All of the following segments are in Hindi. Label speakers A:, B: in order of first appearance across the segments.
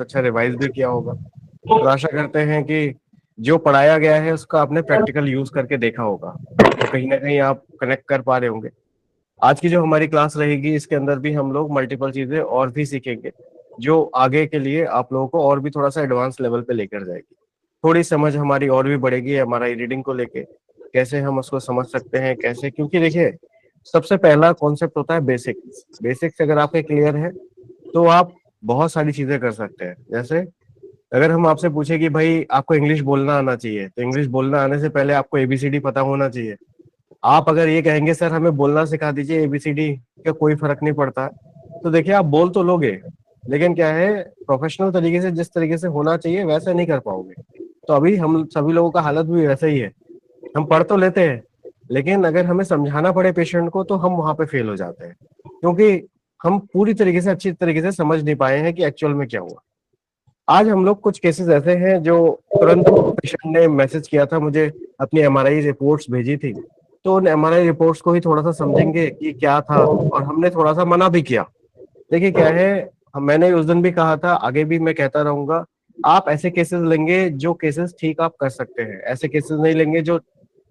A: अच्छा रिवाइज भी किया होगा। और आशा करते हैं कि जो पढ़ाया गया है उसका आपने प्रैक्टिकल यूज करके देखा होगा, तो कहीं ना कहीं आप कनेक्ट कर पा रहे होंगे। आज की जो हमारी क्लास रहेगी इसके अंदर भी हम लोग मल्टीपल चीजें और भी सीखेंगे, जो आगे के लिए आप लोगों को और भी थोड़ा सा एडवांस लेवल पे लेकर जाएगी। थोड़ी समझ हमारी और भी बढ़ेगी हमारा रीडिंग को लेके, कैसे हम उसको समझ सकते हैं कैसे, क्योंकि देखिए सबसे पहला कॉन्सेप्ट होता है बेसिक्स। बेसिक्स अगर आपके क्लियर है तो आप बहुत सारी चीजें कर सकते हैं। जैसे अगर हम आपसे पूछे कि भाई आपको इंग्लिश बोलना आना चाहिए, तो इंग्लिश बोलना आने से पहले आपको एबीसीडी पता होना चाहिए। आप अगर ये कहेंगे सर हमें बोलना सिखा दीजिए एबीसीडी का कोई फर्क नहीं पड़ता, तो देखिए आप बोल तो लोगे, लेकिन क्या है, प्रोफेशनल तरीके से जिस तरीके से होना चाहिए वैसे नहीं कर पाओगे। तो अभी हम सभी लोगों का हालत भी वैसा ही है। हम पढ़ तो लेते हैं, लेकिन अगर हमें समझाना पड़े पेशेंट को तो हम वहां पे फेल हो जाते हैं, क्योंकि हम पूरी तरीके से अच्छी तरीके से समझ नहीं पाए हैं कि एक्चुअल में क्या हुआ। आज हम लोग कुछ केसेस ऐसे हैं जो तुरंत पेशेंट ने मैसेज किया था मुझे, अपनी एमआरआई रिपोर्ट्स भेजी थी, तो उन एमआरआई रिपोर्ट्स को ही थोड़ा सा समझेंगे कि क्या था, और हमने थोड़ा सा मना भी किया। देखिए क्या है, मैंने उस दिन भी कहा था, आगे भी मैं कहता रहूंगा, आप ऐसे केसेस लेंगे जो केसेस ठीक आप कर सकते हैं, ऐसे केसेस नहीं लेंगे जो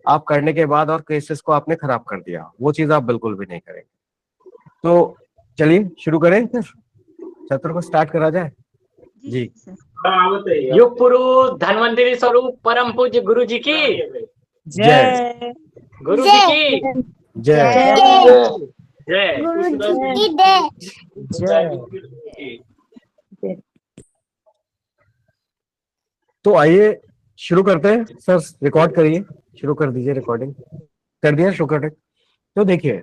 A: आप करने के बाद और केसेस को आपने खराब कर दिया, वो चीज आप बिल्कुल भी नहीं करेंगे। तो चलिए शुरू करें फिर, सत्र को स्टार्ट करा जाए।
B: जी
A: जी।
B: सर।
C: युग पुरुष धन्वंतरी स्वरूप परम पूज्य गुरु जी की,
A: जय।
B: जय।
C: गुरु जी की
A: जय।
B: जय।
C: जय।
B: गुरु जी
C: जय।
B: जय।
A: तो आइए शुरू करते हैं। सर रिकॉर्ड करिए, शुरू कर दीजिए रिकॉर्डिंग। कर दिया शुरू कर। तो देखिए,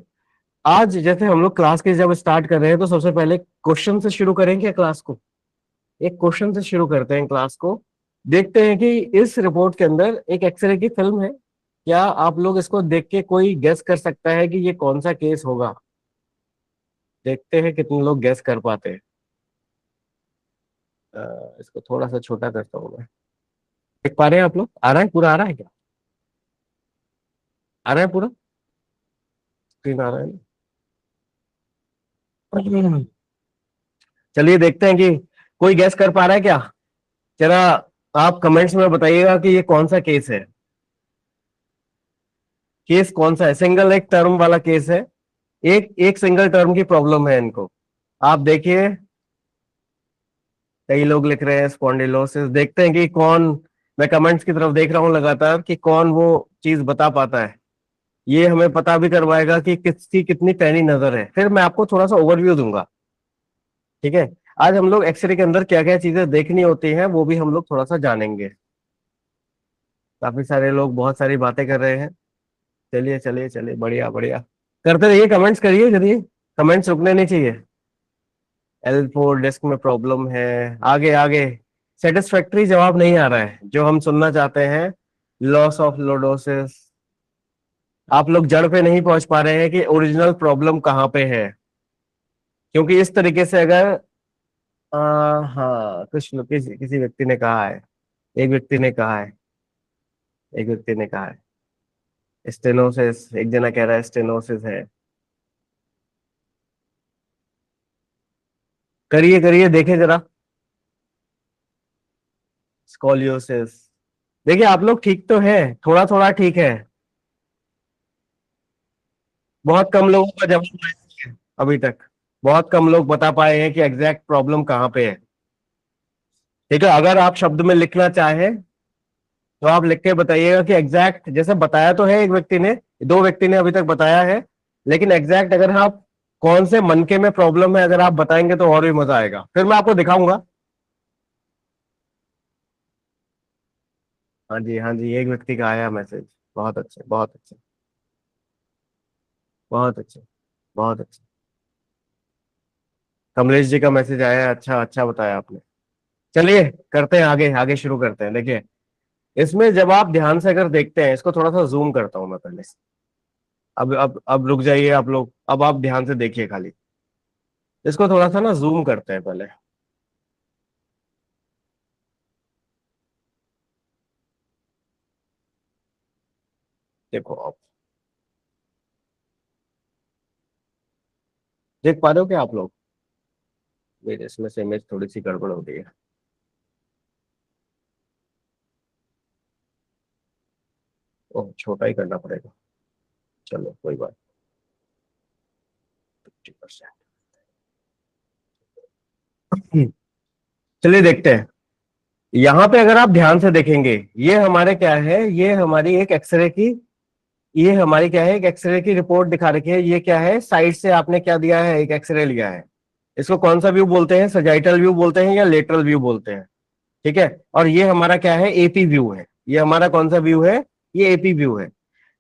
A: आज जैसे हम लोग क्लास के जब स्टार्ट कर रहे हैं तो सबसे पहले क्वेश्चन से शुरू करेंगे क्लास को। एक क्वेश्चन से शुरू करते हैं क्लास को। देखते हैं कि इस रिपोर्ट के अंदर एक एक्सरे की फिल्म है, क्या आप लोग इसको देख के कोई गेस कर सकता है कि ये कौन सा केस होगा? देखते हैं कितने लोग गेस कर पाते हैं। इसको थोड़ा सा छोटा करता हूँ मैं। देख पा रहे हैं आप लोग? आ रहा है पूरा? आ रहा है क्या? आ रहा है पूरा स्क्रीन? आ रहा है ना? चलिए देखते हैं कि कोई गैस कर पा रहा है क्या। जरा आप कमेंट्स में बताइएगा कि ये कौन सा केस है। केस कौन सा है? सिंगल एक टर्म वाला केस है, एक एक सिंगल टर्म की प्रॉब्लम है इनको। आप देखिए, कई लोग लिख रहे हैं स्पॉन्डिलोसिस। देखते हैं कि कौन, मैं कमेंट्स की तरफ देख रहा हूं लगातार, कि कौन वो चीज बता पाता है। ये हमें पता भी करवाएगा कि किसकी कितनी पैनी नजर है। फिर मैं आपको थोड़ा सा ओवरव्यू दूंगा, ठीक है। आज हम लोग एक्सरे के अंदर क्या क्या चीजें देखनी होती हैं वो भी हम लोग थोड़ा सा जानेंगे। काफी सारे लोग बहुत सारी बातें कर रहे हैं। चलिए चलिए चलिए, बढ़िया बढ़िया, करते रहिए, कमेंट्स करिए, करिए। कमेंट्स रुकने नहीं चाहिए। L4 डिस्क में प्रॉब्लम है, आगे आगे। सेटिस्फैक्टरी जवाब नहीं आ रहा है जो हम सुनना चाहते हैं। Loss of lordosis. आप लोग जड़ पे नहीं पहुंच पा रहे हैं कि ओरिजिनल प्रॉब्लम कहाँ पे है, क्योंकि इस तरीके से अगर हाँ, कुछ लोग, किसी व्यक्ति ने कहा है, एक व्यक्ति ने कहा है, एक व्यक्ति ने कहा है स्टेनोसिस, एक जना कह रहा है स्टेनोसिस है। करिए करिए, देखे जरा। स्कोलियोसिस। देखिए आप लोग ठीक तो है, थोड़ा थोड़ा ठीक है। बहुत कम लोगों का जवाब आया है अभी तक। बहुत कम लोग बता पाए हैं कि एग्जैक्ट प्रॉब्लम कहाँ पे है। ठीक है, अगर आप शब्द में लिखना चाहें तो आप लिख के बताइएगा कि एग्जैक्ट, जैसे बताया तो है एक व्यक्ति ने, दो व्यक्ति ने अभी तक बताया है, लेकिन एग्जैक्ट अगर आप कौन से मनके में प्रॉब्लम है अगर आप बताएंगे तो और भी मजा आएगा, फिर मैं आपको दिखाऊंगा। हाँ जी हाँ जी, एक व्यक्ति का आया मैसेज। बहुत अच्छे बहुत अच्छे बहुत अच्छे बहुत अच्छे। कमलेश जी का मैसेज आया है, अच्छा अच्छा बताया आपने। चलिए करते हैं आगे, आगे शुरू करते हैं। देखिए, इसमें जब आप ध्यान से अगर देखते हैं, इसको थोड़ा सा जूम करता हूं मैं पहले से। अब रुक जाइए आप लोग, अब आप ध्यान से देखिए खाली। इसको थोड़ा सा ना जूम करते हैं पहले। देखो आप देख पा रहे हो क्या आप लोग? मेरे इसमें से इमेज थोड़ी सी गड़बड़ हो गई है। ओह, छोटा ही करना पड़ेगा, चलो कोई बात। 50%। चलिए देखते हैं। यहाँ पे अगर आप ध्यान से देखेंगे, ये हमारे क्या है, ये हमारी एक एक्सरे की, ये हमारी क्या है, एक एक्सरे की रिपोर्ट दिखा रखी है। ये क्या है, साइड से आपने क्या दिया है, एक एक्सरे लिया है। इसको कौन सा व्यू बोलते हैं, सजाइटल व्यू बोलते हैं या लेटरल व्यू बोलते हैं, ठीक है। और ये हमारा क्या है, एपी व्यू है। ये हमारा कौन सा व्यू है, ये एपी व्यू है।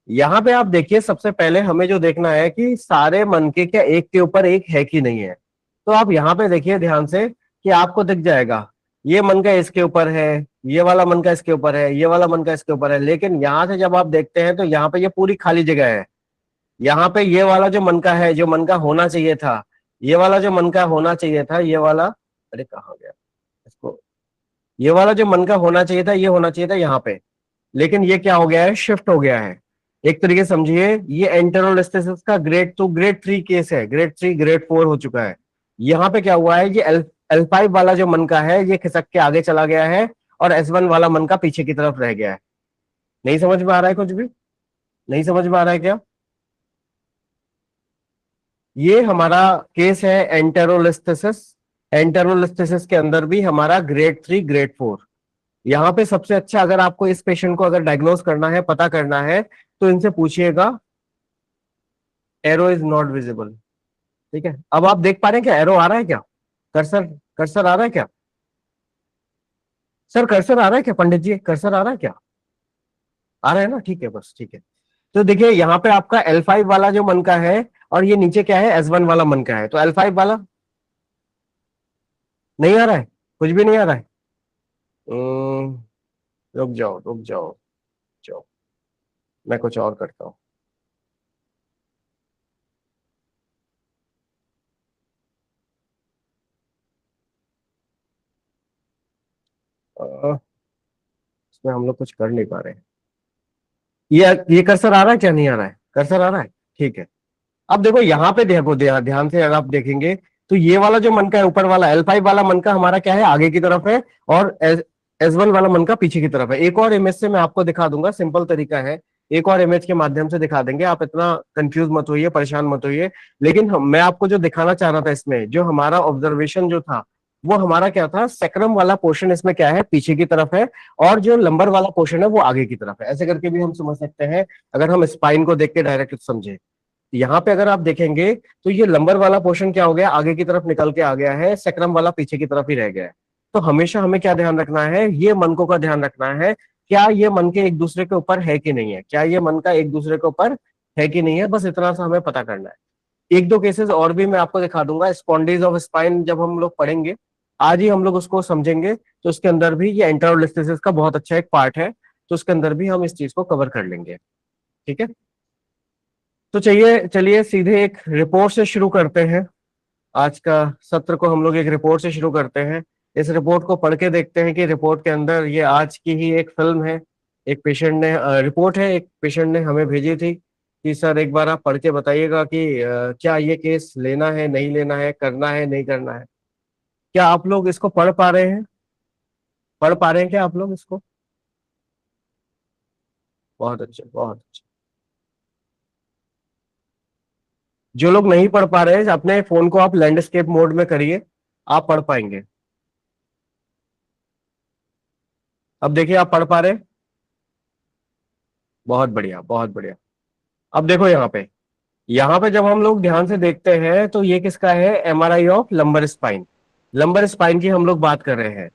A: यहाँ पे आप देखिए, सबसे पहले हमें जो देखना है कि सारे मनके क्या एक के ऊपर एक है कि नहीं है। तो आप यहाँ पे देखिए ध्यान से कि आपको दिख जाएगा, ये मनका इसके ऊपर है, ये वाला मनका इसके ऊपर है, ये वाला मनका इसके ऊपर है। लेकिन यहाँ से जब आप देखते हैं तो यहाँ पे ये पूरी खाली जगह है। यहाँ पे ये वाला जो मनका है, जो मनका होना चाहिए था, ये वाला जो मनका होना चाहिए था, ये वाला, अरे कहाँ गया इसको, ये वाला जो मनका होना चाहिए था, ये होना चाहिए था यहाँ पे। लेकिन ये क्या हो गया है, शिफ्ट हो गया है। एक तरीके से समझिए, ये एंटेरोलिस्थेसिस का ग्रेड 2 ग्रेड 3 केस है, ग्रेड 3 ग्रेड 4 हो चुका है। यहाँ पे क्या हुआ है, ये L5 वाला जो मनका है ये खिसक के आगे चला गया है, और S1 वाला मनका पीछे की तरफ रह गया है। नहीं समझ में आ रहा है कुछ भी, नहीं समझ में आ रहा है क्या? ये हमारा केस है एंटेरोलिस्थेसिस। एंटेरोलिस्थेसिस के अंदर भी हमारा ग्रेड 3 ग्रेड 4। यहाँ पे सबसे अच्छा, अगर आपको इस पेशेंट को अगर डायग्नोज करना है, पता करना है, तो इनसे पूछिएगा एरो इज नॉट विजिबल, ठीक है। अब आप देख पा रहे हैं क्या, एरो आ रहा है क्या, कर्सर, कर्सर आ रहा है क्या सर, कर्सर आ रहा है क्या पंडित जी, कर्सर आ रहा है क्या, आ रहा है ना, ठीक है, बस ठीक है। तो देखिए यहाँ पे आपका L5 वाला जो मन का है, और ये नीचे क्या है, S1 वाला मन का है। तो L5 वाला नहीं आ रहा है, कुछ भी नहीं आ रहा है। रुक जाओ रुक जाओ, जाओ, मैं कुछ और करता हूँ। इसमें हम लोग कुछ कर नहीं पा रहे हैं। ये कर्सर आ रहा है क्या, नहीं आ रहा है, कर्सर आ रहा है, ठीक है। अब देखो यहाँ पे, देखो ध्यान से अगर आप देखेंगे, तो ये वाला जो मन का है ऊपर वाला L5 वाला मन का हमारा क्या है, आगे की तरफ है, और S1 वाला मन का पीछे की तरफ है। एक और इमेज से मैं आपको दिखा दूंगा, सिंपल तरीका है, एक और इमेज के माध्यम से दिखा देंगे। आप इतना कंफ्यूज मत होइए, परेशान मत होइए। लेकिन मैं आपको जो दिखाना चाह रहा था, इसमें जो हमारा ऑब्जर्वेशन जो था, वो हमारा क्या था, सेक्रम वाला पोर्शन इसमें क्या है, पीछे की तरफ है, और जो लंबर वाला पोर्शन है वो आगे की तरफ है। ऐसे करके भी हम समझ सकते हैं, अगर हम स्पाइन को देख के डायरेक्ट समझे। यहाँ पे अगर आप देखेंगे, तो ये लंबर वाला पोर्शन क्या हो गया, आगे की तरफ निकल के आ गया है, सेक्रम वाला पीछे की तरफ ही रह गया है। तो हमेशा हमें क्या ध्यान रखना है, ये मनकों का ध्यान रखना है, क्या ये मन के एक दूसरे के ऊपर है कि नहीं है, क्या ये मन का एक दूसरे के ऊपर है कि नहीं है, बस इतना सा हमें पता करना है। एक दो केसेस और भी मैं आपको दिखा दूंगा, स्पॉन्डिस ऑफ स्पाइन जब हम लोग पढ़ेंगे, आज ही हम लोग उसको समझेंगे, तो उसके अंदर भी ये एंटेरोलिस्थेसिस का बहुत अच्छा एक पार्ट है, तो उसके अंदर भी हम इस चीज को कवर कर लेंगे, ठीक है। तो चलिए चलिए सीधे एक रिपोर्ट से शुरू करते हैं। आज का सत्र को हम लोग एक रिपोर्ट से शुरू करते हैं। इस रिपोर्ट को पढ़ के देखते हैं कि रिपोर्ट के अंदर, ये आज की ही एक फिल्म है, एक पेशेंट ने रिपोर्ट है, एक पेशेंट ने हमें भेजी थी कि सर एक बार आप पढ़ के बताइएगा कि क्या ये केस लेना है, नहीं लेना है, करना है, नहीं करना है। क्या आप लोग इसको पढ़ पा रहे हैं, पढ़ पा रहे हैं क्या आप लोग इसको? बहुत अच्छा, बहुत अच्छा। जो लोग नहीं पढ़ पा रहे हैं, अपने फोन को आप लैंडस्केप मोड में करिए, आप पढ़ पाएंगे। अब देखिए आप पढ़ पा रहे हैं, बहुत बढ़िया, बहुत बढ़िया। अब देखो यहाँ पे जब हम लोग ध्यान से देखते हैं, तो ये किसका है, MRI of lumbar spine. Lumbar spine की हम लोग बात कर रहे हैं।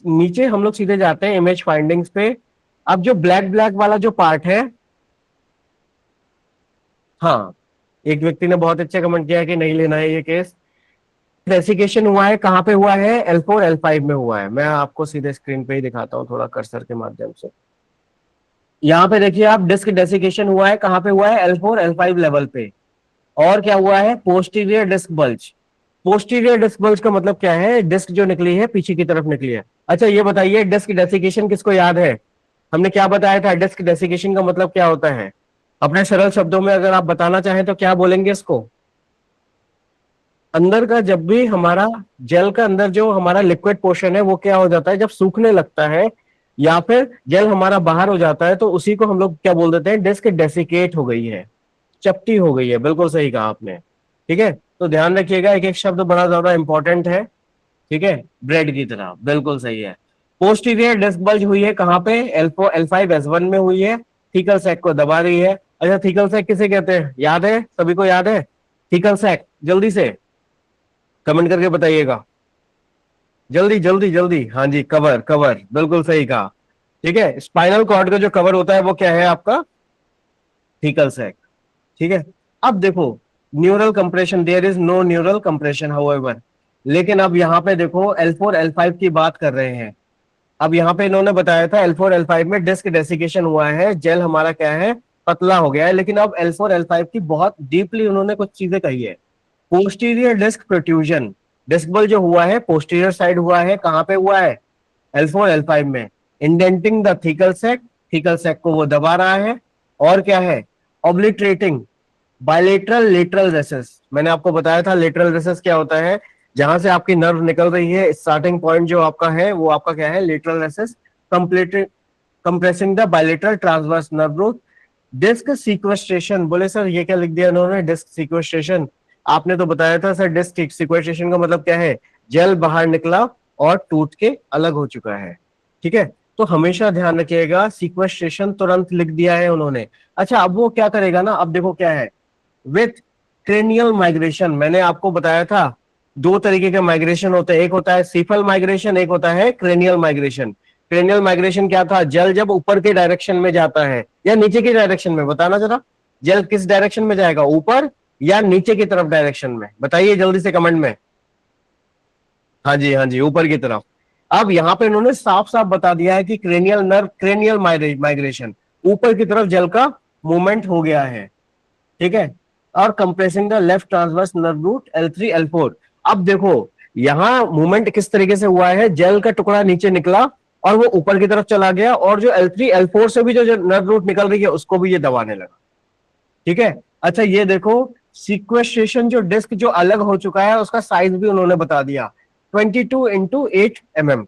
A: नीचे हम लोग सीधे जाते हैं इमेज फाइंडिंग्स पे। अब जो ब्लैक ब्लैक वाला जो पार्ट है, हाँ, एक व्यक्ति ने बहुत अच्छा कमेंट किया कि नहीं लेना है ये केस। डेसिकेशन हुआ है, कहाँ पे हुआ है, L4 L5 में हुआ है। मैं आपको सीधे स्क्रीन पे ही दिखाता हूँ थोड़ा कर्सर के माध्यम से। यहाँ पे देखिए आप, डिस्क डेसिकेशन हुआ है, कहाँ पे हुआ है, L4 L5 लेवल पे। और क्या हुआ है, posterior disc bulge. Posterior disc bulge का मतलब क्या है, डिस्क जो निकली है पीछे की तरफ निकली है। अच्छा ये बताइए, डिस्क डेसिकेशन किसको याद है, हमने क्या बताया था, डिस्क डेसिकेशन का मतलब क्या होता है? अपने सरल शब्दों में अगर आप बताना चाहें तो क्या बोलेंगे इसको? अंदर का, जब भी हमारा जेल का अंदर जो हमारा लिक्विड पोर्शन है वो क्या हो जाता है, जब सूखने लगता है, या फिर जेल हमारा बाहर हो जाता है तो उसी को हम लोग क्या बोल देते हैं, डिस्क डेसिकेट हो गई है, चपटी हो गई है। बिल्कुल सही कहा आपने। ठीक है, तो ध्यान रखिएगा, एक एक शब्द बड़ा ज्यादा इंपॉर्टेंट है। ठीक है, ब्रेड की तरह, बिल्कुल सही है। पोस्टीरियर डिस्क बल्ज हुई है कहाँ पे, L5S1 में हुई है, थीकल सैक को दबा रही है। अच्छा, थीकल सैक किसे कहते हैं, याद है सभी को, याद है थीकल सैक? जल्दी से कमेंट करके बताइएगा, जल्दी जल्दी जल्दी। हाँ जी, कवर, कवर, बिल्कुल सही कहा। ठीक है, स्पाइनल कॉर्ड का जो कवर होता है वो क्या है आपका, थीकल सैक। ठीक है, अब देखो, neural compression, there is no neural compression however. लेकिन अब यहाँ पे देखो L4 L5 की बात कर रहे हैं। अब यहाँ पे इन्होंने बताया था L4 L5 में डिस्क डेसिकेशन हुआ है, जेल हमारा क्या है, पतला हो गया है। लेकिन अब L4 L5 की बहुत डीपली उन्होंने कुछ चीजें कही है। पोस्टीरियर डिस्क प्रोट्रूजन, डिस्क बल जो हुआ है पोस्टीरियर साइड हुआ है, कहाँ पे हुआ है, L4 L5 में। Indenting the thecal sac, thecal sac को वो दबा रहा है। और क्या है, ऑब्लिटरेटिंग बायलेटरल लेटरल रेसेस। मैंने आपको बताया था लेटरल रेसेस क्या होता है, जहां से आपकी नर्व निकल रही है, स्टार्टिंग पॉइंट जो आपका है वो आपका क्या है, lateral recess. Complete compressing the bilateral transverse nerve root. Disc sequestration, बोले सर ये क्या लिख दिया इन्होंने, डिस्क सीक्वेस्ट्रेशन? आपने तो बताया था सर डिस्क सीक्वेस्ट्रेशन का मतलब क्या है, जेल बाहर निकला और टूट के अलग हो चुका है। ठीक है, तो हमेशा ध्यान रखिएगा, सीक्वेस्ट्रेशन तुरंत लिख दिया है उन्होंने। अच्छा, अब वो क्या करेगा ना, अब देखो क्या है, विथ क्रेनियल माइग्रेशन। मैंने आपको बताया था दो तरीके के माइग्रेशन होते हैं, एक होता है सीफल माइग्रेशन, एक होता है क्रेनियल माइग्रेशन। क्रेनियल माइग्रेशन क्या था, जल जब ऊपर के डायरेक्शन में जाता है या नीचे के डायरेक्शन में, बताना जरा, जल किस डायरेक्शन में जाएगा, ऊपर या नीचे की तरफ डायरेक्शन में, बताइए जल्दी से कमेंट में। हाँ जी, हाँ जी, ऊपर की तरफ। अब यहाँ पे इन्होंने साफ साफ बता दिया है कि क्रेनियल नर्व, क्रेनियल माइग्रेशन, ऊपर की तरफ जल का मूवमेंट हो गया है। ठीक है, और compressing the left transverse nerve root L3 L4। अब देखो यहां मूवमेंट किस तरीके से हुआ है, जेल का टुकड़ा नीचे निकला और वो ऊपर की तरफ चला गया, और जो L3 L4 से भी जो नर्व रूट निकल रही है उसको भी ये दबाने लगा। ठीक है, अच्छा ये देखो, सीक्वेस्ट्रेशन जो डिस्क जो अलग हो चुका है उसका साइज भी उन्होंने बता दिया, 22 × 8 mm।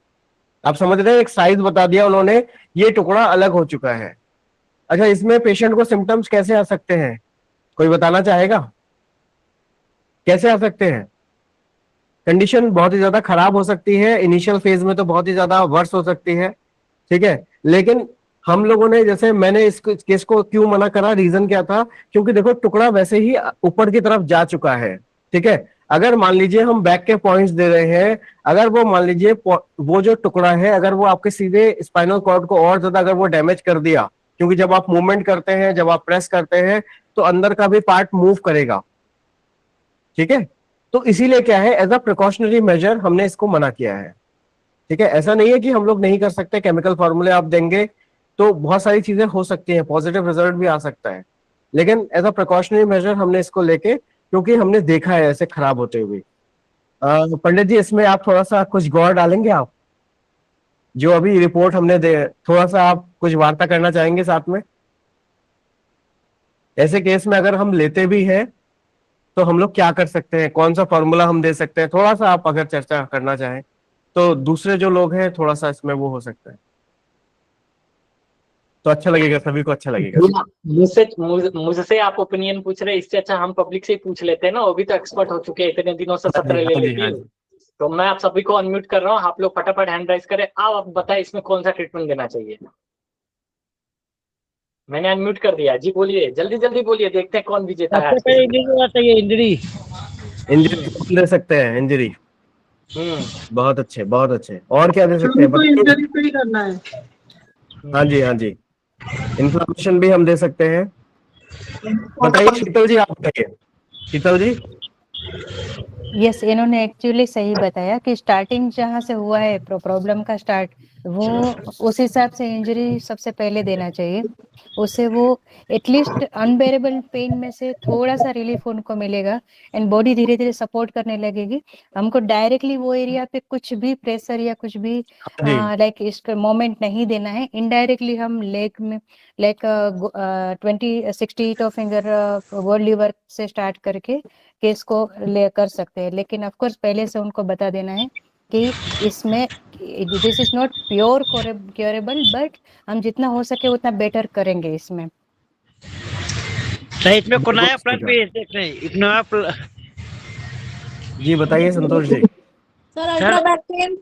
A: आप समझ रहे हैं, एक साइज बता दिया उन्होंने, ये टुकड़ा अलग हो चुका है। अच्छा, इसमें पेशेंट को सिम्टम्स कैसे आ सकते हैं, कोई बताना चाहेगा, कैसे आ सकते हैं? कंडीशन बहुत ही ज्यादा खराब हो सकती है, इनिशियल फेज में तो बहुत ही ज्यादा वर्स हो सकती है। ठीक है, लेकिन हम लोगों ने, जैसे मैंने इस केस को क्यों मना करा, रीजन क्या था, क्योंकि देखो टुकड़ा वैसे ही ऊपर की तरफ जा चुका है। ठीक है, अगर मान लीजिए हम बैक के पॉइंट्स दे रहे हैं, अगर वो मान लीजिए वो जो टुकड़ा है अगर वो आपके सीधे स्पाइनल कॉर्ड को और ज्यादा अगर वो डैमेज कर दिया, क्योंकि जब आप मूवमेंट करते हैं, जब आप प्रेस करते हैं तो अंदर का भी पार्ट मूव करेगा। ठीक है, तो इसीलिए क्या है, एज अ प्रिकॉशनरी मेजर हमने इसको मना किया है। ठीक है, ऐसा नहीं है कि हम लोग नहीं कर सकते, केमिकल फॉर्मूले आप देंगे तो बहुत सारी चीजें हो सकती हैं, पॉजिटिव रिजल्ट भी आ सकता है, लेकिन एज अ प्रिकॉशनरी मेजर हमने इसको लेके, क्योंकि हमने देखा है ऐसे खराब होते हुए। पंडित जी, इसमें आप थोड़ा सा कुछ गौर डालेंगे, आप जो अभी रिपोर्ट हमने दे, थोड़ा सा आप कुछ वार्ता करना चाहेंगे साथ में? ऐसे केस में अगर हम लेते भी हैं तो हम लोग क्या कर सकते हैं, कौन सा फॉर्मूला हम दे सकते हैं, थोड़ा सा आप अगर चर्चा करना चाहें तो दूसरे जो लोग हैं थोड़ा सा इसमें वो हो सकता है, तो अच्छा लगेगा, सभी को अच्छा लगेगा।
C: मुझसे आप ओपिनियन पूछ रहे हैं, इससे अच्छा हम पब्लिक से ही पूछ लेते हैं ना, वो भी तो एक्सपर्ट हो चुके हैं इतने दिनों से,
A: हाँ
C: सत्र
A: जी,
C: ले
A: हाँ जी,
C: लेती
A: हाँ
C: है।
A: जी।
C: तो मैं आप सभी को अनम्यूट कर रहा हूँ, आप लोग फटाफट हैंड राइज करें, आप बताएं इसमें कौन सा ट्रीटमेंट देना चाहिए। मैंने अनम्यूट कर दिया जी, बोलिए जल्दी जल्दी बोलिए, देखते हैं कौन विजेता है
B: सबसे
C: आज
B: पहले
C: के।
B: इंजरी होना चाहिए, इंजरी।
A: इंजरी दे सकते हैं, इंजरी, बहुत अच्छे, बहुत अच्छे। और क्या दे सकते
B: शुरू
A: हैं
B: तो
A: बताइए?
B: इंजरी पे ही करना है।
A: हाँ जी, हाँ जी, इन्फ्लेमेशन भी हम दे सकते हैं। बताइए शीतल जी, आप बताइए, शीतल जी।
D: यस, इन्होंने एक्चुअली सही बताया कि स्टार्टिंग जहाँ से हुआ है प्रॉब्लम का स्टार्ट, वो उस हिसाब से इंजरी सबसे पहले देना चाहिए। उससे वो एटलीस्ट अनबेरेबल पेन में से थोड़ा सा रिलीफ उनको मिलेगा एंड बॉडी धीरे धीरे सपोर्ट करने लगेगी। हमको डायरेक्टली वो एरिया पे कुछ भी प्रेशर या कुछ भी
A: हाँ जी,
D: लाइक इसका मोमेंट नहीं देना है। इनडायरेक्टली हम लेग में लाइक 20-60 फिंगर वर्ड लीवर से स्टार्ट करके केस को ले कर सकते हैं, लेकिन ऑफ कोर्स पहले से उनको बता देना है कि इसमें this is not pure curable, but हम जितना हो सके उतना बेटर करेंगे इसमें।
B: सही, इसमें को
A: बिल्कुल
B: नया प्लान
A: सही
B: भी
A: कहा।
B: है, देख रहे हैं एक नया
A: जी बताइए Santosh ji.
E: Sir ultra back pain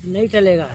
B: नहीं चलेगा।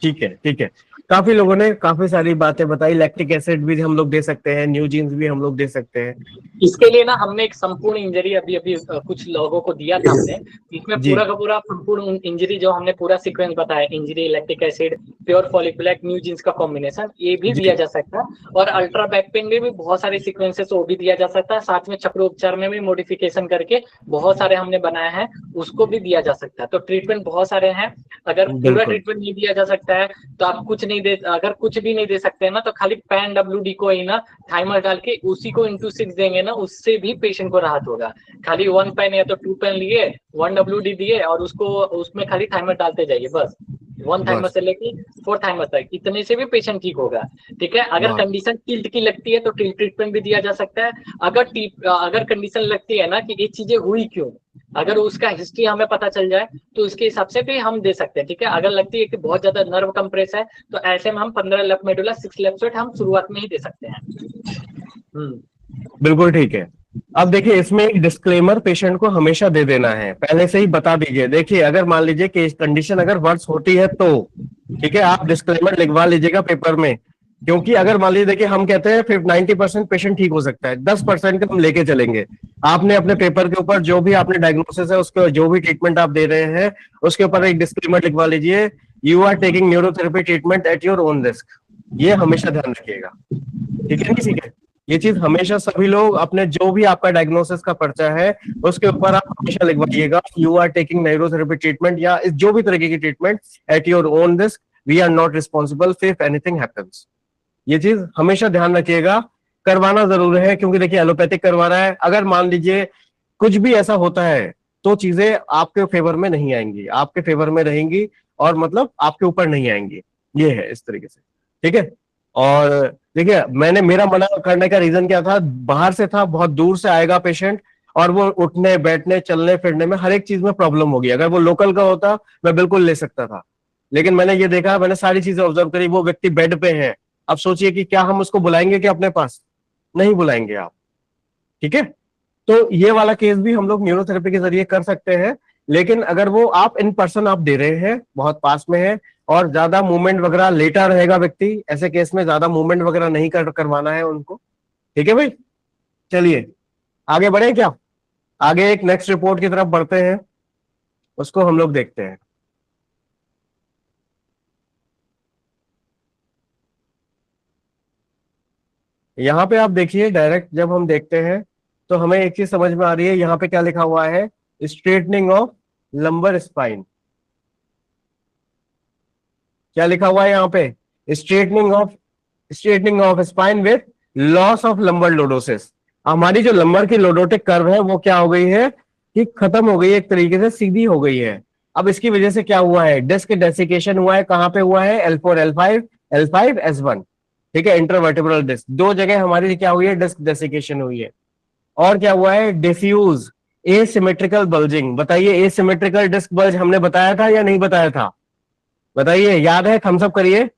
A: ठीक है ठीक है, काफी लोगों ने काफी सारी बातें बताई। लैक्टिक एसिड भी हम लोग दे सकते हैं, न्यू जीन्स भी हम लोग दे सकते हैं।
C: इसके लिए ना हमने एक संपूर्ण इंजरी अभी अभी कुछ लोगों को दिया था हमने। इसमें
A: जी
C: पूरा का पूरा संपूर्ण इंजरी जो हमने पूरा सीक्वेंस बताया, injury, lactic acid, pure follicular, new genes का कॉम्बिनेशन, ये भी
A: जी
C: दिया जा सकता है। और अल्ट्रा बैक पेन में भी बहुत सारे सीक्वेंसेस वो भी दिया जा सकता है। साथ में चक्रोपचार में भी मॉडिफिकेशन करके बहुत सारे हमने बनाए हैं, उसको भी दिया जा सकता है। तो ट्रीटमेंट बहुत सारे हैं। अगर पूरा
A: बिल्कुल
C: ट्रीटमेंट नहीं दिया जा सकता है तो आप कुछ नहीं दे, अगर कुछ भी नहीं दे सकते हैं ना, तो खाली पैन WD को ही ना थाइमर डाल के उसी को इंटू 6 देंगे ना, उससे भी पेशेंट को राहत होगा। खाली 1 पेन या तो 2 पेन लिए, 1 WD दिए और उसको उसमें खाली थाइमर डालते जाइए बस। 1 थाइमर
A: बस
C: से लेके 4 थाइमर तक, इतने से भी पेशेंट ठीक होगा। ठीक है, अगर
A: वाह
C: कंडीशन टिल्ट की लगती है तो टिल्ट ट्रीटमेंट भी दिया जा सकता है। अगर कंडीशन लगती है ना कि ये चीजें हुई क्यों, अगर उसका हिस्ट्री हमें पता चल जाए तो उसके हिसाब से भी हम दे सकते हैं। ठीक है, अगर लगती है कि बहुत ज्यादा नर्व कंप्रेस है तो ऐसे में हम 15 लेफ्ट मेडुला 6 लेफ्ट साइड हम शुरुआत में ही दे सकते हैं।
A: बिल्कुल ठीक है। अब देखिए इसमें एक डिस्क्लेमर पेशेंट को हमेशा दे देना है, पहले से ही बता दीजिए। देखिए अगर मान लीजिए कि कंडीशन अगर वर्स होती है तो ठीक है, आप डिस्क्लेमर लिखवा लीजिएगा पेपर में। क्योंकि अगर मान लीजिए देखिए हम कहते हैं फिर 90% पेशेंट ठीक हो सकता है, 10% का हम लेके चलेंगे। आपने अपने पेपर के ऊपर जो भी आपने डायग्नोसिस है, उसके जो भी ट्रीटमेंट आप दे रहे हैं उसके ऊपर एक डिस्क्लेमर लिखवा लीजिए, you are taking neurotherapy treatment at your own risk. ये हमेशा ध्यान रखिएगा, ठीक है नहीं, ठीक है। ये चीज हमेशा सभी लोग अपने जो भी आपका डायग्नोसिस का पर्चा है उसके ऊपर आप हमेशा लिखवाइएगा, you are taking neurotherapy treatment या जो भी तरीके की treatment at your own risk, we are not responsible if anything happens. ये चीज हमेशा ध्यान रखिएगा, करवाना जरूर है। क्योंकि देखिए एलोपैथिक करवा रहा है, अगर मान लीजिए कुछ भी ऐसा होता है तो चीजें आपके फेवर में नहीं आएंगी, आपके फेवर में रहेंगी और मतलब आपके ऊपर नहीं आएंगी। ये है इस तरीके से, ठीक है। और देखिए मैंने मेरा मना करने का रीजन क्या था, बाहर से था, बहुत दूर से आएगा पेशेंट और वो उठने बैठने चलने फिरने में हर एक चीज में प्रॉब्लम होगी। अगर वो लोकल का होता मैं बिल्कुल ले सकता था, लेकिन मैंने ये देखा, मैंने सारी चीजें ऑब्जर्व करी, वो व्यक्ति बेड पे है। अब सोचिए कि क्या हम उसको बुलाएंगे कि अपने पास, नहीं बुलाएंगे आप, ठीक है। तो ये वाला केस भी हम लोग न्यूरोथेरेपी के जरिए कर सकते हैं। लेकिन अगर वो आप इन पर्सन आप दे रहे हैं, बहुत पास में है और ज्यादा मूवमेंट वगैरह, लेटा रहेगा व्यक्ति, ऐसे केस में ज्यादा मूवमेंट वगैरह नहीं करवाना है उनको, ठीक है भाई। चलिए आगे बढ़े क्या, आगे एक नेक्स्ट रिपोर्ट की तरफ बढ़ते हैं, उसको हम लोग देखते हैं। यहाँ पे आप देखिए, डायरेक्ट जब हम देखते हैं तो हमें एक चीज समझ में आ रही है। यहाँ पे क्या लिखा हुआ है, स्ट्रेटनिंग ऑफ लंबर स्पाइन। क्या लिखा हुआ है यहाँ पे, straightening of spine with loss of lumbar lordosis. हमारी जो लंबर की लोडोटिक कर्व है वो क्या हो गई है कि खत्म हो गई है, एक तरीके से सीधी हो गई है। अब इसकी वजह से क्या हुआ है, डिस्क डेसिकेशन हुआ है। कहां पे हुआ है, L4 L5 S1, ठीक है, इंटरवर्टिब्रल डिस्क, दो जगह हमारी क्या हुई है, डिस्क डेसिकेशन हुई है। और क्या हुआ है, डिफ्यूज एसिमेट्रिकल बल्जिंग। बताइए एसिमेट्रिकल डिस्क बल्ज हमने बताया था या नहीं बताया था, बताइए, याद है, थम्स अप करिए।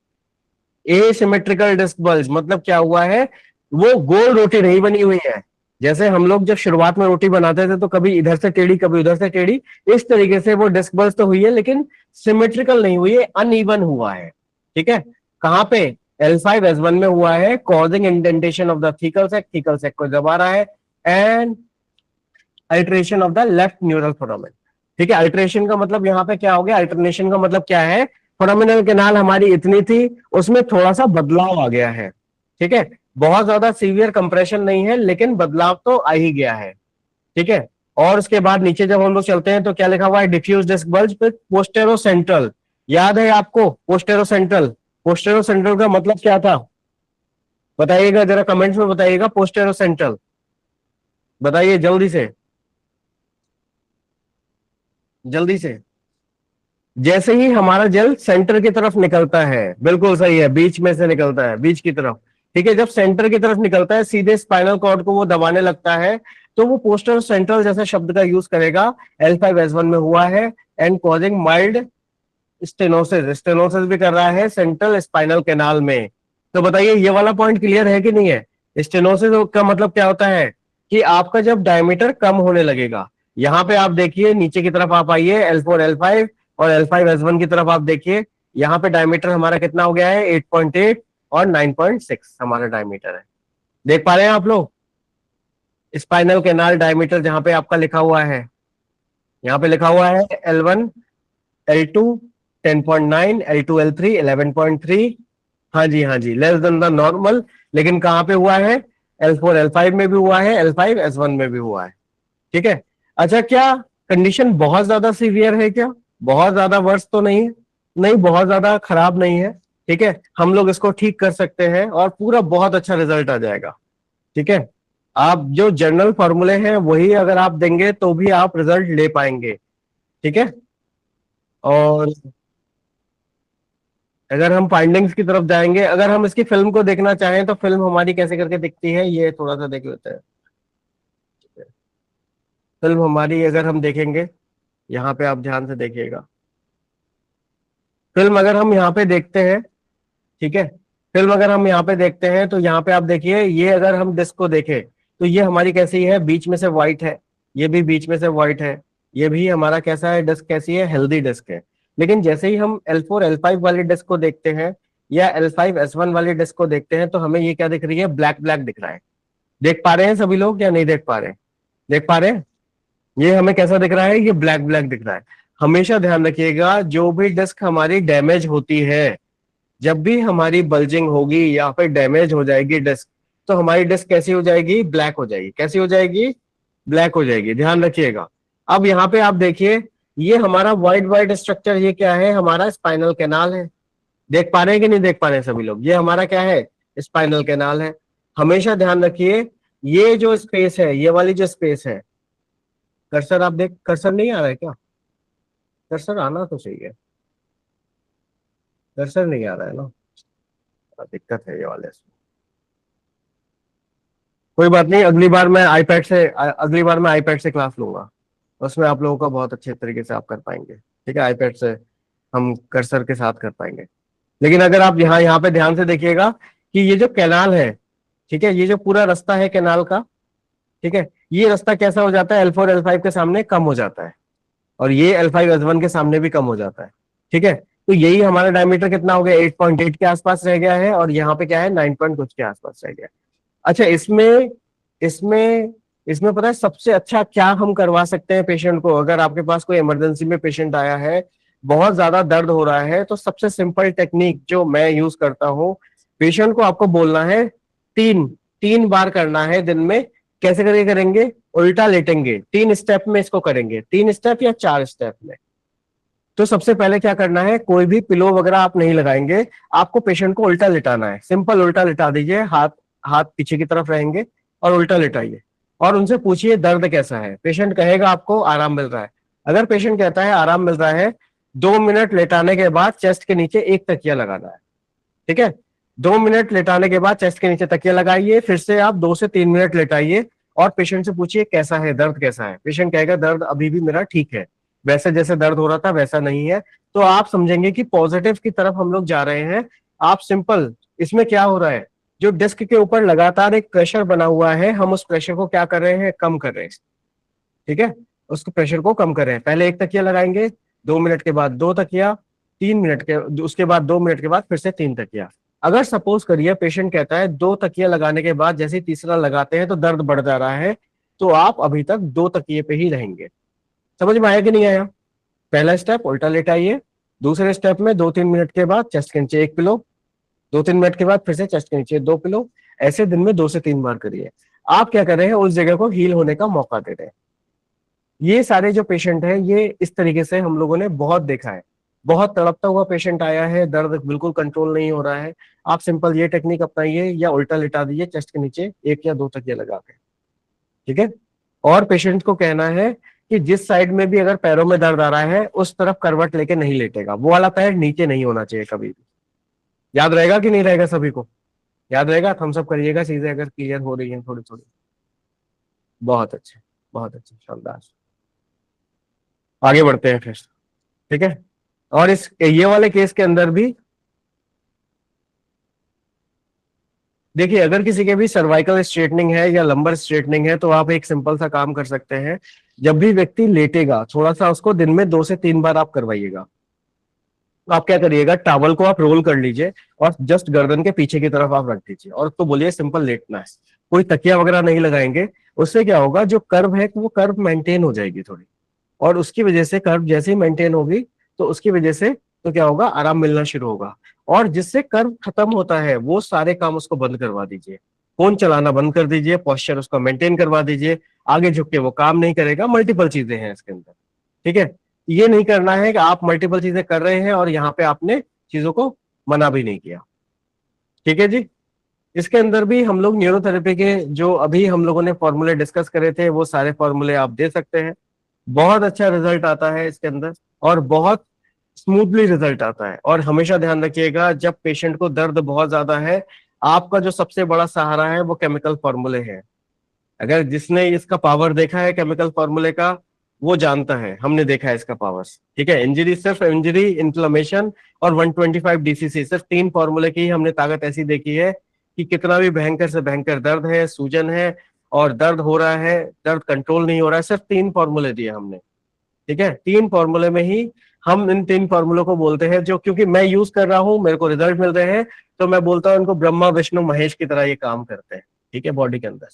A: एसिमेट्रिकल डिस्क बल्ज मतलब क्या हुआ है, वो गोल रोटी नहीं बनी हुई है। जैसे हम लोग जब शुरुआत में रोटी बनाते थे तो कभी इधर से टेढ़ी कभी उधर से टेढ़ी, इस तरीके से वो डिस्क बल्ज तो हुई है लेकिन सिमेट्रिकल नहीं हुई है, अनइवन हुआ है, ठीक है। कहां पे, L5 S1 में हुआ है, causing indentation of the thecal सेक को दबा रहा है, and alteration of the left neural foramen, ठीक है। अल्टरेशन का मतलब यहाँ पे क्या हो गया, अल्टरनेशन का मतलब क्या है, फोरामिनल कैनाल हमारी इतनी थी उसमें थोड़ा सा बदलाव आ गया है, ठीक है। बहुत ज्यादा सीवियर कंप्रेशन नहीं है लेकिन बदलाव तो आ ही गया है, ठीक है। और उसके बाद नीचे जब हम लोग चलते हैं तो क्या लिखा हुआ है, diffuse disc bulge with posterocentral. याद है आपको पोस्टेरो सेंट्रल, पोस्टेरो सेंट्रल का मतलब क्या था, बताइएगा जरा कमेंट्स में बताइएगा, पोस्टेरो सेंट्रल बताइए जल्दी से, जल्दी से। जैसे ही हमारा जेल सेंटर की तरफ निकलता है, बिल्कुल सही है, बीच में से निकलता है, बीच की तरफ, ठीक है। जब सेंटर की तरफ निकलता है सीधे स्पाइनल कॉर्ड को वो दबाने लगता है, तो वो पोस्टर सेंट्रल जैसे शब्द का यूज करेगा, L5S1 में हुआ है, and causing mild stenosis, stenosis भी कर रहा है सेंट्रल स्पाइनल कैनाल में। तो बताइए ये वाला पॉइंट क्लियर है कि नहीं है? स्टेनोसिस का मतलब क्या होता है कि आपका जब डायमीटर कम होने लगेगा, यहाँ पे आप देखिए नीचे की तरफ आप आइए, L4 L5 और L5S1 की तरफ आप देखिए, यहाँ पे डायमीटर हमारा कितना हो गया है, 8.8 और 9.6 हमारा डायमीटर है। देख पा रहे हैं आप लोग? स्पाइनल कैनाल डायमीटर जहां पे आपका लिखा हुआ है, यहाँ पे लिखा हुआ है L1 L2 10.9, L2 L3 11.3। हाँ जी, हाँ जी, लेस देन द नॉर्मल। लेकिन कहाँ पे हुआ है? L4 L5 में भी हुआ है, L5S1 में भी हुआ है। ठीक है। अच्छा, क्या कंडीशन बहुत ज्यादा सीवियर है क्या? बहुत ज्यादा वर्स तो नहीं है? नहीं, बहुत ज्यादा खराब नहीं है। ठीक है, हम लोग इसको ठीक कर सकते हैं और पूरा बहुत अच्छा रिजल्ट आ जाएगा। ठीक है, आप जो जनरल फॉर्मूले हैं वही अगर आप देंगे तो भी आप रिजल्ट ले पाएंगे। ठीक है, और अगर हम फाइंडिंग्स की तरफ जाएंगे, अगर हम इसकी फिल्म को देखना चाहें तो फिल्म हमारी कैसे करके दिखती है, ये थोड़ा सा देख लेते हैं। फिल्म हमारी अगर हम देखेंगे, यहाँ पे आप ध्यान से देखिएगा, फिल्म अगर हम यहाँ पे देखते हैं, ठीक है, फिल्म अगर हम यहाँ पे देखते हैं तो यहाँ पे आप देखिए, ये अगर हम डिस्क को देखें तो ये हमारी कैसी है, बीच में से व्हाइट है, ये भी बीच में से व्हाइट है, ये भी हमारा कैसा है, डिस्क कैसी है, हेल्दी डिस्क है। लेकिन जैसे ही हम L4 L5 वाली डिस्क को देखते हैं या L5S1 वाली डिस्क को देखते हैं तो हमें ये क्या दिख रही है, ब्लैक ब्लैक दिख रहा है। देख पा रहे हैं सभी लोग या नहीं देख पा रहे हैं? देख पा रहे हैं? ये हमें कैसा दिख रहा है, ये ब्लैक ब्लैक दिख रहा है। हमेशा ध्यान रखिएगा, जो भी डिस्क हमारी डैमेज होती है, जब भी हमारी बल्जिंग होगी या फिर डैमेज हो जाएगी डिस्क, तो हमारी डिस्क कैसी हो जाएगी, ब्लैक हो जाएगी। कैसी हो जाएगी? ब्लैक हो जाएगी, ध्यान रखिएगा। अब यहाँ पे आप देखिए, ये हमारा व्हाइट व्हाइट स्ट्रक्चर, ये क्या है, हमारा स्पाइनल कैनाल है। देख पा रहे हैं कि नहीं देख पा रहे हैं सभी लोग? ये हमारा क्या है, स्पाइनल कैनाल है। हमेशा ध्यान रखिए, ये जो स्पेस है, ये वाली जो स्पेस है, कर्सर आप देख, कर्सर नहीं आ रहा है क्या? कर्सर आना तो चाहिए, कर्सर नहीं आ रहा है ना, दिक्कत है ये वाले इसमें। कोई बात नहीं, अगली बार मैं आईपैड से क्लास लूंगा, उसमें आप लोगों का बहुत अच्छे तरीके से आप कर पाएंगे। ठीक है, आईपैड से हम कर्सर के साथ कर पाएंगे। लेकिन अगर आप यहाँ यहाँ पे ध्यान से देखिएगा कि ये जो कैनाल है, ठीक है, ये जो पूरा रास्ता है कैनाल का, ठीक है, ये रास्ता कैसा हो जाता है, L4 L5 के सामने कम हो जाता है, और ये L5S1 के सामने भी कम हो जाता है। ठीक है, तो यही हमारा डायमीटर कितना हो गया, 8.8 के आसपास रह गया है, और यहाँ पे क्या है, 9 पॉइंट कुछ के आसपास रह गया है। अच्छा, इसमें इसमें इसमें पता है सबसे अच्छा क्या हम करवा सकते हैं पेशेंट को? अगर आपके पास कोई इमरजेंसी में पेशेंट आया है, बहुत ज्यादा दर्द हो रहा है, तो सबसे सिंपल टेक्निक जो मैं यूज करता हूं, पेशेंट को आपको बोलना है, तीन तीन बार करना है दिन में। कैसे करके करेंगे? उल्टा लेटेंगे, 3 स्टेप में इसको करेंगे, 3 स्टेप या 4 स्टेप में। तो सबसे पहले क्या करना है, कोई भी पिलो वगैरह आप नहीं लगाएंगे, आपको पेशेंट को उल्टा लिटाना है। सिंपल उल्टा लिटा दीजिए, हाथ हाथ पीछे की तरफ रहेंगे और उल्टा लिटाइए, और उनसे पूछिए दर्द कैसा है। पेशेंट कहेगा आपको आराम मिल रहा है। अगर पेशेंट कहता है आराम मिल रहा है, 2 मिनट लेटाने के बाद चेस्ट के नीचे एक तकिया लगाना है। ठीक है, 2 मिनट लेटाने के बाद चेस्ट के नीचे तकिया लगाइए, फिर से आप 2 से 3 मिनट लेटाइए और पेशेंट से पूछिए कैसा है, दर्द कैसा है। पेशेंट कहेगा दर्द अभी भी मेरा ठीक है, वैसे जैसे दर्द हो रहा था वैसा नहीं है। तो आप समझेंगे कि पॉजिटिव की तरफ हम लोग जा रहे हैं। आप सिंपल, इसमें क्या हो रहा है, जो डिस्क के ऊपर लगातार एक प्रेशर बना हुआ है, हम उस प्रेशर को क्या कर रहे हैं, कम कर रहे हैं। ठीक है, उसको प्रेशर को कम कर रहे हैं। पहले एक तकिया लगाएंगे, 2 मिनट के बाद 2 तकिया, 3 मिनट के उसके बाद 2 मिनट के बाद फिर से 3 तकिया। अगर सपोज करिए पेशेंट कहता है 2 तकिया लगाने के बाद जैसे ही तीसरा लगाते हैं तो दर्द बढ़ जा रहा है, तो आप अभी तक 2 तकिए पे ही रहेंगे। समझ में आया कि नहीं आया? पहला स्टेप उल्टा लेटाइए, दूसरे स्टेप में 2-3 मिनट के बाद चेस्ट के नीचे 1 पिलो, 2-3 मिनट के बाद फिर से चेस्ट के नीचे 2 पिलो। ऐसे दिन में 2 से 3 बार करिए। आप क्या कर रहे हैं, उस जगह को हील होने का मौका दे रहे हैं। ये सारे जो पेशेंट हैं, ये इस तरीके से हम लोगों ने बहुत देखा है। बहुत तड़पता हुआ पेशेंट आया है, दर्द बिल्कुल कंट्रोल नहीं हो रहा है, आप सिंपल ये टेक्निक अपनाइए, या उल्टा लिटा दीजिए चेस्ट के नीचे 1 या 2 तकिया लगा के। ठीक है, और पेशेंट को कहना है कि जिस साइड में भी अगर पैरों में दर्द आ रहा है उस तरफ करवट लेके नहीं लेटेगा, वो वाला पैर नीचे नहीं होना चाहिए कभी भी। याद रहेगा कि नहीं रहेगा? सभी को याद रहेगा? थम्स अप करिएगा चीजें अगर क्लियर हो रही है थोड़ी थोड़ी। बहुत अच्छे, बहुत अच्छे, शानदार। आगे बढ़ते हैं फिर, ठीक है। और इस ये वाले केस के अंदर भी देखिए, अगर किसी के भी सर्वाइकल स्ट्रेटनिंग है या लंबर स्ट्रेटनिंग है तो आप एक सिंपल सा काम कर सकते हैं। जब भी व्यक्ति लेटेगा थोड़ा सा उसको दिन में 2 से 3 बार आप करवाइएगा। तो आप क्या करिएगा, टॉवल को आप रोल कर लीजिए और जस्ट गर्दन के पीछे की तरफ आप रख दीजिए और उसको बोलिए सिंपल लेटना है। कोई तकिया वगैरह नहीं लगाएंगे। उससे क्या होगा, जो कर्व है वो कर्व मेंटेन हो जाएगी थोड़ी, और उसकी वजह से कर्व जैसे ही मेंटेन होगी तो उसकी वजह से तो क्या होगा, आराम मिलना शुरू होगा। और जिससे कर्व खत्म होता है वो सारे काम उसको बंद करवा दीजिए। फोन चलाना बंद कर दीजिए, पोस्चर उसका मेंटेन करवा दीजिए, आगे झुक के वो काम नहीं करेगा। मल्टीपल चीजें हैं इसके अंदर, ठीक है। ये नहीं करना है कि आप मल्टीपल चीजें कर रहे हैं और यहाँ पे आपने चीजों को मना भी नहीं किया, ठीक है जी। इसके अंदर भी हम लोग न्यूरोथेरेपी के जो अभी हम लोगों ने फॉर्मूले डिस्कस करे थे वो सारे फॉर्मूले आप दे सकते हैं। बहुत अच्छा रिजल्ट आता है इसके अंदर और बहुत स्मूथली रिजल्ट आता है। और हमेशा ध्यान रखिएगा, जब पेशेंट को दर्द बहुत ज्यादा है, आपका जो सबसे बड़ा सहारा है वो केमिकल फॉर्मूले है। अगर जिसने इसका पावर देखा है केमिकल फॉर्मूले का, वो जानता है, हमने देखा है इसका पावर, ठीक है। इंजरी, सिर्फ इंजरी, इन्फ्लेमेशन और 125 डीसीसी, सिर्फ 3 फॉर्मूले की हमने ताकत ऐसी देखी है कि कितना भी भयंकर से भयंकर दर्द है, सूजन है और दर्द हो रहा है, दर्द कंट्रोल नहीं हो रहा है, सिर्फ 3 फॉर्मूले दिए हमने, ठीक है। 3 फॉर्मूले में ही हम इन 3 फॉर्मूलों को बोलते हैं, जो क्योंकि मैं यूज कर रहा हूं, मेरे को रिजल्ट मिल रहे हैं, तो मैं बोलता हूं इनको ब्रह्मा विष्णु महेश की तरह ये काम करते हैं, ठीक है, बॉडी के अंदर,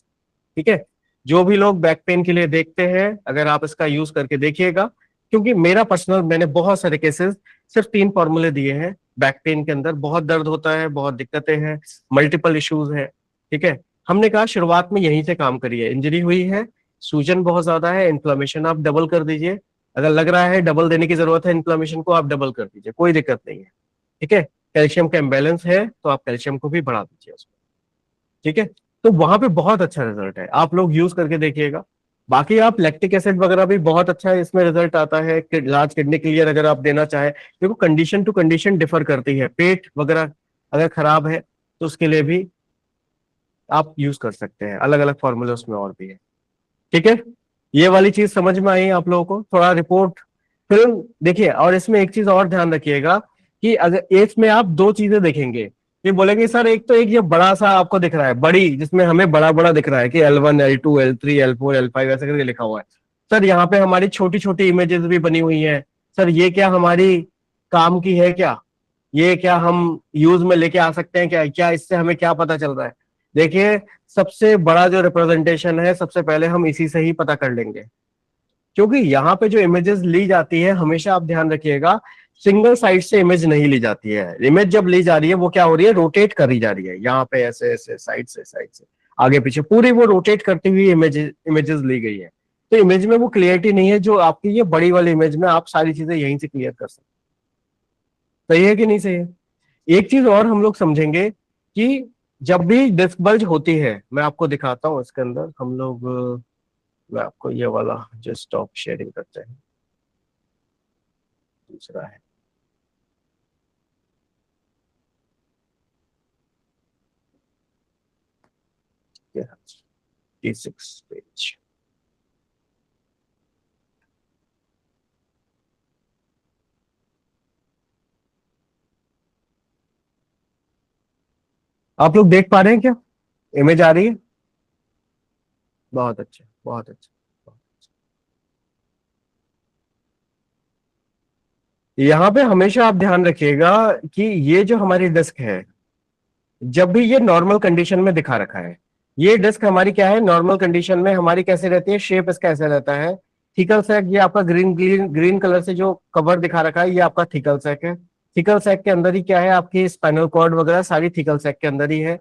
A: ठीक है। जो भी लोग बैक पेन के लिए देखते हैं, अगर आप इसका यूज करके देखिएगा, क्योंकि मेरा पर्सनल, मैंने बहुत सारे केसेस सिर्फ 3 फॉर्मूले दिए हैं। बैक पेन के अंदर बहुत दर्द होता है, बहुत दिक्कतें हैं, मल्टीपल इश्यूज है, ठीक है। हमने कहा शुरुआत में यहीं से काम करिए। इंजरी हुई है, सूजन बहुत ज्यादा है, इन्फ्लेमेशन आप डबल कर दीजिए। अगर लग रहा है डबल देने की जरूरत है इन्फ्लेमेशन को, आप डबल कर दीजिए, कोई दिक्कत नहीं है, ठीक है। कैल्शियम का इम्बेलेंस है तो आप कैल्शियम को भी बढ़ा दीजिए उसमें, ठीक है। तो वहां पे बहुत अच्छा रिजल्ट है, आप लोग यूज करके देखिएगा। बाकी आप लैक्टिक एसिड वगैरह भी बहुत अच्छा है, इसमें रिजल्ट आता है। लार्ज किडनी क्लियर अगर आप देना चाहे, देखो कंडीशन टू कंडीशन डिफर करती है। पेट वगैरह अगर खराब है तो उसके लिए भी आप यूज कर सकते हैं, अलग अलग फॉर्मूले उसमें और भी है, ठीक है। ये वाली चीज समझ में आई आप लोगों को? थोड़ा रिपोर्ट फिल्म देखिए। और इसमें एक चीज और ध्यान रखिएगा कि अगर इसमें आप 2 चीजें देखेंगे, ये बोलेंगे सर एक तो एक ये बड़ा सा आपको दिख रहा है, बड़ी, जिसमें हमें बड़ा बड़ा दिख रहा है कि L1 L2 L3 L4 L5 ऐसे करके लिखा हुआ है। सर यहाँ पे हमारी छोटी छोटी इमेजेस भी बनी हुई हैं। सर ये क्या हमारी काम की है क्या? ये क्या हम यूज में लेके आ सकते हैं क्या? क्या इससे हमें क्या पता चल रहा है? देखिए, सबसे बड़ा जो रिप्रेजेंटेशन है सबसे पहले हम इसी से ही पता कर लेंगे, क्योंकि यहाँ पे जो इमेजेस ली जाती है, हमेशा आप ध्यान रखिएगा, सिंगल साइड से इमेज नहीं ली जाती है। इमेज जब ली जा रही है वो क्या हो रही है, रोटेट करी जा रही है, यहाँ पे ऐसे ऐसे साइड से आगे पीछे पूरी वो रोटेट करती हुई इमेजेस ली गई है। तो इमेज में वो क्लियरिटी नहीं है जो आपकी ये बड़ी वाली इमेज में आप सारी चीजें यहीं से क्लियर कर सकते हैं। सही है कि नहीं सही है? एक चीज और हम लोग समझेंगे कि जब भी डिस्क बल्ज होती है, मैं आपको दिखाता हूँ इसके अंदर, हम लोग, मैं आपको ये वाला जो स्टॉप शेयरिंग करते हैं, दूसरा है, T6 पेज। आप लोग देख पा रहे हैं क्या? इमेज आ रही है? बहुत अच्छा, बहुत अच्छा, बहुत अच्छा। यहाँ पे हमेशा आप ध्यान रखिएगा कि ये जो हमारी डिस्क है, जब भी ये नॉर्मल कंडीशन में दिखा रखा है, ये डिस्क हमारी क्या है, नॉर्मल कंडीशन में हमारी कैसे रहती है, शेप इसका ऐसे रहता है। थिकल सैक, ये आपका ग्रीन ग्रीन ग्रीन कलर से जो कवर दिखा रखा है, ये आपका थिकल सैक है। थिकल सैक के अंदर ही क्या है, आपकी स्पाइनल कॉर्ड वगैरह सारी थिकल सैक के अंदर ही है।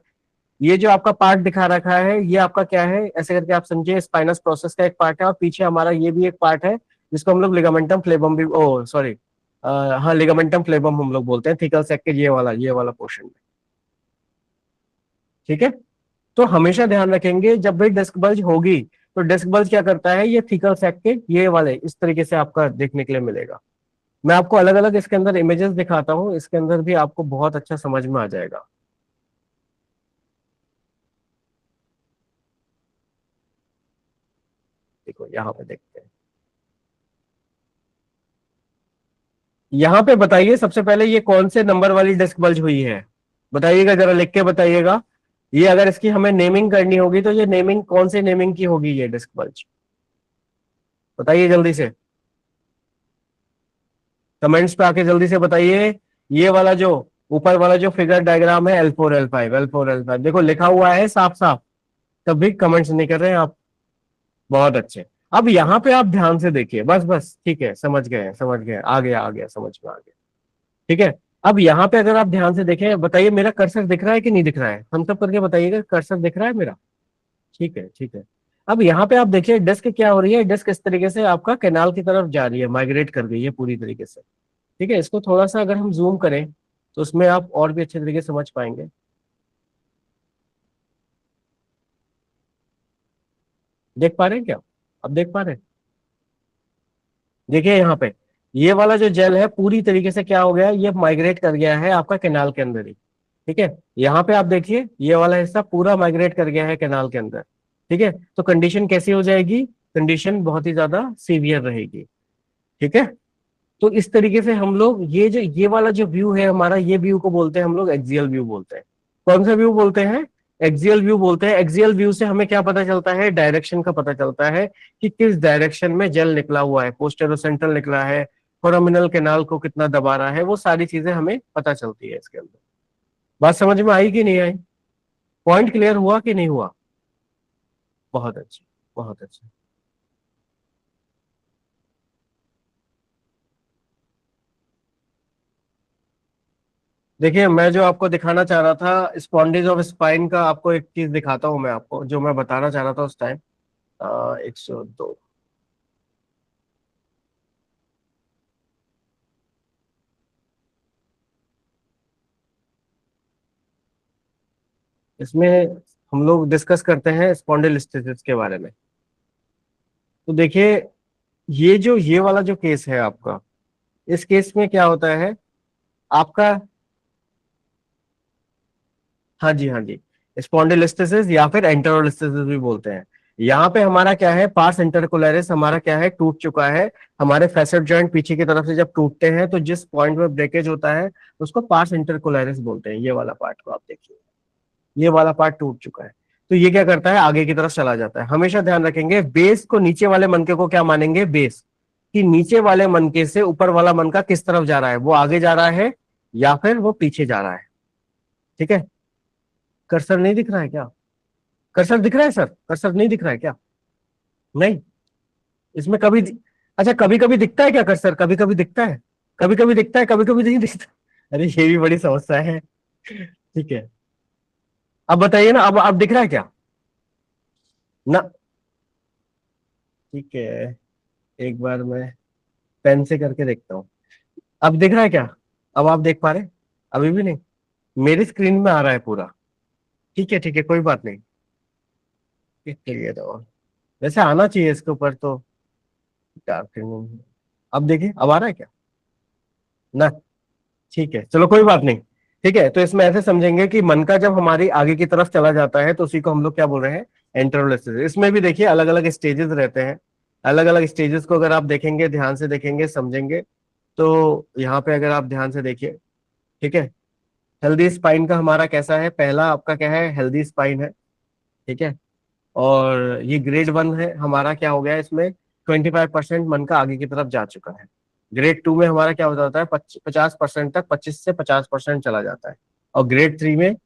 A: ये जो आपका पार्ट दिखा रखा है, ये आपका क्या है, ऐसे करके आप समझिए स्पाइनस प्रोसेस का एक पार्ट है। और पीछे हमारा ये भी एक पार्ट है जिसको हम लोग लिगामेंटम फ्लेबम भी, ओ सॉरी, हाँ, लिगामेंटम फ्लेबम हम लोग बोलते हैं थिकल सैक के ये वाला पोर्शन में, ठीक है। तो हमेशा ध्यान रखेंगे जब भी डिस्क बल्ज होगी तो डिस्क बल्ज क्या करता है, ये थिकल सैक के ये वाले इस तरीके से आपका देखने के लिए मिलेगा। मैं आपको अलग अलग इसके अंदर इमेजेस दिखाता हूँ, इसके अंदर भी आपको बहुत अच्छा समझ में आ जाएगा। इसको यहाँ पे देखते हैं। यहाँ पे बताइए सबसे पहले ये कौन से नंबर वाली डिस्क बल्ज हुई है, बताइएगा जरा, लिख के बताइएगा। ये अगर इसकी हमें नेमिंग करनी होगी तो ये नेमिंग कौन से नेमिंग की होगी ये डिस्क बल्ज, बताइए जल्दी से, कमेंट्स पे आके जल्दी से बताइए। ये वाला जो ऊपर वाला जो फिगर डायग्राम है L4 L5 L4 L5, देखो लिखा हुआ है साफ साफ, तब भी कमेंट्स नहीं कर रहे हैं आप। बहुत अच्छे। अब यहाँ पे आप ध्यान से देखिए, बस बस ठीक है, समझ गए समझ गए, आ गया समझ में आ गया। ठीक है, अब यहाँ पे अगर आप ध्यान से देखें, बताइए मेरा कर्सर दिख रहा है कि नहीं दिख रहा है, हम सब करके बताइएगा, कर्सर दिख रहा है मेरा? ठीक है ठीक है। अब यहाँ पे आप देखिए डिस्क क्या हो रही है, डिस्क इस तरीके से आपका कैनाल की तरफ जा रही है, माइग्रेट कर गई है पूरी तरीके से। ठीक है, इसको थोड़ा सा अगर हम जूम करें तो उसमें आप और भी अच्छे तरीके से समझ पाएंगे। देख पा रहे हैं क्या, अब देख पा रहे हैं? देखिए यहाँ पे ये वाला जो जेल है पूरी तरीके से क्या हो गया, ये माइग्रेट कर गया है आपका कैनाल के अंदर ही। ठीक है, यहाँ पे आप देखिए ये वाला हिस्सा पूरा माइग्रेट कर गया है कैनाल के अंदर। ठीक है, तो कंडीशन कैसी हो जाएगी, कंडीशन बहुत ही ज्यादा सीवियर रहेगी। ठीक है, तो इस तरीके से हम लोग ये वाला जो व्यू है हमारा, ये व्यू को बोलते हैं हम लोग एक्सियल व्यू बोलते हैं। कौन सा व्यू बोलते हैं, एक्सियल व्यू बोलते हैं। एक्सियल व्यू से हमें क्या पता चलता है, डायरेक्शन का पता चलता है कि किस डायरेक्शन में जेल निकला हुआ है, पोस्टेरोसेंट्रल निकला है, फोरामिनल कैनाल को कितना दबा रहा है, वो सारी चीजें हमें पता चलती है इसके अंदर। बात समझ में आई कि नहीं आई, पॉइंट क्लियर हुआ कि नहीं हुआ? बहुत अच्छा बहुत अच्छा। देखिए मैं जो आपको दिखाना चाह रहा था स्पॉन्डिज ऑफ स्पाइन का, आपको एक चीज दिखाता हूं मैं आपको, जो मैं बताना चाह रहा था उस टाइम। 102, इसमें हम लोग डिस्कस करते हैं स्पॉन्डिलोलिस्थेसिस के बारे में। तो देखिए ये वाला जो केस है आपका, इस केस में क्या होता है आपका, हाँ जी हाँ जी, स्पॉन्डिलोलिस्थेसिस या फिर एंटेरोलिस्थेसिस भी बोलते हैं। यहाँ पे हमारा क्या है, पार्स इंटरकोलरिस हमारा क्या है, टूट चुका है। हमारे फैसेट जॉइंट पीछे की तरफ से जब टूटते हैं तो जिस पॉइंट में ब्रेकेज होता है उसको पार्स इंटरकोलरिस बोलते हैं। ये वाला पार्ट को आप देखिए, ये वाला पार्ट टूट चुका है, तो ये क्या करता है, आगे की तरफ चला जाता है। हमेशा ध्यान रखेंगे बेस को, नीचे वाले मनके को क्या मानेंगे, बेस, कि नीचे वाले मनके से ऊपर वाला मनका किस तरफ जा रहा है, वो आगे जा रहा है या फिर वो पीछे जा रहा है। ठीक है, कर्सर नहीं दिख रहा है क्या, कर्सर दिख रहा है सर, कर्सर नहीं दिख रहा है क्या? नहीं, इसमें कभी अच्छा कभी कभी दिखता है क्या कर्सर, कभी कभी दिखता है, कभी कभी दिखता है, कभी कभी नहीं दिखता। अरे ये भी बड़ी समस्या है। ठीक है, अब बताइए ना, अब दिख रहा है क्या ना? ठीक है, एक बार मैं पेन से करके देखता हूँ, अब दिख रहा है क्या? अब आप देख पा रहे? अभी भी नहीं, मेरी स्क्रीन में आ रहा है पूरा। ठीक है कोई बात नहीं, क्लियर है। और वैसे आना चाहिए इसके ऊपर तो, डार्क, अब देखिए अब आ रहा है क्या ना? ठीक है चलो कोई बात नहीं। ठीक है, तो इसमें ऐसे समझेंगे कि मन का जब हमारी आगे की तरफ चला जाता है तो उसी को हम लोग क्या बोल रहे हैं, एंटेरोलिस्थेसिस। इसमें भी देखिए अलग अलग स्टेजेस रहते हैं, अलग अलग स्टेजेस को अगर आप देखेंगे, ध्यान से देखेंगे, समझेंगे, तो यहाँ पे अगर आप ध्यान से देखिए। ठीक है, हेल्दी स्पाइन का हमारा कैसा है, पहला आपका क्या है, हेल्दी स्पाइन है। ठीक है, और ये ग्रेड 1 है हमारा, क्या हो गया इसमें 25% मन का आगे की तरफ जा चुका है। ग्रेड 2 में हमारा क्या हो जाता है, 50% तक, 25 से 50% चला जाता है। और ग्रेड 3 में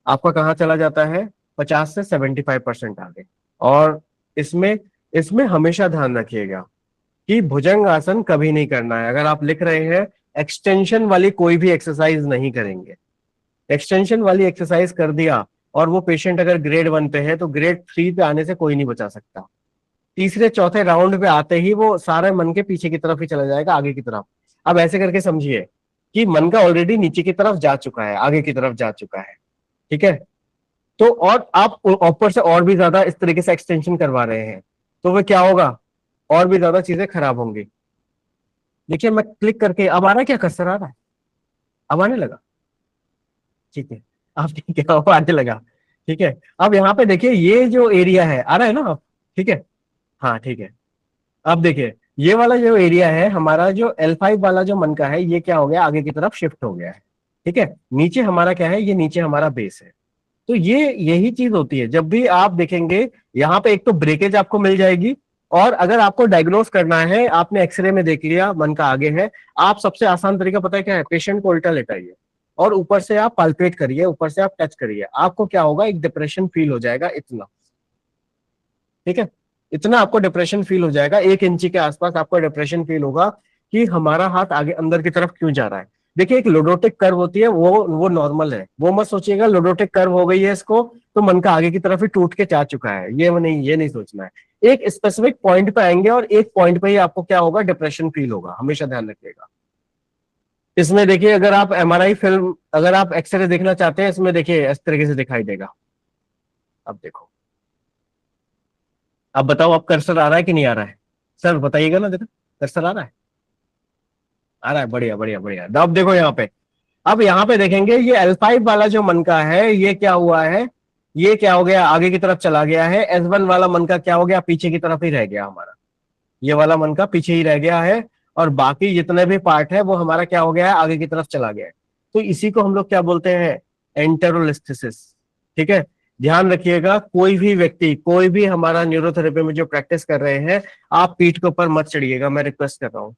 A: आपका कहाँ चला जाता है, 50 से 75% आगे। और इसमें इसमें हमेशा ध्यान रखिएगा कि भुजंग आसन कभी नहीं करना है। अगर आप लिख रहे हैं एक्सटेंशन वाली कोई भी एक्सरसाइज नहीं करेंगे। एक्सटेंशन वाली एक्सरसाइज कर दिया और वो पेशेंट अगर ग्रेड 1 पे है तो ग्रेड 3 पे आने से कोई नहीं बचा सकता। तीसरे चौथे राउंड पे आते ही वो सारे मन के पीछे की तरफ ही चला जाएगा, आगे की तरफ। अब ऐसे करके समझिए कि मन का ऑलरेडी नीचे की तरफ जा चुका है, आगे की तरफ जा चुका है। ठीक है, तो और आप ऊपर से और भी ज्यादा इस तरीके से एक्सटेंशन करवा रहे हैं तो वह क्या होगा, और भी ज्यादा चीजें खराब होंगी। देखिए मैं क्लिक करके, अब आ रहा है क्या, कर्सर आ रहा है, अब आने लगा? ठीक है, अब ठीक है, अब आने लगा। ठीक है, अब यहाँ पे देखिए ये जो एरिया है, आ रहा है ना? ठीक है, हाँ ठीक है। अब देखिए ये वाला जो एरिया है हमारा, जो L5 वाला जो मन का है, ये क्या हो गया, आगे की तरफ शिफ्ट हो गया है। ठीक है, नीचे हमारा क्या है, ये नीचे हमारा बेस है। तो ये यही चीज होती है, जब भी आप देखेंगे यहाँ पे एक तो ब्रेकेज आपको मिल जाएगी, और अगर आपको डायग्नोस करना है, आपने एक्सरे में देख लिया मन का आगे है, आप सबसे आसान तरीका पता है क्या है, पेशेंट को उल्टा लेटाइए और ऊपर से आप पाल्पेट करिए, ऊपर से आप टच करिए, आपको क्या होगा, एक डिप्रेशन फील हो जाएगा इतना। ठीक है, इतना आपको डिप्रेशन फील हो जाएगा, 1 इंची के आसपास आपको डिप्रेशन फील होगा कि हमारा हाथ आगे अंदर की तरफ क्यों जा रहा है। देखिए एक लोडोटिक कर्व होती है, वो नॉर्मल है, वो मत सोचिएगा लोडोटिक कर्व हो गई है इसको तो मन का आगे की तरफ ही टूट के जा चुका है, ये नहीं सोचना है। एक स्पेसिफिक पॉइंट पे आएंगे और एक पॉइंट पे ही आपको क्या होगा, डिप्रेशन फील होगा, हमेशा ध्यान रखिएगा। इसमें देखिए अगर आप MRI फिल्म, अगर आप एक्सरे देखना चाहते हैं, इसमें देखिए इस तरीके से दिखाई देगा। अब देखो, अब बताओ, अब कर्सर आ रहा है कि नहीं आ रहा है, सर बताइएगा ना, देखो कर्सर आ रहा है, आ रहा है, बढ़िया बढ़िया बढ़िया। अब देखो यहाँ पे, अब यहाँ पे देखेंगे ये L5 वाला जो मन का है, ये क्या हुआ है, ये क्या हो गया, आगे की तरफ चला गया है। S1 वाला मन का क्या हो गया, पीछे की तरफ ही रह गया हमारा, ये वाला मन का पीछे ही रह गया है, और बाकी जितने भी पार्ट है वो हमारा क्या हो गया है, आगे की तरफ चला गया है। तो इसी को हम लोग क्या बोलते हैं, एंटेरोलिस्थेसिस। ठीक है, ध्यान रखिएगा, कोई भी व्यक्ति, कोई भी हमारा न्यूरोथेरेपी में जो प्रैक्टिस कर रहे हैं, आप पीठ के ऊपर मत चढ़िएगा, मैं रिक्वेस्ट कर रहा हूँ।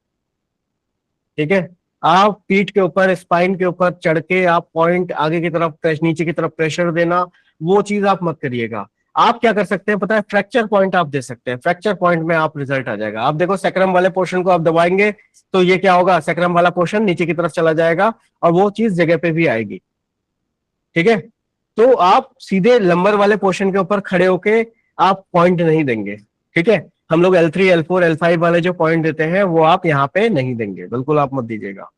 A: ठीक है, आप पीठ के ऊपर, स्पाइन के ऊपर चढ़ के आप पॉइंट आगे की तरफ, नीचे की तरफ प्रेशर देना, वो चीज आप मत करिएगा। आप क्या कर सकते हैं पता है, फ्रैक्चर पॉइंट आप दे सकते हैं, फ्रैक्चर पॉइंट में आप रिजल्ट आ जाएगा। आप देखो सैक्रम वाले पोर्शन को आप दबाएंगे तो ये क्या होगा, सैक्रम वाला पोर्शन नीचे की तरफ चला जाएगा और वो चीज जगह पे भी आएगी। ठीक है, तो आप सीधे लंबर वाले पोर्शन के ऊपर खड़े होके आप पॉइंट नहीं देंगे। ठीक है, हम लोग L3, L4, L5 वाले जो पॉइंट देते हैं वो आप यहाँ पे नहीं देंगे, बिल्कुल आप मत दीजिएगा।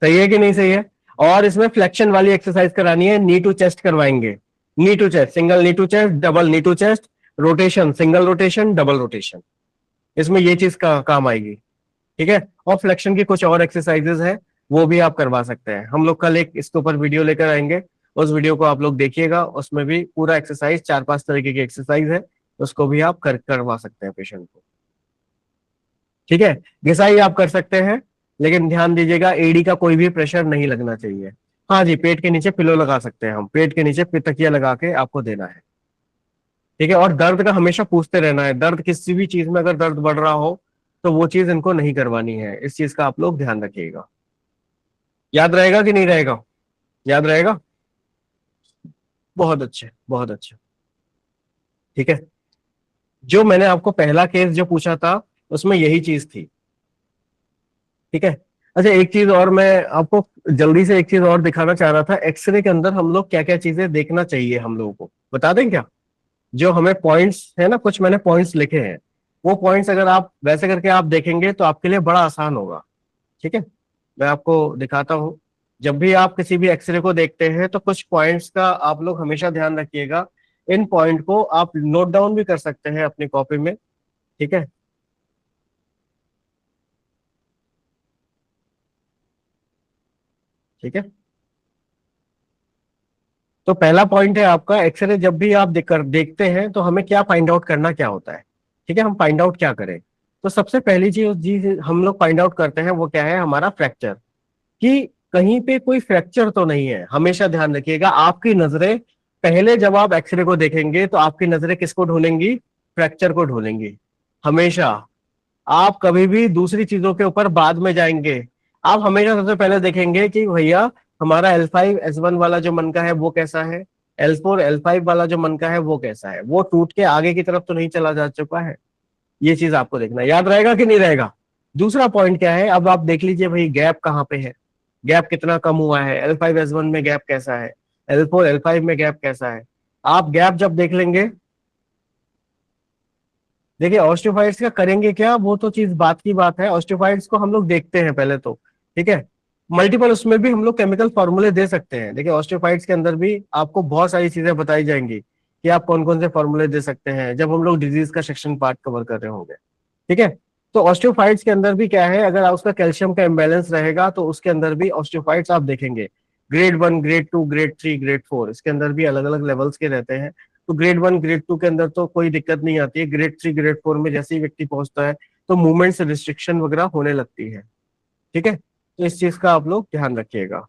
A: सही है कि नहीं सही है। और इसमें फ्लेक्शन वाली एक्सरसाइज करानी है, नी टू चेस्ट करवाएंगे, knee to chest, single knee to chest, double knee to chest, rotation, single rotation, double rotation, इसमें ये चीज काम आएगी। ठीक है, और फ्लेक्शन की कुछ और एक्सरसाइजेस है, वो भी आप करवा सकते हैं। हम लोग कल एक इसके ऊपर वीडियो लेकर आएंगे, उस वीडियो को आप लोग देखिएगा, उसमें भी पूरा एक्सरसाइज, 4-5 तरीके की एक्सरसाइज है, उसको भी आप करवा सकते हैं पेशेंट को। ठीक है, घिसाई आप कर सकते हैं, लेकिन ध्यान दीजिएगा एडी का कोई भी प्रेशर नहीं लगना चाहिए। हाँ जी, पेट के नीचे पिलो लगा सकते हैं हम, पेट के नीचे तकिया लगा के आपको देना है। ठीक है, और दर्द का हमेशा पूछते रहना है, दर्द किसी भी चीज में अगर दर्द बढ़ रहा हो तो वो चीज इनको नहीं करवानी है, इस चीज का आप लोग ध्यान रखिएगा। याद रहेगा कि नहीं रहेगा, याद रहेगा, बहुत अच्छे बहुत अच्छे। ठीक है, जो मैंने आपको पहला केस जो पूछा था उसमें यही चीज थी। ठीक है, अच्छा एक चीज और मैं आपको जल्दी से एक चीज और दिखाना चाह रहा था, एक्सरे के अंदर हम लोग क्या क्या चीजें देखना चाहिए, हम लोगों को बता दें क्या, जो हमें पॉइंट्स है ना, कुछ मैंने पॉइंट्स लिखे हैं, वो पॉइंट्स अगर आप वैसे करके आप देखेंगे तो आपके लिए बड़ा आसान होगा। ठीक है, मैं आपको दिखाता हूँ। जब भी आप किसी भी एक्सरे को देखते हैं तो कुछ पॉइंट्स का आप लोग हमेशा ध्यान रखिएगा, इन पॉइंट को आप नोट डाउन भी कर सकते हैं अपनी कॉपी में। ठीक है, ठीक है, तो पहला पॉइंट है आपका, एक्सरे जब भी आप देखते हैं तो हमें क्या फाइंड आउट करना क्या होता है। ठीक है, हम फाइंड आउट क्या करें, तो सबसे पहली चीज हम लोग फाइंड आउट करते हैं वो क्या है, हमारा फ्रैक्चर, कि कहीं पे कोई फ्रैक्चर तो नहीं है। हमेशा ध्यान रखिएगा, आपकी नजरें पहले जब आप एक्सरे को देखेंगे तो आपकी नजरें किसको ढूंढेंगी, फ्रैक्चर को ढूंढेंगी। हमेशा आप कभी भी दूसरी चीजों के ऊपर बाद में जाएंगे, आप हमेशा सबसे पहले देखेंगे कि भैया हमारा L5 S1 वाला जो मन का है वो कैसा है, L4 L5 वाला जो मन का है वो कैसा है, वो टूट के आगे की तरफ तो नहीं चला जा चुका है। ये चीज आपको देखना, याद रहेगा कि नहीं रहेगा। दूसरा पॉइंट क्या है, अब आप देख लीजिए भाई गैप कहाँ पे है, गैप कितना कम हुआ है, L5 S1 में गैप कैसा है, L4 L5 में गैप कैसा है। आप गैप जब देख लेंगे, देखिए ऑस्टियोफाइट्स का करेंगे क्या, वो तो चीज बात की बात है, ऑस्टियोफाइट्स को हम लोग देखते हैं पहले तो। ठीक है, मल्टीपल उसमें भी हम लोग केमिकल फॉर्मूले दे सकते हैं। देखिए ऑस्टियोफाइट्स के अंदर भी आपको बहुत सारी चीजें बताई जाएंगी कि आप कौन कौन से फॉर्मूले दे सकते हैं, जब हम लोग डिजीज का सेक्शन पार्ट कवर कर रहे होंगे। ठीक है, तो ऑस्टियोफाइट्स के अंदर भी क्या है, अगर उसका कैल्शियम का इम्बेलेंस रहेगा तो उसके अंदर भी ऑस्टियोफाइट्स आप देखेंगे, ग्रेड 1, ग्रेड 2, ग्रेड 3, ग्रेड 4, इसके अंदर भी अलग अलग लेवल्स के रहते हैं। तो ग्रेड 1 ग्रेड 2 के अंदर तो कोई दिक्कत नहीं आती है। ग्रेड 3 ग्रेड 4 में जैसे ही व्यक्ति पहुंचता है तो मूवमेंट से रिस्ट्रिक्शन वगैरह होने लगती है। ठीक है, तो इस चीज का आप लोग ध्यान रखिएगा।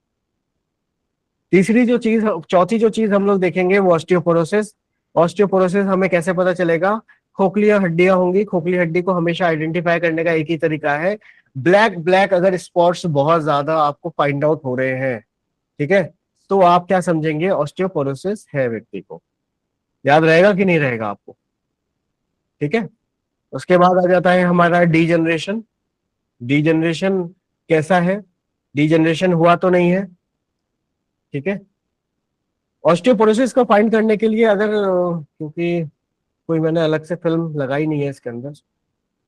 A: तीसरी जो चीज, चौथी जो चीज हम लोग देखेंगे वो ऑस्टियोपोरोसिस। ऑस्टियोपोरोसिस हमें कैसे पता चलेगा? खोखली हड्डियां होंगी, खोखली हड्डी को हमेशा आइडेंटिफाई करने का एक ही तरीका है, ब्लैक ब्लैक अगर स्पॉट्स बहुत ज्यादा आपको फाइंड आउट हो रहे हैं, ठीक है, तो आप क्या समझेंगे? ऑस्टियोपोरोसिस है व्यक्ति को। याद रहेगा कि नहीं रहेगा आपको? ठीक है। उसके बाद आ जाता है हमारा डीजनरेशन। डीजनरेशन कैसा है? डीजनरेशन हुआ तो नहीं है, ठीक है। ऑस्टियोपोरोसिस को फाइंड करने के लिए अगर क्योंकि कोई मैंने अलग से फिल्म लगाई नहीं है इसके अंदर,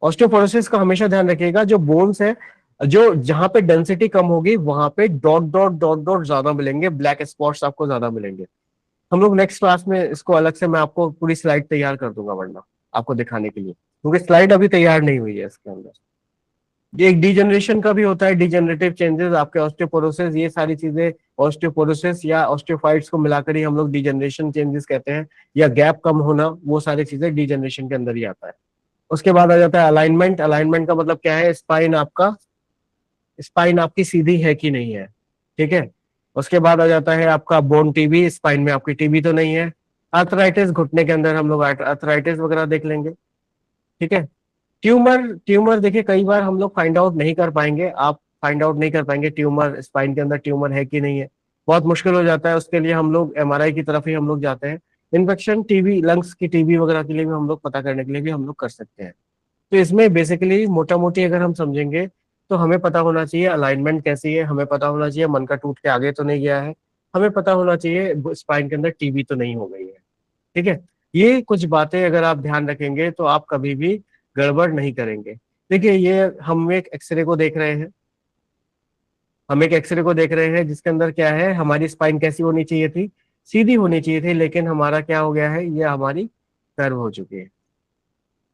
A: ऑस्टियोपोरोसिस का हमेशा ध्यान रखिएगा, जो बोन्स है, जो जहां पे डेंसिटी कम होगी वहां पे डॉट डॉट डॉट डॉट ज्यादा मिलेंगे, ब्लैक स्पॉट्स आपको ज्यादा मिलेंगे। हम लोग नेक्स्ट क्लास में इसको अलग से मैं आपको पूरी स्लाइड तैयार कर दूंगा वरना आपको दिखाने के लिए, क्योंकि स्लाइड अभी तैयार नहीं हुई है इसके अंदर। ये एक डीजनरेशन का भी होता है, डीजनरेटिव चेंजेस आपके ऑस्टियोपोरोसिस, ये सारी चीजें ऑस्टियोपोरोसिस या ऑस्टियोफाइट्स को मिलाकर ही हम लोग डीजनरेशन चेंजेस कहते हैं, या गैप कम होना, वो सारी चीजें डीजनरेशन के अंदर ही आता है। उसके बाद आ जाता है अलाइनमेंट। अलाइनमेंट का मतलब क्या है? स्पाइन आपकी सीधी है कि नहीं है, ठीक है। उसके बाद आ जाता है आपका बोन टीबी, स्पाइन में आपकी टीबी तो नहीं है। आर्थराइटिस, घुटने के अंदर हम लोग आर्थराइटिस वगैरह देख लेंगे, ठीक है। ट्यूमर, ट्यूमर देखिए कई बार हम लोग फाइंड आउट नहीं कर पाएंगे, आप फाइंड आउट नहीं कर पाएंगे ट्यूमर, स्पाइन के अंदर ट्यूमर है कि नहीं है, बहुत मुश्किल हो जाता है। उसके लिए हम लोग एमआरआई की तरफ ही हम लोग जाते हैं। इन्फेक्शन, टीबी, लंग्स की टीबी वगैरह के लिए भी हम लोग पता करने के लिए भी हम लोग कर सकते हैं। तो इसमें बेसिकली मोटा मोटी अगर हम समझेंगे तो हमें पता होना चाहिए अलाइनमेंट कैसी है, हमें पता होना चाहिए मन का टूट के आगे तो नहीं गया है, हमें पता होना चाहिए स्पाइन के अंदर टीबी तो नहीं हो गई है, ठीक है। ये कुछ बातें अगर आप ध्यान रखेंगे तो आप कभी भी गड़बड़ नहीं करेंगे। देखिए ये हम एक एक्सरे को देख रहे हैं, हम एक एक्सरे को देख रहे हैं जिसके अंदर क्या है, हमारी स्पाइन कैसी होनी चाहिए थी? सीधी होनी चाहिए थी, लेकिन हमारा क्या हो गया है, ये हमारी कर्व हो चुकी है,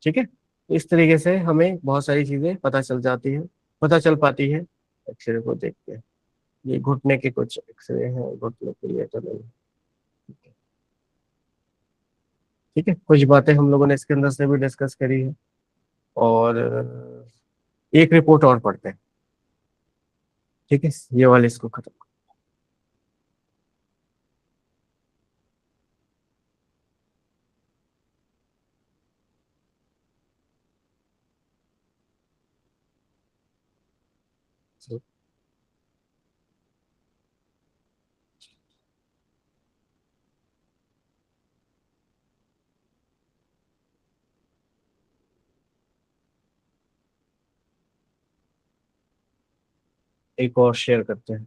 A: ठीक है। इस तरीके से हमें बहुत सारी चीजें पता चल जाती है, पता चल पाती है एक्सरे को देख के। ये घुटने के कुछ एक्सरे हैं, घुटने के लिए तो नहीं, ठीक है। कुछ बातें हम लोगों ने इसके अंदर से भी डिस्कस करी है, और एक रिपोर्ट और पढ़ते हैं, ठीक है। ये वाले इसको खत्म। एक और शेयर करते हैं,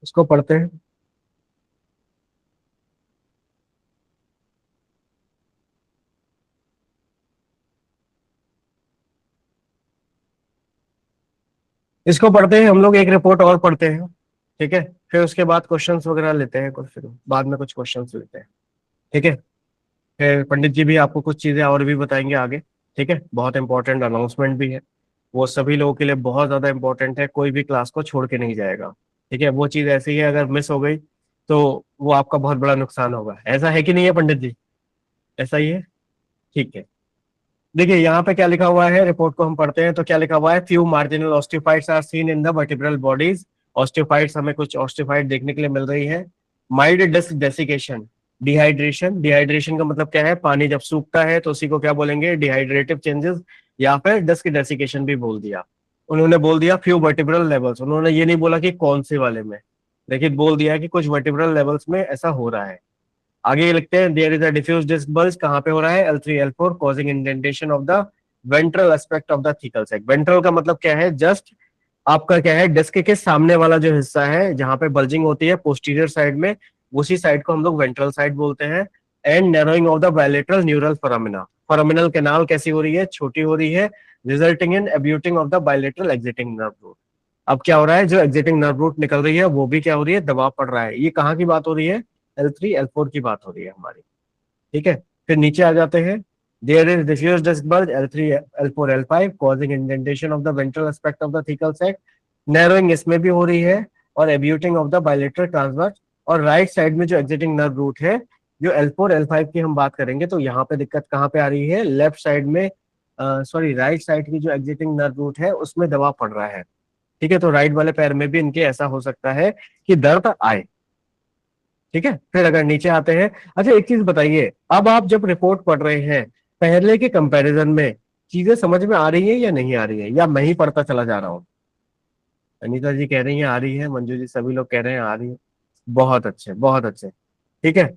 A: इसको पढ़ते हैं। इसको पढ़ते हैं हम लोग, एक रिपोर्ट और पढ़ते हैं, ठीक है। फिर उसके बाद क्वेश्चंस वगैरह लेते हैं कुछ, फिर बाद में कुछ क्वेश्चंस लेते हैं, ठीक है। फिर पंडित जी भी आपको कुछ चीजें और भी बताएंगे आगे, ठीक है। बहुत इंपॉर्टेंट अनाउंसमेंट भी है, वो सभी लोगों के लिए बहुत ज्यादा इंपॉर्टेंट है, कोई भी क्लास को छोड़ के नहीं जाएगा, ठीक है। वो चीज ऐसी है, अगर मिस हो गई तो वो आपका बहुत बड़ा नुकसान होगा। ऐसा है कि नहीं है पंडित जी? ऐसा ही है, ठीक है। देखिए यहाँ पे क्या लिखा हुआ है, रिपोर्ट को हम पढ़ते हैं तो क्या लिखा हुआ है, few marginal osteophytes are seen in the vertebral bodies. Osteophytes, हमें कुछ ऑस्टियोफाइट देखने के लिए मिल रही है। Mild disc desiccation, dehydration, dehydration का मतलब क्या है, पानी जब सूखता है तो उसी को क्या बोलेंगे, डिहाइड्रेटिव चेंजेस, या फिर डिस्क डेसिकेशन भी बोल दिया। उन्होंने बोल दिया फ्यू वर्टिब्रल लेवल्स, उन्होंने ये नहीं बोला कि कौन से वाले में, लेकिन बोल दिया कि कुछ वर्टिब्रल लेवल्स में ऐसा हो रहा है। आगे ये लिखते हैं, there is a diffuse disc bulge, कहां पे हो रहा है, L3 L4, causing indentation of the ventral aspect of the thecal sac. Ventral का मतलब क्या है, जस्ट आपका क्या है, डिस्क के सामने वाला जो हिस्सा है जहां पे बल्जिंग होती है पोस्टीरियर साइड में, उसी साइड को हम लोग वेंट्रल साइड बोलते हैं। And narrowing of the bilateral neural foramina, foraminal canal कैसी हो रही है, छोटी हो रही है, resulting in abutting of the bilateral exiting nerve root. अब क्या हो रहा है, जो एग्जिटिंग नर्व रूट निकल रही है वो भी क्या हो रही है, दबाव पड़ रहा है। ये कहाँ की बात हो रही है, L3 L4 की बात हो रही है हमारी, ठीक है। फिर नीचे आ जाते हैं, there is diffuse disc bulge L3 L4 L5 causing indentation of the ventral aspect of the thecal sac narrowing इसमें भी हो रही है और एब्यूटिंग ऑफ द बायलेटरल ट्रांसवर्स। और राइट साइड में जो एग्जिटिंग नर्व रूट है, जो L4 L5 की हम बात करेंगे तो यहाँ पे दिक्कत कहाँ पे आ रही है, लेफ्ट साइड में, सॉरी राइट साइड की जो एग्जिटिंग नर्व रूट है उसमें दबाव पड़ रहा है। ठीक है, तो राइट वाले पैर में भी इनके ऐसा हो सकता है कि दर्द आए। ठीक है, फिर अगर नीचे आते हैं, अच्छा एक चीज बताइए, अब आप जब रिपोर्ट पढ़ रहे हैं पहले के कंपैरिजन में चीजें समझ में आ रही है या नहीं आ रही है, या मैं ही पढ़ता चला जा रहा हूँ? अनीता जी कह रही है आ रही है, मंजू जी सभी लोग कह रहे हैं आ रही है। बहुत अच्छे, बहुत अच्छे। ठीक है,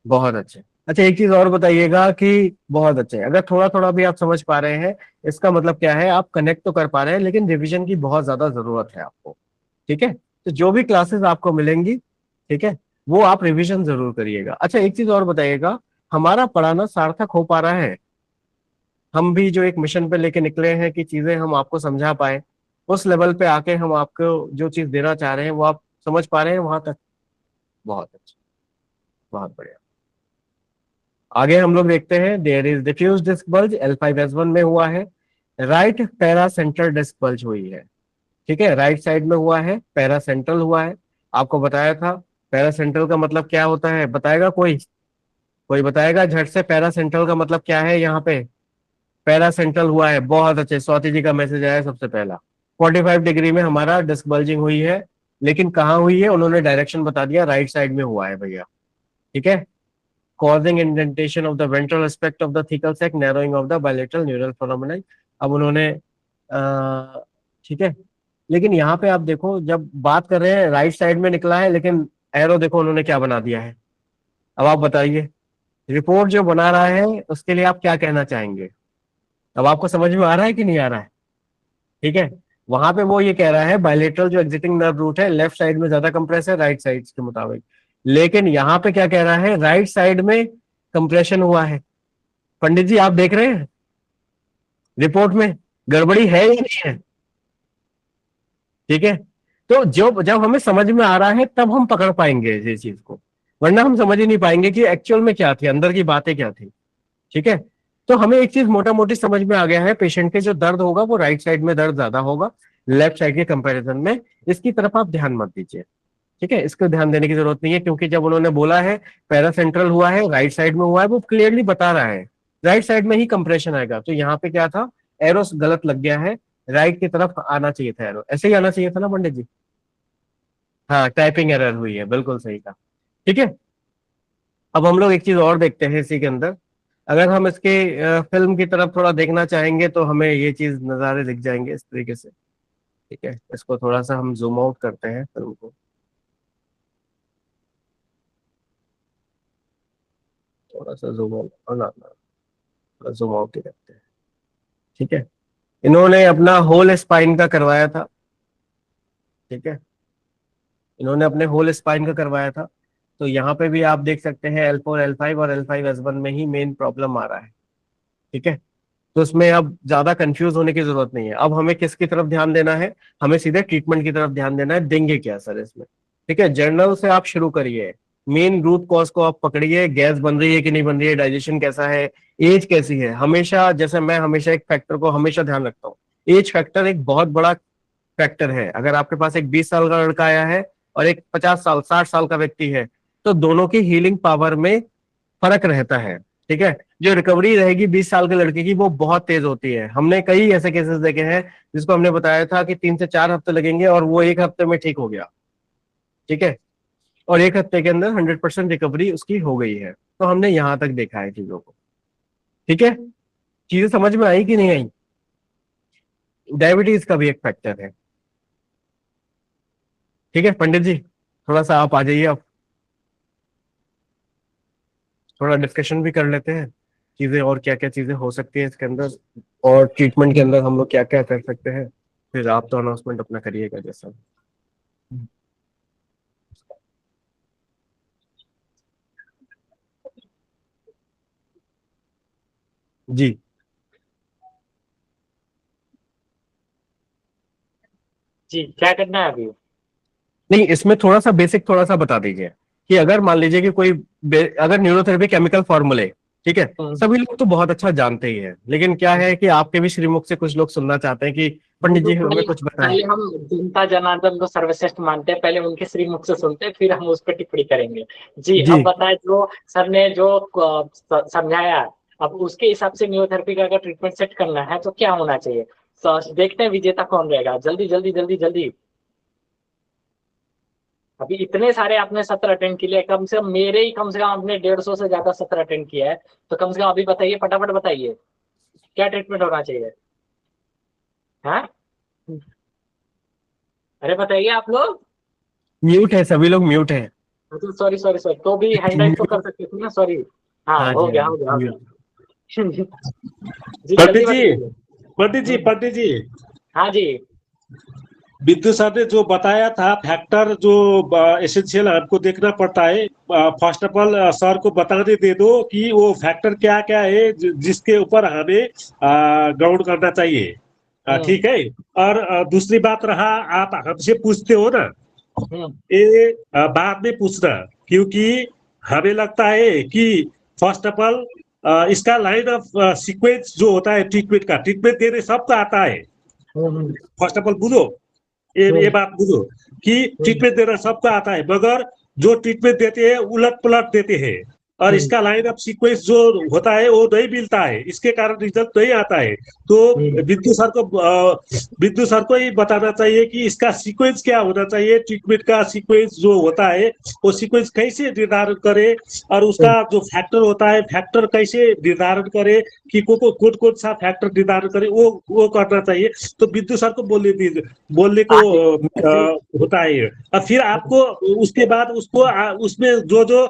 A: बहुत अच्छे। अच्छा एक चीज और बताइएगा कि बहुत अच्छे, अगर थोड़ा थोड़ा भी आप समझ पा रहे हैं इसका मतलब क्या है, आप कनेक्ट तो कर पा रहे हैं, लेकिन रिवीजन की बहुत ज्यादा जरूरत है आपको। ठीक है, तो जो भी क्लासेस आपको मिलेंगी, ठीक है, वो आप रिवीजन जरूर करिएगा। अच्छा एक चीज और बताइएगा, हमारा पढ़ाना सार्थक हो पा रहा है? हम भी जो एक मिशन पे लेके निकले हैं कि चीजें हम आपको समझा पाए, उस लेवल पे आके हम आपको जो चीज देना चाह रहे हैं वो आप समझ पा रहे हैं वहां तक? बहुत अच्छा, बहुत बढ़िया। आगे हम लोग देखते हैं, there is diffuse disc bulge L5S1 में हुआ है, right paracentral disc bulge हुई है। ठीक है, राइट साइड में हुआ है, पैरा सेंट्रल हुआ है। आपको बताया था पैरा सेंट्रल का मतलब क्या होता है, बताएगा कोई? कोई बताएगा झट से, पैरा सेंट्रल का मतलब क्या है? यहाँ पे पैरा सेंट्रल हुआ है, बहुत अच्छे, स्वाति जी का मैसेज आया सबसे पहला। 45 डिग्री में हमारा डिस्क बल्जिंग हुई है, लेकिन कहाँ हुई है उन्होंने डायरेक्शन बता दिया, राइट साइड में हुआ है भैया। ठीक है, causing indentation of the ventral aspect of the thecal sac, narrowing of the bilateral neural phenomena। अब उन्होंने ठीक है, लेकिन यहाँ पे आप देखो जब बात कर रहे हैं राइट साइड में निकला है, लेकिन एरो देखो उन्होंने क्या बना दिया है। अब आप बताइए, रिपोर्ट जो बना रहा है उसके लिए आप क्या कहना चाहेंगे? अब आपको समझ में आ रहा है कि नहीं आ रहा है? ठीक है, वहां पे वो ये कह रहा है बायलेटरल जो एग्जिटिंग नर्व रूट है लेफ्ट साइड में ज्यादा कंप्रेस है राइट साइड के मुताबिक, लेकिन यहाँ पे क्या कह रहा है, राइट साइड में कंप्रेशन हुआ है। पंडित जी आप देख रहे हैं रिपोर्ट में गड़बड़ी है या नहीं है? ठीक है, तो जो जब हमें समझ में आ रहा है तब हम पकड़ पाएंगे इस चीज को, वरना हम समझ ही नहीं पाएंगे कि एक्चुअल में क्या थी, अंदर की बातें क्या थी। ठीक है, तो हमें एक चीज मोटा मोटी समझ में आ गया है, पेशेंट के जो दर्द होगा वो राइट साइड में दर्द ज्यादा होगा लेफ्ट साइड के कंपैरिजन में। इसकी तरफ आप ध्यान मत दीजिए। ठीक है, इसको ध्यान देने की जरूरत नहीं है, क्योंकि जब उन्होंने बोला है पैरा सेंट्रल हुआ है, राइट साइड में हुआ है, वो क्लियरली बता रहा है राइट साइड में ही कंप्रेशन आएगा। तो यहाँ पे क्या था, एरो गलत लग गया है, राइट की तरफ आना चाहिए था एरो, ऐसे ही आना चाहिए था ना पंडित जी? हाँ, टाइपिंग एरर हुई है, बिल्कुल सही कहा। ठीक है, अब हम लोग एक चीज और देखते हैं इसी के अंदर, अगर हम इसके फिल्म की तरफ थोड़ा देखना चाहेंगे तो हमें ये चीज नज़ारे दिख जाएंगे इस तरीके से। ठीक है, इसको थोड़ा सा हम जूम आउट करते हैं फिल्म को, थोड़ा सा जूम आउट, ना थोड़ा जूम आउट ही करते हैं। ठीक है, इन्होंने अपना होल स्पाइन का करवाया था। ठीक है, इन्होंने अपने होल स्पाइन का करवाया था, तो यहाँ पे भी आप देख सकते हैं L4 L5 और L5S1 में ही मेन प्रॉब्लम आ रहा है। ठीक है, तो उसमें अब ज्यादा कंफ्यूज होने की जरूरत नहीं है। अब हमें किसकी तरफ ध्यान देना है, हमें सीधे ट्रीटमेंट की तरफ ध्यान देना है, देंगे क्या सर इसमें। ठीक है, जर्नल से आप शुरू करिए, मेन रूट कॉज को आप पकड़िए, गैस बन रही है कि नहीं बन रही है, डाइजेशन कैसा है, एज कैसी है। हमेशा जैसे मैं हमेशा एक फैक्टर को हमेशा ध्यान रखता हूँ, एज फैक्टर एक बहुत बड़ा फैक्टर है। अगर आपके पास एक 20 साल का लड़का आया है और एक 50 साल 60 साल का व्यक्ति है, तो दोनों की हीलिंग पावर में फर्क रहता है। ठीक है, जो रिकवरी रहेगी 20 साल के लड़के की वो बहुत तेज होती है। हमने कई ऐसे केसेस देखे हैं जिसको हमने बताया था कि 3 से 4 हफ्ते लगेंगे और वो 1 हफ्ते में ठीक हो गया। ठीक है, और 1 हफ्ते के अंदर 100% रिकवरी उसकी हो गई है। तो हमने यहां तक देखा है चीजों को। ठीक है, चीजें समझ में आई कि नहीं आई? डायबिटीज का भी एक फैक्टर है। ठीक है पंडित जी, थोड़ा सा आप आ जाइए, आप थोड़ा डिस्कशन भी कर लेते हैं चीजें, और क्या क्या चीजें हो सकती है इसके अंदर, और ट्रीटमेंट के अंदर हम लोग क्या क्या कर सकते हैं। फिर आप तो अनाउंसमेंट अपना करिएगा जैसा। जी,
C: जी क्या करना है अभी?
A: नहीं इसमें थोड़ा सा बेसिक थोड़ा सा बता दीजिए कि अगर मान लीजिए कि कोई अगर न्यूरोथेरेपी केमिकल फॉर्मूले, ठीक है, सभी लोग तो बहुत अच्छा जानते ही है, लेकिन क्या है कि आपके भी श्रीमुख से कुछ लोग सुनना चाहते हैं कि पंडित जी
C: तो
A: हमें कुछ बताएं।
C: पहले हम जनता जनार्दन को सर्वश्रेष्ठ मानते हैं, पहले उनके श्रीमुख से सुनते हैं, फिर हम उस पर टिप्पणी करेंगे। जी
A: जी
C: अब बताएं, जो सर ने जो समझाया, अब उसके हिसाब से न्यूरोथेरेपी का अगर ट्रीटमेंट सेट करना है तो क्या होना चाहिए? देखते हैं विजेता कौन रहेगा। जल्दी जल्दी जल्दी जल्दी। अभी इतने सारे आपने सत्र अटेंड किए, कम से कम मेरे ही कम से कम आपने 150 से ज्यादा सत्र अटेंड किया है, तो कम से कम अभी बताइए, फटाफट बताइए क्या ट्रीटमेंट होना चाहिए। हाँ, अरे बताइए आप लोग।
A: म्यूट है, सभी लोग म्यूट है।
C: तो सॉरी सॉरी सॉरी, तो भी हैंड राइज तो कर सकते थे ना, सॉरी। हाँ,
A: हाँ
C: हो
A: जी, हाँ
C: गया
A: जी,
C: हो गया हो
A: म्यूट।
C: गया। जी
F: पंडित
C: जल्दी
F: जी,
C: बताइए।
F: पंडित जी, पंडित जी,
C: हाँ जी।
F: विद्युत सर ने जो बताया था फैक्टर जो एसेंशियल हमको देखना पड़ता है, फर्स्ट ऑफ ऑल सर को बताने दे दो कि वो फैक्टर क्या क्या है जिसके ऊपर हमें ग्राउंड करना चाहिए। ठीक है। और दूसरी बात रहा, आप हमसे पूछते हो ना,
C: हम्म,
F: ये बाद में पूछना, क्योंकि हमें लगता है कि फर्स्ट ऑफ ऑल इसका लाइन ऑफ सीक्वेंस जो होता है ट्रीटमेंट देने सबको आता है।
C: हम्म,
F: फर्स्ट ऑफ ऑल बुझो, ये
C: हम्म,
F: बात बुझो कि
C: हम्म,
F: ट्रीटमेंट देना सबको आता है, मगर जो ट्रीटमेंट देते हैं उलट पुलट देते हैं, और
C: हम्म,
F: इसका लाइन ऑफ सीक्वेंस जो होता है वो नहीं मिलता है, इसके कारण रिजल्ट नहीं आता है। तो
C: हम्म,
F: विद्युत सर को ही बताना चाहिए कि इसका सीक्वेंस क्या होना चाहिए, ट्रीटमेंट का सीक्वेंस जो होता है वो सीक्वेंस कैसे निर्धारण करे, और उसका जो फैक्टर होता है फैक्टर कैसे निर्धारण करे, कि कौन कौन सा फैक्टर निर्धारण करे, वो करना चाहिए। तो विद्युत सर को बोलने को
C: हाँ जी। वैसे
F: होता है। और फिर आपको उसके बाद उसको उसमें जो जो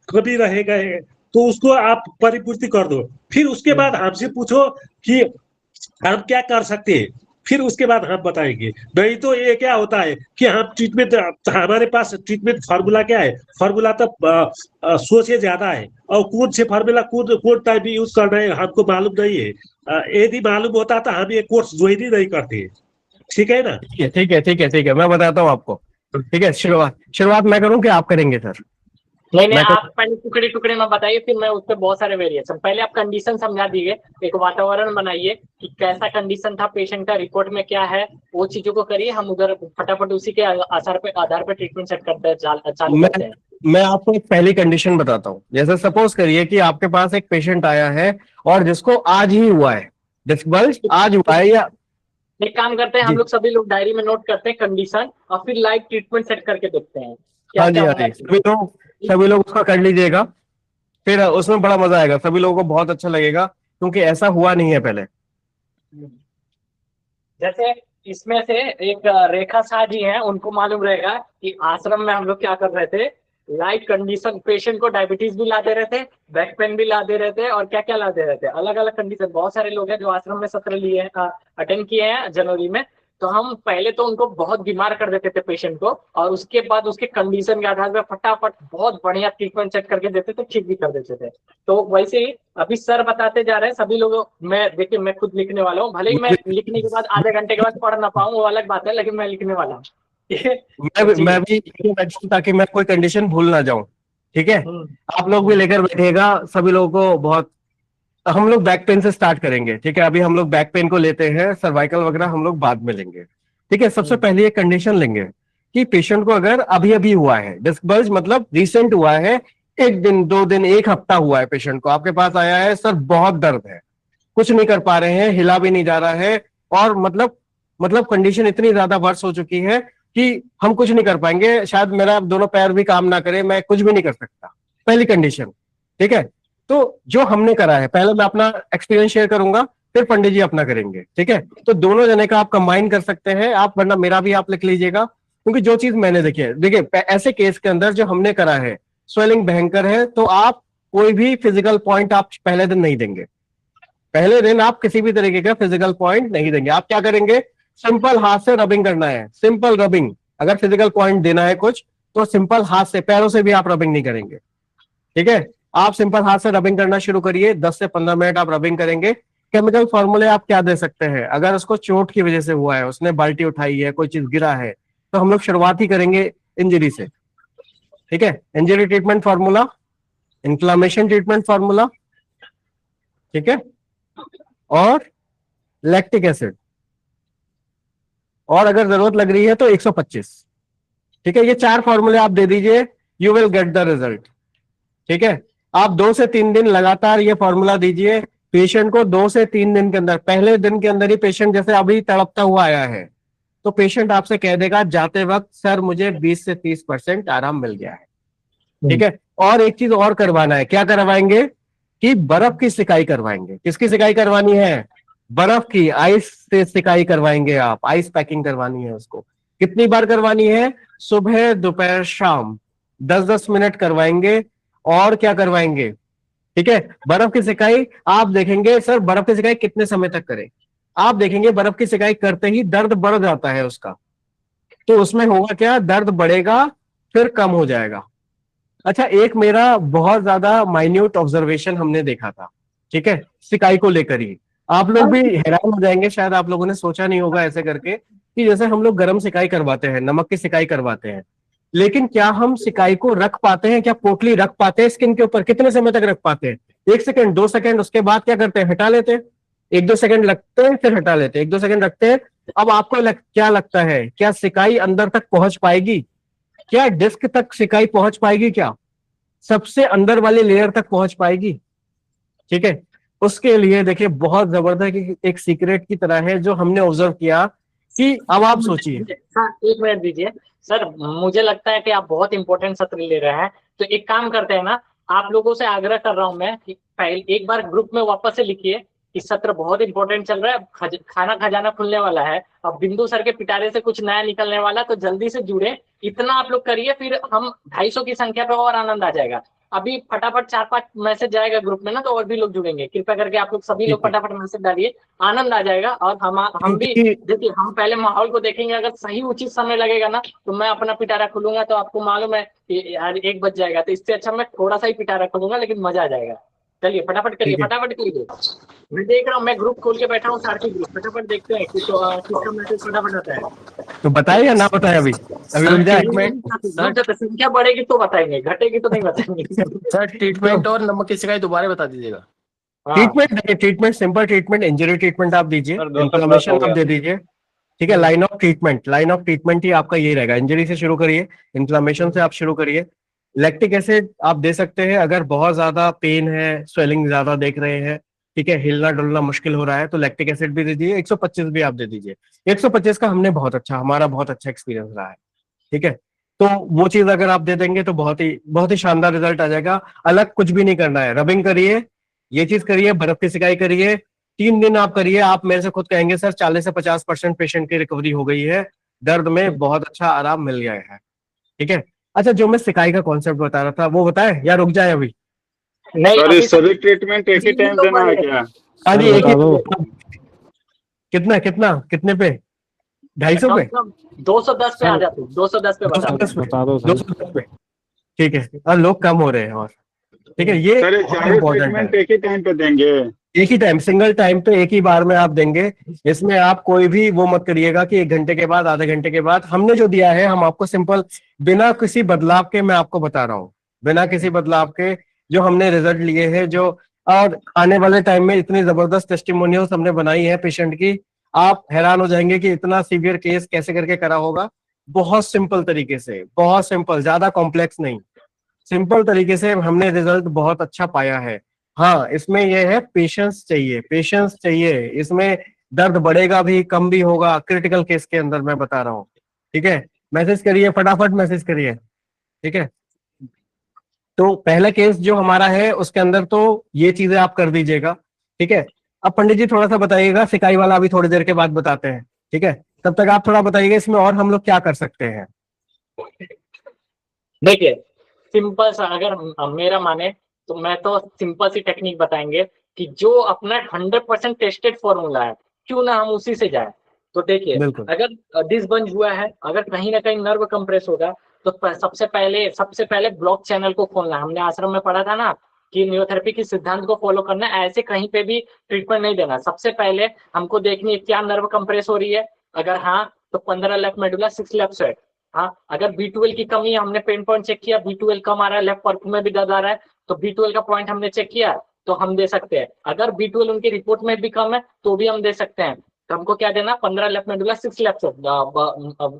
F: कमी रह गए तो उसको आप परिपूर्ति कर दो। फिर उसके बाद हमसे पूछो कि हम क्या कर सकते हैं, फिर उसके बाद हम बताएंगे। नहीं तो ये क्या होता है कि हम ट्रीटमेंट, हमारे पास ट्रीटमेंट फार्मूला क्या है, फार्मूला तो सोच से ज्यादा है, और कौन से फार्मूला कौन टाइप में यूज करना है हमको मालूम नहीं है। यदि मालूम होता तो हम ये कोर्स ज्वाइन ही नहीं करते। ठीक है ना।
A: ठीक है, ठीक है, ठीक है, ठीक है, मैं बताता हूँ आपको। ठीक है, शुरुआत शुरुआत मैं करूँ कि आप करेंगे सर?
C: नहीं नहीं,
A: मैं
C: आप
A: करूँ?
C: पहले टुकड़े टुकड़े में बताइए, फिर मैं उस पर बहुत सारे वेरिएशन। पहले आप कंडीशन समझा दीजिए, एक वातावरण बनाइए कि कैसा कंडीशन था पेशेंट का, रिपोर्ट में क्या है, वो चीजों को करिए। हम उधर फटाफट उसी के आधार पे ट्रीटमेंट सेट करते हैं, चालू
A: मैं
C: करते हैं।
A: मैं आपको एक पहली कंडीशन बताता हूँ। जैसे सपोज करिए कि आपके पास एक पेशेंट आया है और जिसको आज ही हुआ है, डिस्क बल्ज आज हुआ है, या
C: एक काम करते हैं, हम
A: जी,
C: लोग सभी लोग डायरी में नोट करते हैं कंडीशन, और फिर लाइव ट्रीटमेंट सेट करके देखते हैं क्या
A: हाँ
C: क्या
A: जी, हाँ
C: होना
A: जी,
C: चाहिए।
A: सभी लोग उसका कर लीजिएगा। फिर उसमें बड़ा मजा आएगा, सभी लोगों को बहुत अच्छा लगेगा, क्योंकि ऐसा हुआ नहीं है पहले।
C: जैसे इसमें से एक रेखा शाह जी हैं, उनको मालूम रहेगा कि आश्रम में हम लोग क्या कर रहे थे। लाइव कंडीशन, पेशेंट को डायबिटीज भी ला दे रहे थे, बैक पेन भी ला दे रहे थे, और क्या क्या ला दे रहे थे, अलग अलग कंडीशन। बहुत सारे लोग हैं जो आश्रम में सत्र लिए हैं, अटेंड किए हैं जनवरी में। तो हम पहले तो उनको बहुत बीमार कर देते थे पेशेंट को, और उसके बाद उसके कंडीशन के आधार पर फटाफट बहुत बढ़िया ट्रीटमेंट सेट करके देते थे, ठीक भी कर देते थे। तो वैसे ही अभी सर बताते जा रहे हैं सभी लोगों। मैं देखिए, मैं खुद लिखने वाला हूँ, भले ही मैं
A: मुझे
C: लिखने के बाद आधे घंटे के बाद पढ़ ना पाऊँ, वो अलग बात है, लेकिन मैं लिखने वाला हूँ। जी।
A: मैं भी ताकि मैं कोई कंडीशन भूल ना जाऊं। ठीक है,
C: हम्म,
A: आप लोग भी लेकर बैठिएगा, सभी लोगों को बहुत। हम लोग बैक पेन से स्टार्ट करेंगे, ठीक है? अभी हम लोग बैक पेन को लेते हैं, सर्वाइकल वगैरह हम लोग बाद में लेंगे। ठीक है, सबसे पहले ये कंडीशन लेंगे कि पेशेंट को अगर अभी अभी हुआ है डिस्क बल्ज, मतलब रिसेंट हुआ है, 1 दिन 2 दिन 1 हफ्ता हुआ है, पेशेंट को आपके पास आया है, सर बहुत दर्द है, कुछ नहीं कर पा रहे हैं, हिला भी नहीं जा रहा है, और मतलब कंडीशन इतनी ज्यादा वर्स हो चुकी है कि हम कुछ नहीं कर पाएंगे, शायद मेरा दोनों पैर भी काम ना करे, मैं कुछ भी नहीं कर सकता। पहली कंडीशन। ठीक है, तो जो हमने करा है, पहले मैं अपना एक्सपीरियंस शेयर करूंगा, फिर पंडित जी अपना करेंगे। ठीक है, तो दोनों जने का आप कंबाइन कर सकते हैं आप, वरना मेरा भी आप लिख लीजिएगा, क्योंकि जो चीज मैंने देखी है, देखिए ऐसे केस के अंदर जो हमने करा है, स्वेलिंग भयंकर है, तो आप कोई भी फिजिकल पॉइंट आप पहले दिन नहीं देंगे। पहले दिन आप किसी भी तरीके का फिजिकल पॉइंट नहीं देंगे। आप क्या करेंगे, सिंपल हाथ से रबिंग करना है, सिंपल रबिंग। अगर फिजिकल पॉइंट देना है कुछ, तो सिंपल हाथ से, पैरों से भी आप रबिंग नहीं करेंगे। ठीक है, आप सिंपल हाथ से रबिंग करना शुरू करिए, 10 से 15 मिनट आप रबिंग करेंगे। केमिकल फॉर्मूले आप क्या दे सकते हैं, अगर उसको चोट की वजह से हुआ है, उसने बाल्टी उठाई है, कोई चीज गिरा है, तो हम लोग शुरुआत ही करेंगे इंजरी से। ठीक है, injury treatment formula, inflammation treatment formula, ठीक है, और लैक्टिक एसिड। और अगर जरूरत लग रही है तो 125। ठीक है, ये 4 फॉर्मूले आप दे दीजिए, you will get the result. ठीक है, आप 2 से 3 दिन लगातार ये फॉर्मूला दीजिए पेशेंट को। 2 से 3 दिन के अंदर, पहले दिन के अंदर ही पेशेंट जैसे अभी तड़पता हुआ आया है, तो पेशेंट आपसे कह देगा जाते वक्त, सर मुझे 20 से 30% आराम मिल गया है। ठीक है, और एक चीज और करवाना है, क्या करवाएंगे कि बर्फ की सिकाई करवाएंगे। किसकी सिकाई करवानी है? बर्फ की, आइस से सिकाई करवाएंगे आप, आइस पैकिंग करवानी है उसको। कितनी बार करवानी है? सुबह दोपहर शाम 10-10 मिनट करवाएंगे। और क्या करवाएंगे? ठीक है, बर्फ की सिकाई आप देखेंगे, सर बर्फ की सिकाई कितने समय तक करें? आप देखेंगे बर्फ की सिकाई करते ही दर्द बढ़ जाता है उसका। तो उसमें होगा क्या, दर्द बढ़ेगा फिर कम हो जाएगा। अच्छा, एक मेरा बहुत ज्यादा माइन्यूट ऑब्जर्वेशन हमने देखा था, ठीक है, सिकाई को लेकर ही। आप लोग भी हैरान हो जाएंगे, शायद आप लोगों ने सोचा नहीं होगा ऐसे करके, कि जैसे हम लोग गर्म सिकाई करवाते हैं, नमक की सिकाई करवाते हैं, लेकिन क्या हम सिकाई को रख पाते हैं? क्या पोटली रख पाते हैं स्किन के ऊपर? कितने समय तक रख पाते हैं? 1 सेकंड, 2 सेकंड, उसके बाद क्या करते हैं? हटा लेते हैं। 1-2 सेकंड लगते हैं, फिर हटा लेते हैं, 1-2 सेकंड रखते हैं। अब आपको क्या लगता है, क्या सिकाई अंदर तक पहुंच पाएगी? क्या डिस्क तक सिकाई पहुंच पाएगी? क्या सबसे अंदर वाली लेयर तक पहुंच पाएगी? ठीक है, उसके लिए देखिए बहुत जबरदस्त एक सीक्रेट की तरह है जो हमने ऑब्जर्व किया, कि अब आप सोचिए।
C: हाँ, 1 मिनट दीजिए सर, मुझे लगता है कि आप बहुत इंपॉर्टेंट सत्र ले रहे हैं, तो एक काम करते हैं ना, आप लोगों से आग्रह कर रहा हूं मैं कि पहले एक बार ग्रुप में वापस से लिखिए कि सत्र बहुत इंपॉर्टेंट चल रहा है, खाना खजाना खुलने वाला है, अब बिंदु सर के पिटारे से कुछ नया निकलने वाला, तो जल्दी से जुड़े। इतना आप लोग करिए, फिर हम 250 की संख्या पे और आनंद आ जाएगा। अभी फटाफट 4-5 मैसेज जाएगा ग्रुप में ना, तो और भी लोग जुड़ेंगे। कृपया करके आप लोग सभी लोग फटाफट मैसेज डालिए, आनंद आ जाएगा। और हम भी देखिए, हम पहले माहौल को देखेंगे, अगर सही उचित समय लगेगा ना, तो मैं अपना पिटारा खोलूंगा, तो आपको मालूम है यार 1 बज जाएगा, तो इससे अच्छा मैं थोड़ा सा ही पिटारा खोलूंगा, लेकिन मजा आ जाएगा। चलिए फटाफट करिए, फटाफट करिए। मैं देख रहा हूँ, मैं ग्रुप खोल के बैठा हूँ, सारथी ग्रुप, फटाफट देखते हैं किसका मैसेज फटाफट आता है।
A: तो बताए या ना बताए? अभी रुक जाए,
C: संख्या बढ़ेगी तो बताएंगे, घटेगी तो नहीं बताएंगे।
G: सर ट्रीटमेंट और नमक की सिकाई दोबारा बता दीजिएगा।
A: ट्रीटमेंट देखिए, treatment simple treatment, injury treatment आप दीजिए, इन्फ्लेमेशन आप दे दीजिए। ठीक है, लाइन ऑफ ट्रीटमेंट ही आपका यही रहेगा। इंजरी से शुरू करिए, इन्फ्लेमेशन से आप शुरू करिए। लैक्टिक एसिड आप दे सकते हैं अगर बहुत ज्यादा पेन है, स्वेलिंग ज्यादा देख रहे हैं, ठीक है, हिलना डुलना मुश्किल हो रहा है, तो लैक्टिक एसिड भी दे दीजिए। 125 भी आप दे दीजिए। 125 का हमारा बहुत अच्छा एक्सपीरियंस रहा है। ठीक है, तो वो चीज अगर आप दे देंगे तो बहुत ही शानदार रिजल्ट आ जाएगा। अलग कुछ भी नहीं करना है, रबिंग करिए, ये चीज करिए, बर्फ की सिकाई करिए, 3 दिन आप करिए। आप मेरे से खुद कहेंगे सर 40 से 50% पेशेंट की रिकवरी हो गई है, दर्द में बहुत अच्छा आराम मिल गया है। ठीक है, अच्छा जो मैं सिकाई का कॉन्सेप्ट बता रहा था वो बताए या रुक जाए अभी?
C: नहीं,
H: सभी ट्रीटमेंट एक ही टाइम देना है क्या?
A: हाँ जी, एक ही। कितने पे? 250 पे?
C: 210 पे आ जाते, 210 पे बता
A: 210 पे। ठीक है, और लोग कम हो रहे हैं। और ठीक है, ये
H: ट्रीटमेंट एक ही टाइम पे देंगे?
A: एक ही टाइम, सिंगल टाइम पे एक ही बार में आप देंगे। इसमें आप कोई भी वो मत करिएगा कि 1 घंटे के बाद, आधे घंटे के बाद। हमने जो दिया है, हम आपको सिंपल, बिना किसी बदलाव के, मैं आपको बता रहा हूँ, बिना किसी बदलाव के जो हमने रिजल्ट लिए हैं, जो और आने वाले टाइम में इतनी जबरदस्त टेस्टिमोनियल्स हमने बनाई है पेशेंट की, आप हैरान हो जाएंगे कि इतना सीवियर केस कैसे करके करा होगा। बहुत सिंपल तरीके से, बहुत सिंपल, ज्यादा कॉम्प्लेक्स नहीं, सिंपल तरीके से हमने रिजल्ट बहुत अच्छा पाया है। हाँ, इसमें यह है, पेशेंस चाहिए। इसमें दर्द बढ़ेगा भी, कम भी होगा, क्रिटिकल केस के अंदर मैं बता रहा हूँ। ठीक है, मैसेज करिए, फटाफट मैसेज करिए। ठीक है, तो पहला केस जो हमारा है उसके अंदर तो ये चीजें आप कर दीजिएगा। ठीक है, अब पंडित जी थोड़ा सा बताइएगा, सिकाई वाला अभी थोड़ी देर के बाद बताते हैं। ठीक है, तब तक आप थोड़ा बताइएगा इसमें और हम लोग क्या कर सकते हैं।
C: देखिए, सिंपल सा अगर मेरा माने तो मैं तो सिंपल सी टेक्निक बताएंगे कि जो अपना 100% टेस्टेड फॉर्मूला है, क्यों ना हम उसी से जाए। तो देखिए, अगर डिसबंज हुआ है, अगर कहीं ना कहीं नर्व कंप्रेस होगा, तो सबसे पहले ब्लॉक चैनल को खोलना। हमने आश्रम में पढ़ा था ना कि नियोथेरेपी के सिद्धांत को फॉलो करना, ऐसे कहीं पे भी ट्रीटमेंट नहीं देना। सबसे पहले हमको देखनी है क्या नर्व कंप्रेस हो रही है। अगर हाँ, तो 15 लेफ्ट मेडुला, 6 लेफ्ट साइड। हाँ, अगर B12 की कमी है, हमने पेन पॉइंट चेक किया, B12 कम आ रहा है, लेफ्ट पर्क में भी दर्द आ रहा है, तो B12 का पॉइंट हमने चेक किया, तो हम दे सकते हैं। अगर B12 उनकी रिपोर्ट में भी कम है तो भी हम दे सकते हैं। तो हमको क्या देना, 15 left medulla 6 left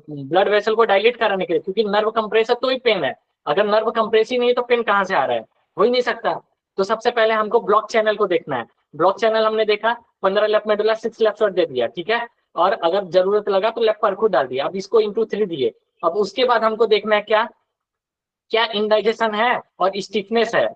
C: blood vessel को डायलेट कराने के लिए, क्योंकि नर्व कंप्रेसर तो ही पेन है। अगर नर्व कंप्रेस ही नहीं तो पेन कहाँ से आ रहा है, हो ही नहीं सकता। तो सबसे पहले हमको ब्लॉक चैनल को देखना है। ब्लॉक चैनल हमने देखा, 15 लेफ्ट मेडुला 6 लेफ्ट दे दिया, ठीक है। और अगर जरूरत लगा तो लेफ्ट परकूट डाल दिया। अब इसको इंटू 3 दिए। अब उसके बाद हमको देखना है क्या क्या इंडाइजेशन है और स्टिफनेस है।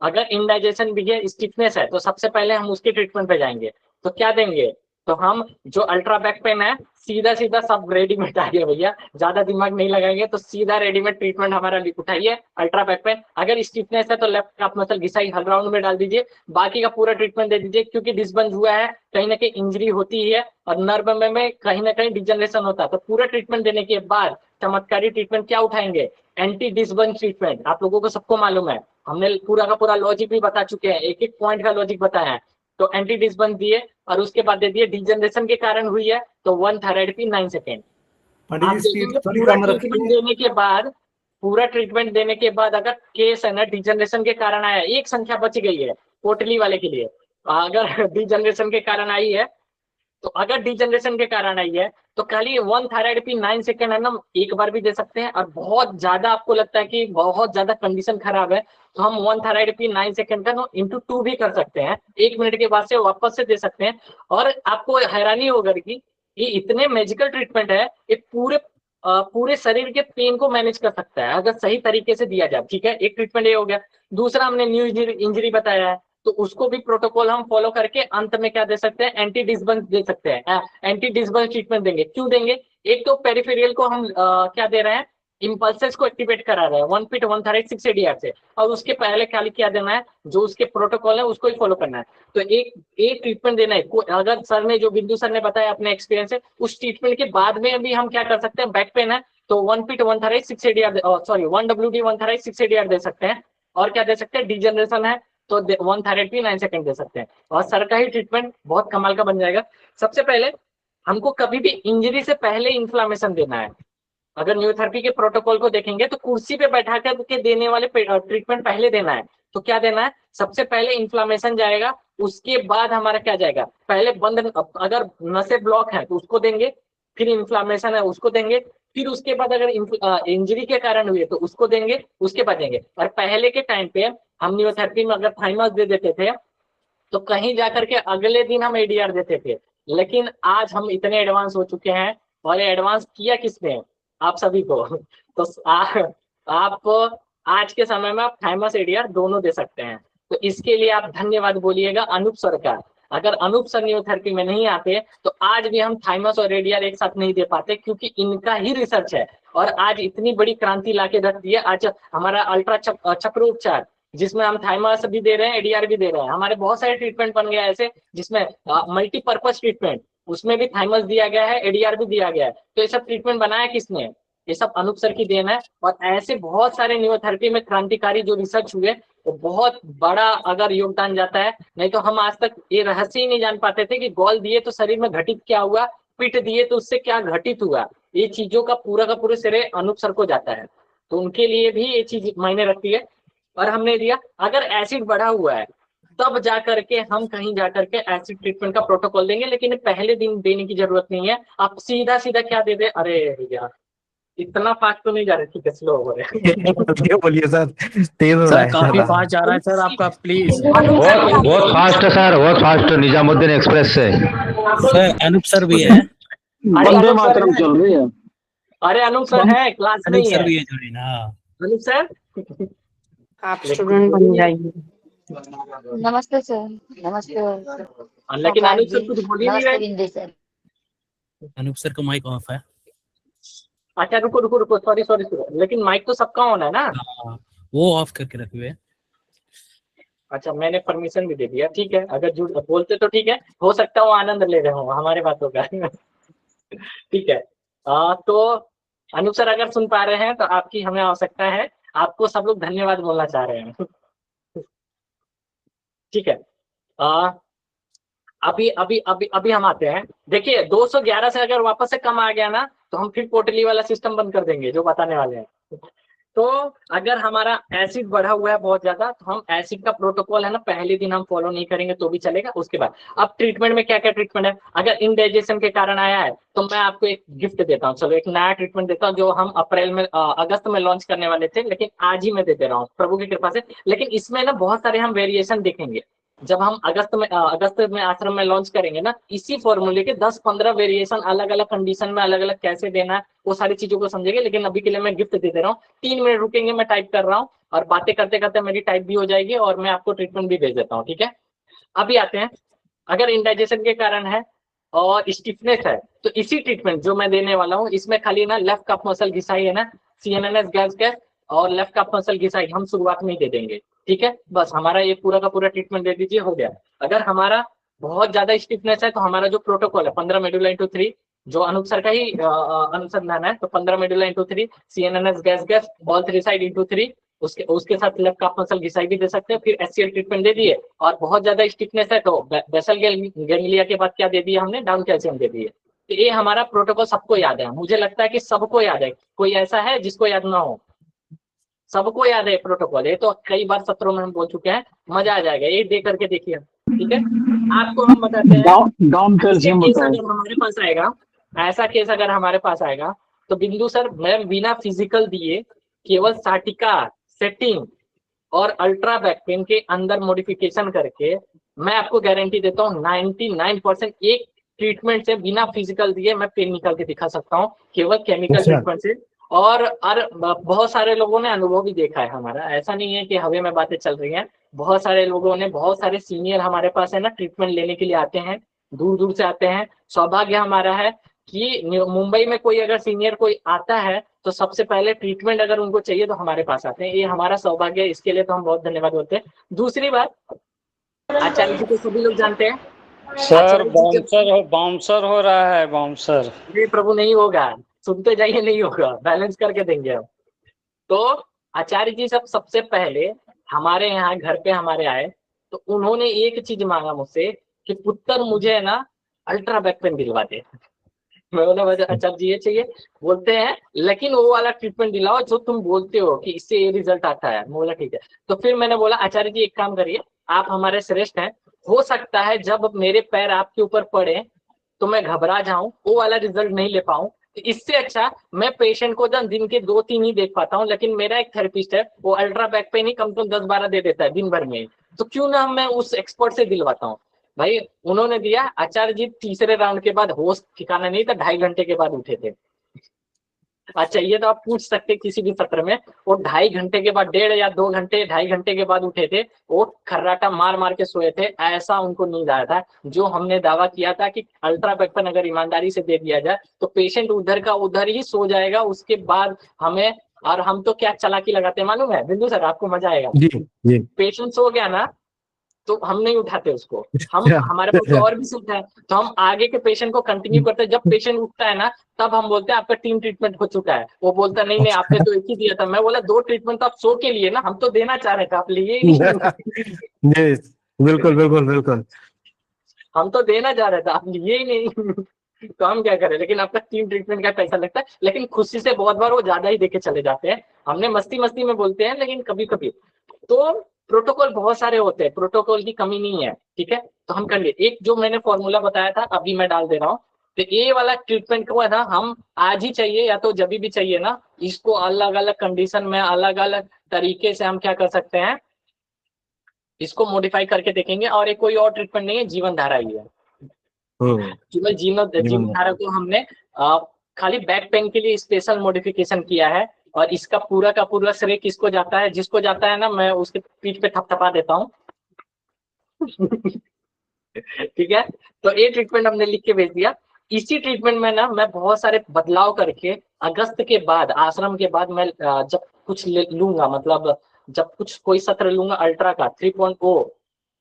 C: अगर इंडाइजेशन भी है, स्टिफनेस है, तो सबसे पहले हम उसके ट्रीटमेंट पे जाएंगे। तो क्या देंगे, तो हम जो अल्ट्रा बैक पेन है, सीधा सीधा सब रेडीमेड आ गया भैया, ज्यादा दिमाग नहीं लगाएंगे, तो सीधा रेडीमेड ट्रीटमेंट हमारा उठाइए, अल्ट्रा बैक पेन। अगर स्टिफनेस है तो लेफ्ट काफ मसल घिसाई हल राउंड में डाल दीजिए, बाकी का पूरा ट्रीटमेंट दे दीजिए, क्योंकि डिस्बंज हुआ है, कहीं ना कहीं इंजरी होती है और नर्व में कहीं ना कहीं डिजनरेशन होता है। तो पूरा ट्रीटमेंट देने के बाद चमत्कारी ट्रीटमेंट क्या उठाएंगे, एंटी डिस्बंज ट्रीटमेंट। आप लोगों को सबको मालूम है, हमने पूरा का पूरा लॉजिक भी बता चुके हैं, एक एक पॉइंट का लॉजिक बताया है। तो एंटी डिस्बंज दिए और उसके बाद दे दिए डिजनरेशन के कारण हुई है तो 1 थेरेपी 9 सेकेंड। आप देखेंगे पूरा ट्रीटमेंट देने के बाद, पूरा ट्रीटमेंट देने के बाद अगर केस है ना डिजनरेशन के कारण आया, एक संख्या बच गई है पोटली वाले के लिए, अगर डिजनरेशन के कारण आई है, तो अगर डिजनरेशन के कारण आई है तो खाली 1 थेरेपी 9 सेकेंड है ना, एक बार भी दे सकते हैं। और बहुत ज्यादा आपको लगता है कि बहुत ज्यादा कंडीशन खराब है, तो हम 1 थेरेपी 9 सेकेंड का इंटू 2 भी कर सकते हैं, 1 मिनट के बाद से वापस से दे सकते हैं। और आपको हैरानी होगा कि ये इतने मैजिकल ट्रीटमेंट है, ये पूरे शरीर के पेन को मैनेज कर सकता है अगर सही तरीके से दिया जाए, ठीक है। एक ट्रीटमेंट ये हो गया। दूसरा हमने न्यू इंजरी बताया है, तो उसको भी प्रोटोकॉल हम फॉलो करके अंत में क्या दे सकते हैं, एंटी डिस्बंस दे सकते हैं, एंटी डिस्बंस ट्रीटमेंट देंगे। क्यों देंगे, एक तो पेरिफेरियल को हम क्या दे रहे हैं, इंपल्सेस को एक्टिवेट करा रहे हैं 1 फीट 1 थेरेपी 6 ADR से, और उसके पहले क्या देना है, जो उसके प्रोटोकॉल है उसको ही फॉलो करना है। तो एक ट्रीटमेंट देना है। अगर सर ने जो बिंदु सर ने बताया अपने एक्सपीरियंस से, उस ट्रीटमेंट के बाद में भी हम क्या कर सकते हैं, बैक पेन है तो 1 feet 1 therapy 6 ADR, sorry 1 WD 1 therapy 6 ADR दे सकते हैं। और क्या दे सकते हैं, डिजनरेशन है तो 1 थेरेपी 9 सेकेंड दे सकते हैं। और सर का ही ट्रीटमेंट बहुत कमाल का बन जाएगा। सबसे पहले हमको कभी भी इंजरी से पहले इन्फ्लामेशन देना है। अगर न्यूरोथेरेपी के प्रोटोकॉल को देखेंगे तो कुर्सी पे बैठा कर के देने वाले ट्रीटमेंट पहले देना है। तो क्या देना है, सबसे पहले इन्फ्लामेशन जाएगा, उसके बाद हमारा क्या जाएगा, पहले बंद, अगर नसें ब्लॉक है तो उसको देंगे, फिर इन्फ्लामेशन है उसको देंगे, फिर उसके बाद अगर इंजरी के कारण हुई है तो उसको देंगे, उसके बाद देंगे। और पहले के टाइम पे हम न्यूरोथेरेपी में अगर थाइमस दे देते थे तो कहीं जाकर के अगले दिन हम एडीआर देते थे। लेकिन आज हम इतने एडवांस हो चुके हैं, और ये एडवांस किया किसने, आप सभी को। तो आप आज के समय में आप थाइमस एडीआर दोनों दे सकते हैं। तो इसके लिए आप धन्यवाद बोलिएगा अनूप सर का। अगर अनूप सर न्यूरोथेरेपी में नहीं आते तो आज भी हम थाइमस और एडीआर एक साथ नहीं दे पाते, क्योंकि इनका ही रिसर्च है और आज इतनी बड़ी क्रांति लाके रख दी है। आज हमारा अल्ट्रा चक्रोपचार, जिसमें हम थाइमस भी दे रहे हैं, एडीआर भी दे रहे हैं, हमारे बहुत सारे ट्रीटमेंट बन गया ऐसे जिसमें मल्टीपर्पज ट्रीटमेंट, उसमें भी थाइमस दिया गया है, एडीआर भी दिया गया है। तो ये सब ट्रीटमेंट बनाया किसने, ये सब अनूप सर की देन है। और ऐसे बहुत सारे न्यूरोथेरेपी में क्रांतिकारी जो रिसर्च हुए, तो बहुत बड़ा अगर योगदान जाता है। नहीं तो हम आज तक ये रहस्य ही नहीं जान पाते थे कि गॉल दिए तो शरीर में घटित क्या हुआ, पिट दिए तो उससे क्या घटित हुआ। ये चीजों का पूरा श्रेय अनूप सर को जाता है। तो उनके लिए भी ये चीज मायने रखती है। और हमने दिया, अगर एसिड बढ़ा हुआ है तब जाकर के हम कहीं जाकर के एसिड ट्रीटमेंट का प्रोटोकॉल देंगे, लेकिन पहले दिन देने की जरूरत नहीं है। आप सीधा सीधा क्या दे दे, अरे यार इतना फास्ट तो नहीं जा रहे, ठीक है स्लो हो रहे हैं।
A: बोलिए सर, तेज हो रहा
G: सर
A: है
G: काफी
A: ज्यादा।
G: फास्ट जा रहा है सर आपका, प्लीज।
I: बहुत फास्ट है सर, बहुत फास्ट, निजामुद्दीन एक्सप्रेस से।
G: सर अनूप सर भी है।
C: अरे
H: वंदे
C: अनूप सर
H: मातरम
C: है,
H: चल रही है।
C: अरे अनूप सर है, क्लास में
G: अनूप
C: ही
G: सर
C: है
G: भी है जोड़ी ना।
C: अनूप सर।
J: आप स्टूडेंट बन जाइए।
E: नमस्ते सर। नमस्ते
C: लेकिन अनूप सर कुछ बोल ही नहीं
E: नमस्ते
C: रहे।
E: बिंदु सर।
G: अनूप सर का माइक ऑफ है।
C: अच्छा रुको रुको रुको, सॉरी सॉरी, लेकिन माइक तो सबका ऑन है ना।
G: वो ऑफ करके रखे हुए।
C: अच्छा मैंने परमिशन भी दे दिया, ठीक है। अगर झूठ बोलते तो ठीक है, हो सकता है वो आनंद ले रहे हो हमारे बातों का। ठीक है। तो अनूप सर अगर सुन पा रहे हैं तो आपकी हमें आवश्यकता है, आपको सब लोग धन्यवाद बोलना चाह रहे हैं। ठीक है। अभी अभी अभी अभी हम आते हैं। देखिए 211 से अगर वापस से कम आ गया ना तो हम फिर पोटली वाला सिस्टम बंद कर देंगे जो बताने वाले हैं। तो अगर हमारा एसिड बढ़ा हुआ है बहुत ज्यादा, तो हम एसिड का प्रोटोकॉल है ना पहले दिन हम फॉलो नहीं करेंगे तो भी चलेगा। उसके बाद अब ट्रीटमेंट में क्या क्या ट्रीटमेंट है, अगर इनडाइजेशन के कारण आया है तो मैं आपको एक गिफ्ट देता हूँ। चलो एक नया ट्रीटमेंट देता हूँ जो हम अगस्त में लॉन्च करने वाले थे, लेकिन आज ही मैं दे रहा हूँ प्रभु की कृपा से। लेकिन इसमें ना बहुत सारे हम वेरिएशन देखेंगे। जब हम अगस्त में आश्रम में लॉन्च करेंगे ना, इसी फॉर्मूले के 10-15 वेरिएशन अलग अलग कंडीशन में अलग अलग कैसे देना है वो सारी चीजों को समझेंगे। लेकिन अभी के लिए मैं गिफ्ट दे रहा हूँ। 3 मिनट रुकेंगे, मैं टाइप कर रहा हूँ और बातें करते करते मेरी टाइप भी हो जाएगी और मैं आपको ट्रीटमेंट भी भेज देता हूँ। ठीक है, अभी आते हैं। अगर इंडाइजेशन के कारण है और स्टिफनेस है तो इसी ट्रीटमेंट जो मैं देने वाला हूँ इसमें खाली ना लेफ्ट कफ मसल घिसाई है ना, CNNS गैस और लेफ्ट कफ मसल घिसाई हम शुरुआत में ही दे देंगे। ठीक है, बस हमारा ये पूरा का पूरा ट्रीटमेंट दे दीजिए, हो गया। अगर हमारा बहुत ज्यादा स्टिफनेस है तो हमारा जो प्रोटोकॉल है 15 मेडुला इंटू 3 जो अनूप सर का ही अनुसंधान है, तो 15 medulla into 3 CNNS gas all 3 side into 3, उसके साथ लेफ्ट कफ मसल घिसाई भी दे सकते हैं। फिर SCL ट्रीटमेंट दे दिए। और बहुत ज्यादा स्टिफनेस है तो बेसल गैंग्लिया के बाद क्या दे दिया हमने, डाउन कैल्शियम दे दिए। तो ये हमारा प्रोटोकॉल सबको याद है, मुझे लगता है कि सबको याद है। कोई ऐसा है जिसको याद ना हो? सबको याद है प्रोटोकॉल, ये तो कई बार सत्रों में हम बोल चुके हैं, मजा आ जाएगा ये दे करके देखिए। ठीक है, आपको हम बताते हैं
H: डाउन कैल्शियम
C: केस
H: बताएं।
C: अगर हमारे पास आएगा, ऐसा केस अगर हमारे पास आएगा तो बिंदु सर मैं बिना फिजिकल दिए केवल साटिका सेटिंग और अल्ट्रा बैक पेन के अंदर मॉडिफिकेशन करके मैं आपको गारंटी देता हूँ 99% एक ट्रीटमेंट से बिना फिजिकल दिए मैं पेन निकाल के दिखा सकता हूँ, केवल केमिकल ट्रीटमेंट से। और बहुत सारे लोगों ने अनुभव भी देखा है हमारा, ऐसा नहीं है कि हवे में बातें चल रही हैं। बहुत सारे लोगों ने, बहुत सारे सीनियर हमारे पास है ना ट्रीटमेंट लेने के लिए आते हैं, दूर दूर से आते हैं। सौभाग्य हमारा है कि मुंबई में कोई अगर सीनियर कोई आता है तो सबसे पहले ट्रीटमेंट अगर उनको चाहिए तो हमारे पास आते हैं, ये हमारा सौभाग्य है। इसके लिए तो हम बहुत धन्यवाद बोलते हैं। दूसरी बात, आचार्य जी को सभी लोग जानते हैं।
K: सर बाउंसर हो रहा है, बाउंसर।
C: ये प्रभु नहीं होगा, सुनते जाइए, नहीं होगा, बैलेंस करके देंगे हम। तो आचार्य जी सबसे पहले हमारे यहाँ घर पे हमारे आए तो उन्होंने एक चीज मांगा मुझसे कि पुत्र मुझे है ना अल्ट्रा बैक पेन दिलवा दे। मैं बोला आचार्य जी ये चाहिए, बोलते हैं लेकिन वो वाला ट्रीटमेंट दिलाओ जो तुम बोलते हो कि इससे ये रिजल्ट आता है। मैं बोला ठीक है। तो फिर मैंने बोला आचार्य जी एक काम करिए, आप हमारे श्रेष्ठ हैं, हो सकता है जब मेरे पैर आपके ऊपर पड़े तो मैं घबरा जाऊं, वो वाला रिजल्ट नहीं ले पाऊं, तो इससे अच्छा मैं पेशेंट को दिन के 2-3 ही देख पाता हूँ, लेकिन मेरा एक थेरेपिस्ट है वो अल्ट्रा बैक पेन ही कम से कम 10-12 दे देता है दिन भर में, तो क्यों ना मैं उस एक्सपर्ट से दिलवाता हूँ। भाई उन्होंने दिया। आचार्य जी तीसरे राउंड के बाद होश ठिकाना नहीं था, 2.5 घंटे के बाद उठे थे। अच्छा ये तो आप पूछ सकते किसी भी सत्र में, वो 2.5 घंटे के बाद, 1.5 या 2 घंटे 2.5 घंटे के बाद उठे थे। वो खर्राटा मार मार के सोए थे, ऐसा उनको नींद आया था। जो हमने दावा किया था कि अल्ट्रा बैक पेन अगर ईमानदारी से दे दिया जाए तो पेशेंट उधर का उधर ही सो जाएगा। उसके बाद हमें, और हम तो क्या चालाकी लगाते हैं मालूम है बिंदु सर, आपको मजा आएगा।
A: जी।
C: पेशेंट सो गया ना तो हम नहीं उठाते उसको, हम हमारे पास तो और भी सुविधा है, तो हम आगे के पेशेंट को कंटिन्यू करते हैं। जब पेशेंट उठता है ना तब हम बोलते हैं आपका 3 ट्रीटमेंट हो चुका है। वो बोलता नहीं नहीं आपने तो एक ही दिया था। मैं बोला 2 ट्रीटमेंट तो आप सो के लिए ना, हम तो देना चाह रहे थे, आप लिए ही नहीं।
A: बिल्कुल बिल्कुल बिल्कुल,
C: हम तो देना चाह रहे थे, आप लिए ही नहीं। तो हम क्या करें, लेकिन आपका 3 ट्रीटमेंट का पैसा लगता है, लेकिन खुशी से बहुत बार वो ज्यादा ही देके चले जाते हैं। हमने मस्ती मस्ती में बोलते हैं, लेकिन कभी कभी तो प्रोटोकॉल बहुत सारे होते हैं, प्रोटोकॉल की कमी नहीं है। ठीक है, तो हम कर लिए। एक जो मैंने फॉर्मूला बताया था अभी मैं डाल दे रहा हूँ, तो ये वाला ट्रीटमेंट को है ना हम आज ही चाहिए या तो जब भी चाहिए ना, इसको अलग अलग कंडीशन में अलग अलग तरीके से हम क्या कर सकते हैं, इसको मॉडिफाई करके देखेंगे। और एक कोई और ट्रीटमेंट नहीं है, जीवन धारा ही है। केवल जीवन धारा को हमने खाली बैक पेन के लिए स्पेशल मॉडिफिकेशन किया है। और इसका पूरा का पूरा श्रेय किसको जाता है, जिसको जाता है ना मैं उसके पीठ पे थपथपा देता हूँ। ठीक है, तो ये ट्रीटमेंट हमने लिख के भेज दिया। इसी ट्रीटमेंट में ना मैं बहुत सारे बदलाव करके अगस्त के बाद, आश्रम के बाद मैं जब कुछ लूंगा, मतलब जब कुछ कोई सत्र लूंगा अल्ट्रा का 3.0,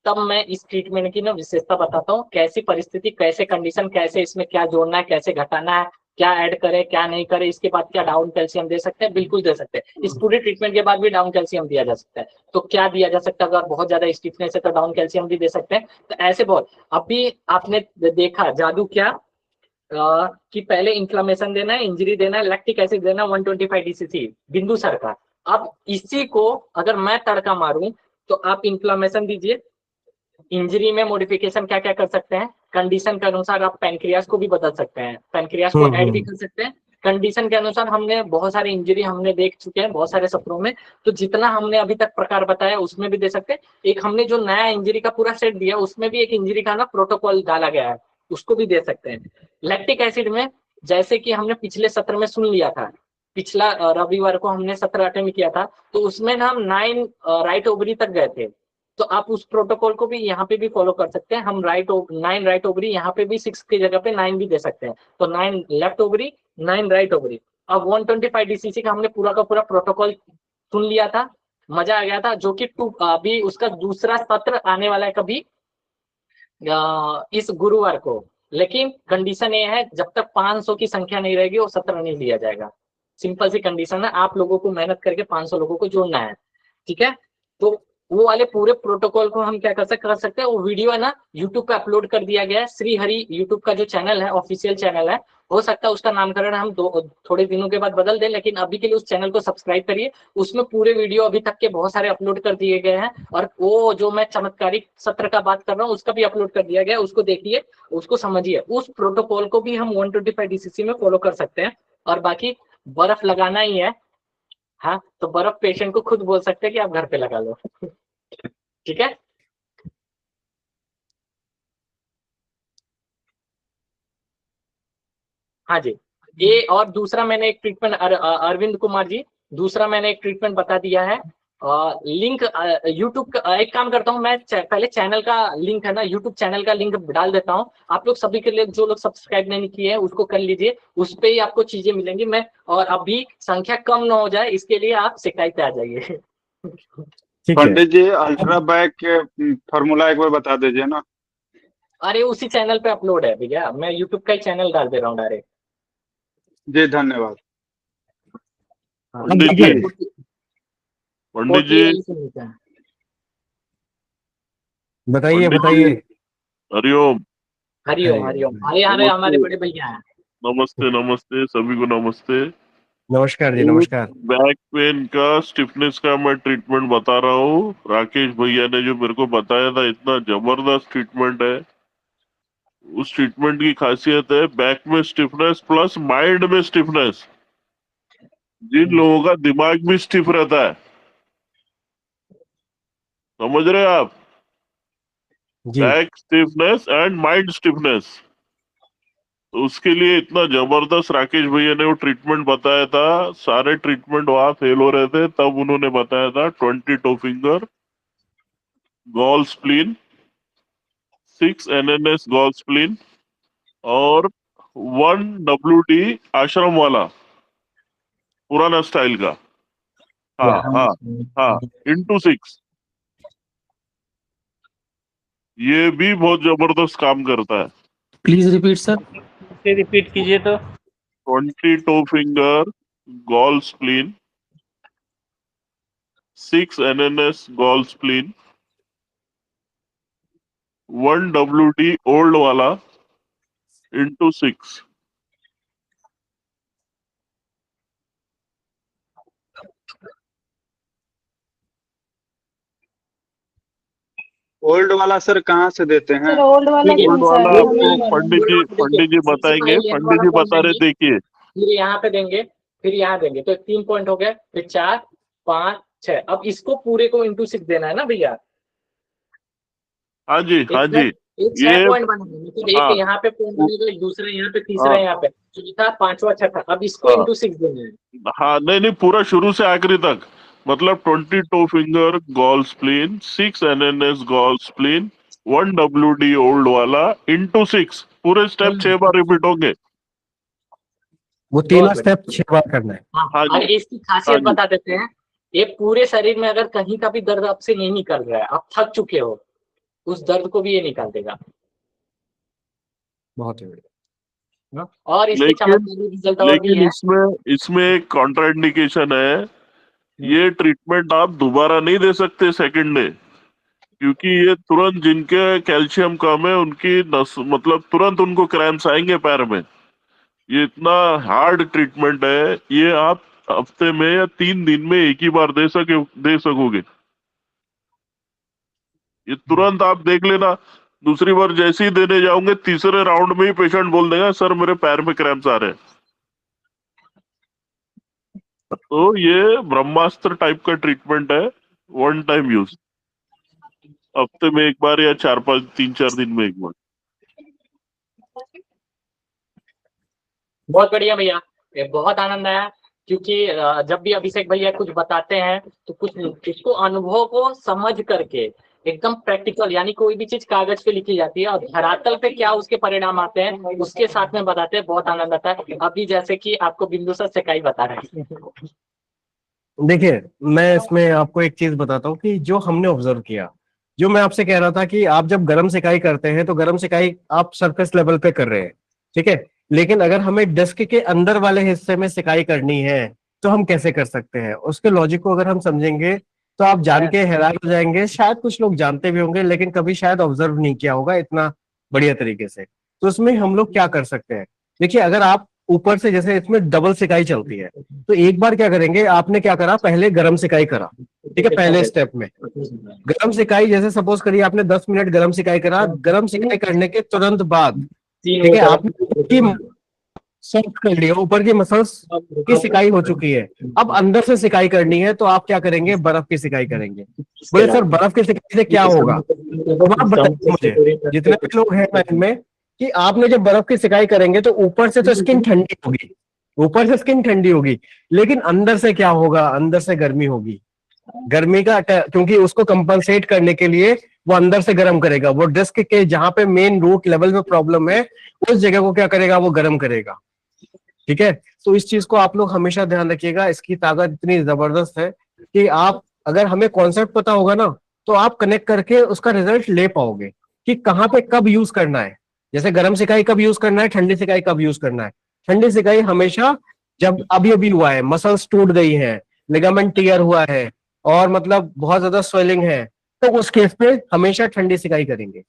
C: तब मैं इस ट्रीटमेंट की ना विशेषता बताता हूँ, कैसी परिस्थिति, कैसे कंडीशन, कैसे इसमें क्या जोड़ना है, कैसे घटाना है, क्या ऐड करे क्या नहीं करे, इसके बाद क्या डाउन कैल्शियम दे सकते हैं, बिल्कुल दे सकते हैं। इस पूरे ट्रीटमेंट के बाद भी डाउन कैल्शियम दिया जा सकता है। तो क्या दिया जा सकता है, अगर बहुत ज्यादा स्टिफनेस है तो डाउन कैल्शियम भी दे सकते हैं। तो ऐसे बहुत, अभी आपने देखा जादू क्या कि पहले इन्फ्लेमेशन देना है, इंजरी देना है, लैक्टिक एसिड देना 125 DCC बिंदु सर का, अब इसी को अगर मैं तड़का मारूं तो आप इन्फ्लामेशन दीजिए, इंजरी में मॉडिफिकेशन क्या क्या कर सकते हैं, कंडीशन के अनुसार आप पैनक्रियास को भी बदल सकते हैं, पैनक्रियास को ऐड भी कर सकते हैं। कंडीशन के अनुसार हमने बहुत सारे इंजरी हमने देख चुके हैं बहुत सारे सत्रों में, तो जितना हमने अभी तक प्रकार बताया उसमें भी दे सकते हैं। एक हमने जो नया इंजरी का पूरा सेट दिया उसमें भी एक इंजरी का ना प्रोटोकॉल डाला गया है, उसको भी दे सकते हैं। लैक्टिक एसिड में जैसे कि हमने पिछले सत्र में सुन लिया था, पिछला रविवार को हमने सत्र अटेंड किया था, तो उसमें ना हम 9 राइट ओवरी तक गए थे, तो आप उस प्रोटोकॉल को भी यहाँ पे भी फॉलो कर सकते हैं। हम 9 राइट ओवरी यहाँ पे भी 6 की जगह पे 9 भी दे सकते हैं, तो 9 लेफ्ट ओवरी 9 राइट ओवरी। अब 125 DCC का हमने पूरा का पूरा प्रोटोकॉल सुन लिया था, मजा आ गया था, जो कि अभी उसका दूसरा सत्र आने वाला है कभी इस गुरुवार को। लेकिन कंडीशन ये है जब तक 500 की संख्या नहीं रहेगी वो सत्र नहीं लिया जाएगा। सिंपल सी कंडीशन है, आप लोगों को मेहनत करके 500 लोगों को जोड़ना है, ठीक है। तो वो वाले पूरे प्रोटोकॉल को हम क्या कर सकते हैं, वो वीडियो है ना यूट्यूब पे अपलोड कर दिया गया है। श्री हरि यूट्यूब का जो चैनल है ऑफिशियल चैनल है, हो सकता है उसका नामकरण हम थोड़े दिनों के बाद बदल दें, लेकिन अभी के लिए उस चैनल को सब्सक्राइब करिए। उसमें पूरे वीडियो अभी तक के बहुत सारे अपलोड कर दिए गए हैं, और वो जो मैं चमत्कारिक सत्र का बात कर रहा हूँ उसका भी अपलोड कर दिया गया है, उसको देखिए, उसको समझिए। उस प्रोटोकॉल को भी हम 125 DCC में फॉलो कर सकते हैं। और बाकी बर्फ लगाना ही है, हाँ, तो बर्फ पेशेंट को खुद बोल सकते हैं कि आप घर पे लगा लो, ठीक है। हाँ जी, ये और दूसरा मैंने एक ट्रीटमेंट अरविंद कुमार जी, दूसरा मैंने एक ट्रीटमेंट बता दिया है। लिंक यूट्यूब का एक काम करता हूँ मैं, पहले चैनल का लिंक है ना, यूट्यूब चैनल का लिंक डाल देता हूँ। आप लोग सभी के लिए जो लोग सब्सक्राइब नहीं किए हैं उसको कर लीजिए, उस पर ही आपको चीजें मिलेंगी। मैं और अभी संख्या कम ना हो जाए इसके लिए आप शिकायत पे आ जाइए।
H: पंडित जी अल्ट्रा बैक के फॉर्मूला एक बार बता दीजिए ना।
C: अरे उसी चैनल पे अपलोड है भैया, मैं यूट्यूब का ही चैनल डाल दे रहा हूँ डायरेक्ट।
H: जी धन्यवाद।
A: पंडित जी बताइए बताइए।
K: हरिओम।
C: हरिओम हरिओम, अरे हमारे बड़े भैया हैं।
K: नमस्ते नमस्ते सभी को नमस्ते।
A: नमस्कार जी नमस्कार।
K: बैक पेन का स्टिफनेस का मैं ट्रीटमेंट बता रहा हूँ। राकेश भैया ने जो मेरे को बताया था इतना जबरदस्त ट्रीटमेंट है। उस ट्रीटमेंट की खासियत है बैक में स्टिफनेस प्लस माइंड में स्टिफनेस। जिन लोगों का दिमाग भी स्टिफ रहता है, समझ रहे हैं आप, back stiffness and mind stiffness, तो उसके लिए इतना जबरदस्त राकेश भैया ने वो ट्रीटमेंट बताया था। सारे ट्रीटमेंट वहां फेल हो रहे थे, तब उन्होंने बताया था 20 toe finger gall spleen, 6 NNS gall spleen और 1 WD आश्रम वाला पुराना स्टाइल का, हाँ हाँ हाँ, इंटू 6। ये भी बहुत जबरदस्त काम करता है।
G: Please repeat sir.
K: रिपीट कीजिए तो। 20 toe finger gall spleen, 6 NNS gall spleen, 1 WD old वाला इंटू 6।
H: ओल्ड वाला सर कहाँ से देते हैं?
J: सर ओल्ड वाला
K: ओल्ड वाला आपको पंडित जी बताएंगे। पंडित जी बता रहे, देखिए।
C: फिर यहाँ पे देंगे, फिर यहाँ देंगे, तो 3 पॉइंट हो गए, फिर 4 5 6। अब इसको पूरे को इंटू 6 देना है ना भैया।
K: हाँ जी हाँ जी,
C: एक 6 पॉइंट बनेगा, मतलब एक यहाँ पे पॉइंट बनेगा, एक दूसरा यहाँ पे, तीसरा यहाँ पे, चौथा पांचवा छठा। अब इसको इंटू 6 देना है।
K: हाँ नहीं पूरा शुरू से आखिरी तक, मतलब 20 toe finger gall spleen, 6 NNS gall spleen, 1 WD old वाला इंटू 6। पूरे स्टेप 6 बार रिपीट होंगे।
A: वो तीनों स्टेप 6 बार करना है।
C: हाँ, और इसकी खासियत बता देते हैं। ये पूरे शरीर में अगर कहीं का भी दर्द आपसे नहीं निकल रहा है, आप थक चुके हो, उस दर्द को भी ये निकाल देगा।
A: बहुत ही बढ़िया।
C: और इसके चमत्कारी रिजल्ट और भी है।
K: इसमें एक कॉन्ट्राइंडिकेशन है, ये ट्रीटमेंट आप दोबारा नहीं दे सकते सेकंड डे, क्योंकि ये तुरंत जिनके कैल्शियम कम है उनकी नस, मतलब तुरंत उनको क्रैम्प्स आएंगे पैर में। ये इतना हार्ड ट्रीटमेंट है, ये आप हफ्ते में या 3 दिन में एक ही बार दे सकोगे। ये तुरंत आप देख लेना। दूसरी बार जैसे ही देने जाओगे, तीसरे राउंड में ही पेशेंट बोल देगा सर मेरे पैर में क्रैम्प्स आ रहे हैं। तो ये ब्रह्मास्त्र टाइप का ट्रीटमेंट है, वन टाइम यूज, हफ्ते में एक बार या 3-4 दिन में एक बार।
C: बहुत बढ़िया भैया, ये बहुत आनंद आया, क्योंकि जब भी अभिषेक भैया कुछ बताते हैं तो कुछ उसको अनुभव को समझ करके एकदम प्रैक्टिकल, यानी कोई भी चीज कागज पे लिखी जाती है और धरातल पे क्या उसके परिणाम आते हैं उसके साथ में बताते हैं, बहुत आनंद आता है। अभी जैसे कि आपको बिंदु सर सेकाई बता रहे हैं।
A: देखिए, मैं इसमें आपको एक चीज बताता हूँ कि जो हमने ऑब्जर्व किया, जो मैं आपसे कह रहा था कि आप जब गर्म सिकाई करते हैं तो गर्म सिकाई आप सरफेस लेवल पे कर रहे हैं, ठीक है, लेकिन अगर हमें डिस्क के अंदर वाले हिस्से में सिकाई करनी है तो हम कैसे कर सकते हैं, उसके लॉजिक को अगर हम समझेंगे तो आप जान के हैरान हो जाएंगे। शायद कुछ लोग जानते भी होंगे लेकिन कभी शायद ऑब्जर्व नहीं किया होगा इतना बढ़िया तरीके से। तो उसमें हम लोग क्या कर सकते हैं, देखिए, अगर आप ऊपर से, जैसे इसमें डबल सिकाई चलती है, तो एक बार क्या करेंगे, आपने क्या करा, पहले गर्म सिकाई करा, ठीक है, पहले स्टेप में गर्म सिकाई, जैसे सपोज करिए आपने 10 मिनट गर्म सिकाई करा, गर्म सिकाई करने के तुरंत बाद, ठीक है, आपने सॉफ्ट कर लिया, ऊपर की मसल्स की सिकाई हो चुकी है, अब अंदर से सिकाई करनी है, तो आप क्या करेंगे, बर्फ की सिकाई करेंगे। बोले सर बर्फ की सिकाई से क्या होगा, तो आप बताइए मुझे, जितने भी लोग हैं लाइन में, कि आपने जब बर्फ की सिकाई करेंगे तो ऊपर से तो स्किन ठंडी होगी, ऊपर से स्किन ठंडी होगी, लेकिन अंदर से क्या होगा, अंदर से गर्मी होगी। गर्मी का क्योंकि उसको कंपनसेट करने के लिए वो अंदर से गर्म करेगा, वो डिस्क के जहां पे मेन रूट लेवल में प्रॉब्लम है उस जगह को क्या करेगा, वो गर्म करेगा, ठीक है। तो इस चीज को आप लोग हमेशा ध्यान रखिएगा, इसकी ताकत इतनी जबरदस्त है कि आप, अगर हमें कॉन्सेप्ट पता होगा ना, तो आप कनेक्ट करके उसका रिजल्ट ले पाओगे कि कहाँ पे कब यूज करना है। जैसे गर्म सिकाई कब यूज करना है, ठंडी सिकाई कब यूज करना है। ठंडी सिकाई हमेशा जब अभी अभी हुआ है, मसल्स टूट गई है, लिगामेंट टियर हुआ है और मतलब बहुत ज्यादा स्वेलिंग है, तो उस केस पे हमेशा ठंडी सिकाई करेंगे।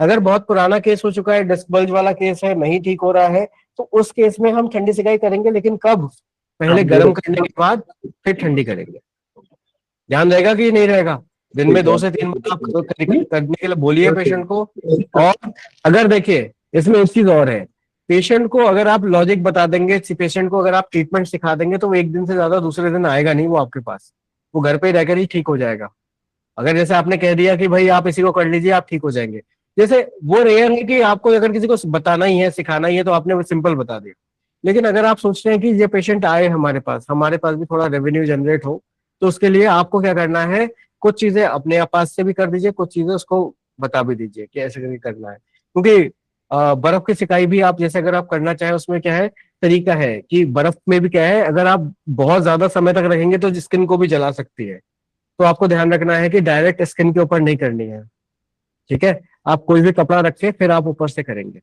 A: अगर बहुत पुराना केस हो चुका है, डिस्क बल्ज वाला केस है, नहीं ठीक हो रहा है, तो उस केस में हम ठंडी सिकाई करेंगे, लेकिन कब, पहले गर्म करने के बाद फिर ठंडी करेंगे। ध्यान रहेगा कि नहीं रहेगा, दिन में 2 से 3 बार आप करने के लिए बोलिए पेशेंट को। और अगर देखिए, इसमें एक चीज और है, पेशेंट को अगर आप लॉजिक बता देंगे, पेशेंट को अगर आप ट्रीटमेंट सिखा देंगे, तो वो एक दिन से ज्यादा दूसरे दिन आएगा नहीं वो आपके पास, वो घर पे रहकर ही ठीक हो जाएगा। अगर जैसे आपने कह दिया कि भाई आप इसी को कर लीजिए आप ठीक हो जाएंगे, जैसे वो रेयर है कि आपको अगर किसी को बताना ही है, सिखाना ही है, तो आपने वो सिंपल बता दिया। लेकिन अगर आप सोचते हैं कि ये पेशेंट आए हमारे पास भी थोड़ा रेवेन्यू जनरेट हो, तो उसके लिए आपको क्या करना है, कुछ चीजें अपने पास से भी कर दीजिए, कुछ चीजें उसको बता भी दीजिए कि ऐसे करके करना है। क्योंकि बर्फ की सिकाई भी आप जैसे अगर आप करना चाहें, उसमें क्या है, तरीका है कि बर्फ में भी क्या है, अगर आप बहुत ज्यादा समय तक रखेंगे तो स्किन को भी जला सकती है, तो आपको ध्यान रखना है कि डायरेक्ट स्किन के ऊपर नहीं करनी है, ठीक है। आप कोई भी कपड़ा रख के फिर आप ऊपर से करेंगे,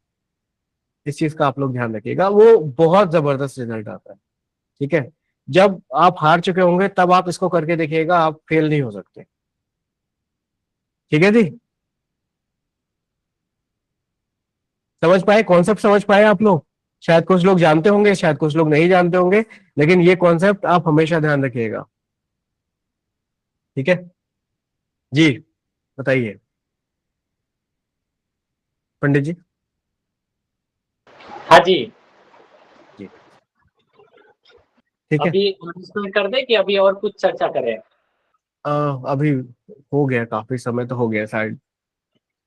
A: इस चीज का आप लोग ध्यान रखिएगा, वो बहुत जबरदस्त रिजल्ट आता है, ठीक है। जब आप हार चुके होंगे तब आप इसको करके देखिएगा, आप फेल नहीं हो सकते, ठीक है जी। समझ पाए, कॉन्सेप्ट समझ पाए आप लोग, शायद कुछ लोग जानते होंगे, शायद कुछ लोग नहीं जानते होंगे, लेकिन ये कॉन्सेप्ट आप हमेशा ध्यान रखिएगा, ठीक है जी। बताइए पंडित जी।
C: हाँ जी,
A: जी ठीक है।
C: अभी announcement कर दे कि अभी और कुछ चर्चा करें।
A: अभी हो गया, काफी समय तो हो गया शायद,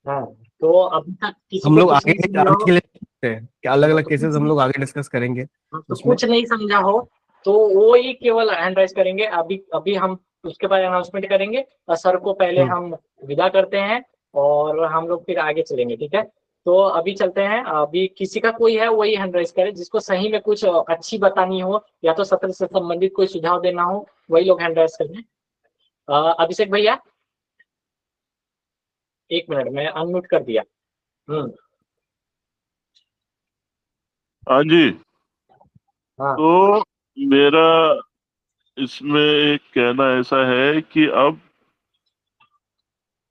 C: हाँ, तो अभी तक किसी
A: हम
C: को
A: लोग
C: कुछ
A: आगे
C: नहीं समझा
A: आगे
C: हो,
A: के लिए देखते हैं कि अलग अलग केसेस हम लोग आगे डिस्कस करेंगे
C: तो
A: उसमें।
C: कुछ नहीं समझा हो तो वो ही केवल हैंड राइज करेंगे। अभी अभी हम उसके बाद अनाउंसमेंट करेंगे और सर को पहले हम विदा करते हैं और हम लोग फिर आगे चलेंगे, ठीक है। तो अभी चलते हैं, अभी किसी का कोई है वही हैंड राइज करे, जिसको सही में कुछ अच्छी बतानी हो या तो सत्र से संबंधित कोई सुझाव देना हो, वही लोग हैंड राइज करें। अभिषेक भैया, 1 मिनट में अनम्यूट कर दिया।
K: हाँ जी।
C: हाँ,
K: तो मेरा इसमें एक कहना ऐसा है कि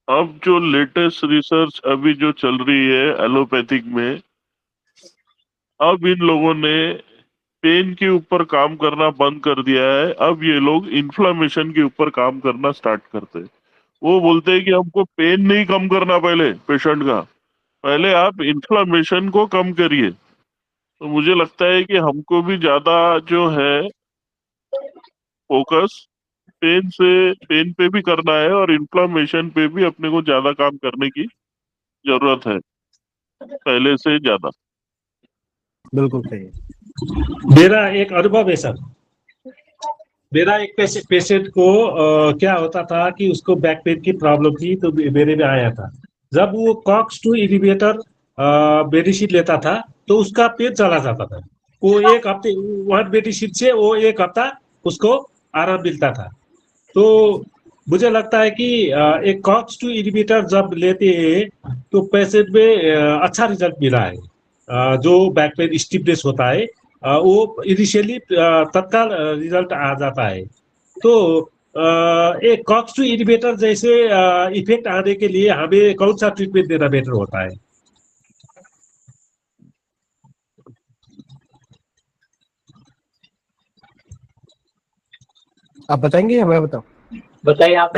K: अब जो लेटेस्ट रिसर्च अभी जो चल रही है एलोपैथिक में, अब इन लोगों ने पेन के ऊपर काम करना बंद कर दिया है, अब ये लोग इन्फ्लामेशन के ऊपर काम करना स्टार्ट करते हैं। वो बोलते हैं कि हमको पेन नहीं कम करना पहले पेशेंट का, पहले आप इन्फ्लामेशन को कम करिए। तो मुझे लगता है कि हमको भी ज्यादा जो है फोकस पेन पे भी करना है और इन्फ्लामेशन पे भी अपने को ज्यादा काम करने की जरूरत है, पहले से ज्यादा।
A: बिल्कुल सही।
F: मेरा एक अनुभव है सर, मेरा एक पेशेंट को क्या होता था कि उसको बैक पेन की प्रॉब्लम थी, तो मेरे में आया था। जब वो कॉक्स-2 इनहिबिटर मेडिसिन लेता था तो उसका पेन चला जाता था। वो एक हफ्ते वन मेडिसिन से वो एक हफ्ता उसको आराम मिलता था। तो मुझे लगता है कि एक कॉक्स-2 इनहिबिटर जब लेते हैं तो पेशेंट में अच्छा रिजल्ट मिला है। जो बैक पेन स्टिफनेस होता है वो इनिशियली तत्काल रिजल्ट आ जाता है। तो एक कॉक्स-2 इनहिबिटर जैसे इफेक्ट आने के लिए हमें कौन सा ट्रीटमेंट देना बेटर होता है?
A: आप बताएंगे या मैं बताऊं?
C: बताइए आप।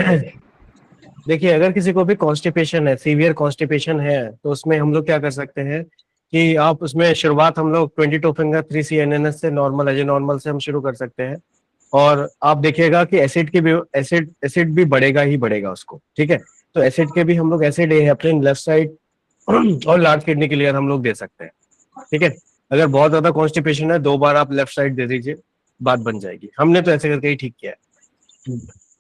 A: देखिए, अगर किसी को भी कॉन्स्टिपेशन है, सीवियर कॉन्स्टिपेशन है, तो उसमें हम लोग क्या कर सकते हैं कि आप उसमें शुरुआत हम लोग 22 फिंगर 3 CNNS से नॉर्मल एज नॉर्मल से हम शुरू कर सकते हैं। और आप देखिएगा कि एसिड भी बढ़ेगा ही बढ़ेगा उसको, ठीक है। तो एसिड के भी हम लोग एसिड हेपरिन लेफ्ट साइड और लार्ज किडनी के लिए हम लोग दे सकते हैं, ठीक है। अगर बहुत ज्यादा कॉन्स्टिपेशन है 2 बार आप लेफ्ट साइड दे दीजिए, बात बन जाएगी। हमने तो ऐसे करके ही ठीक किया है।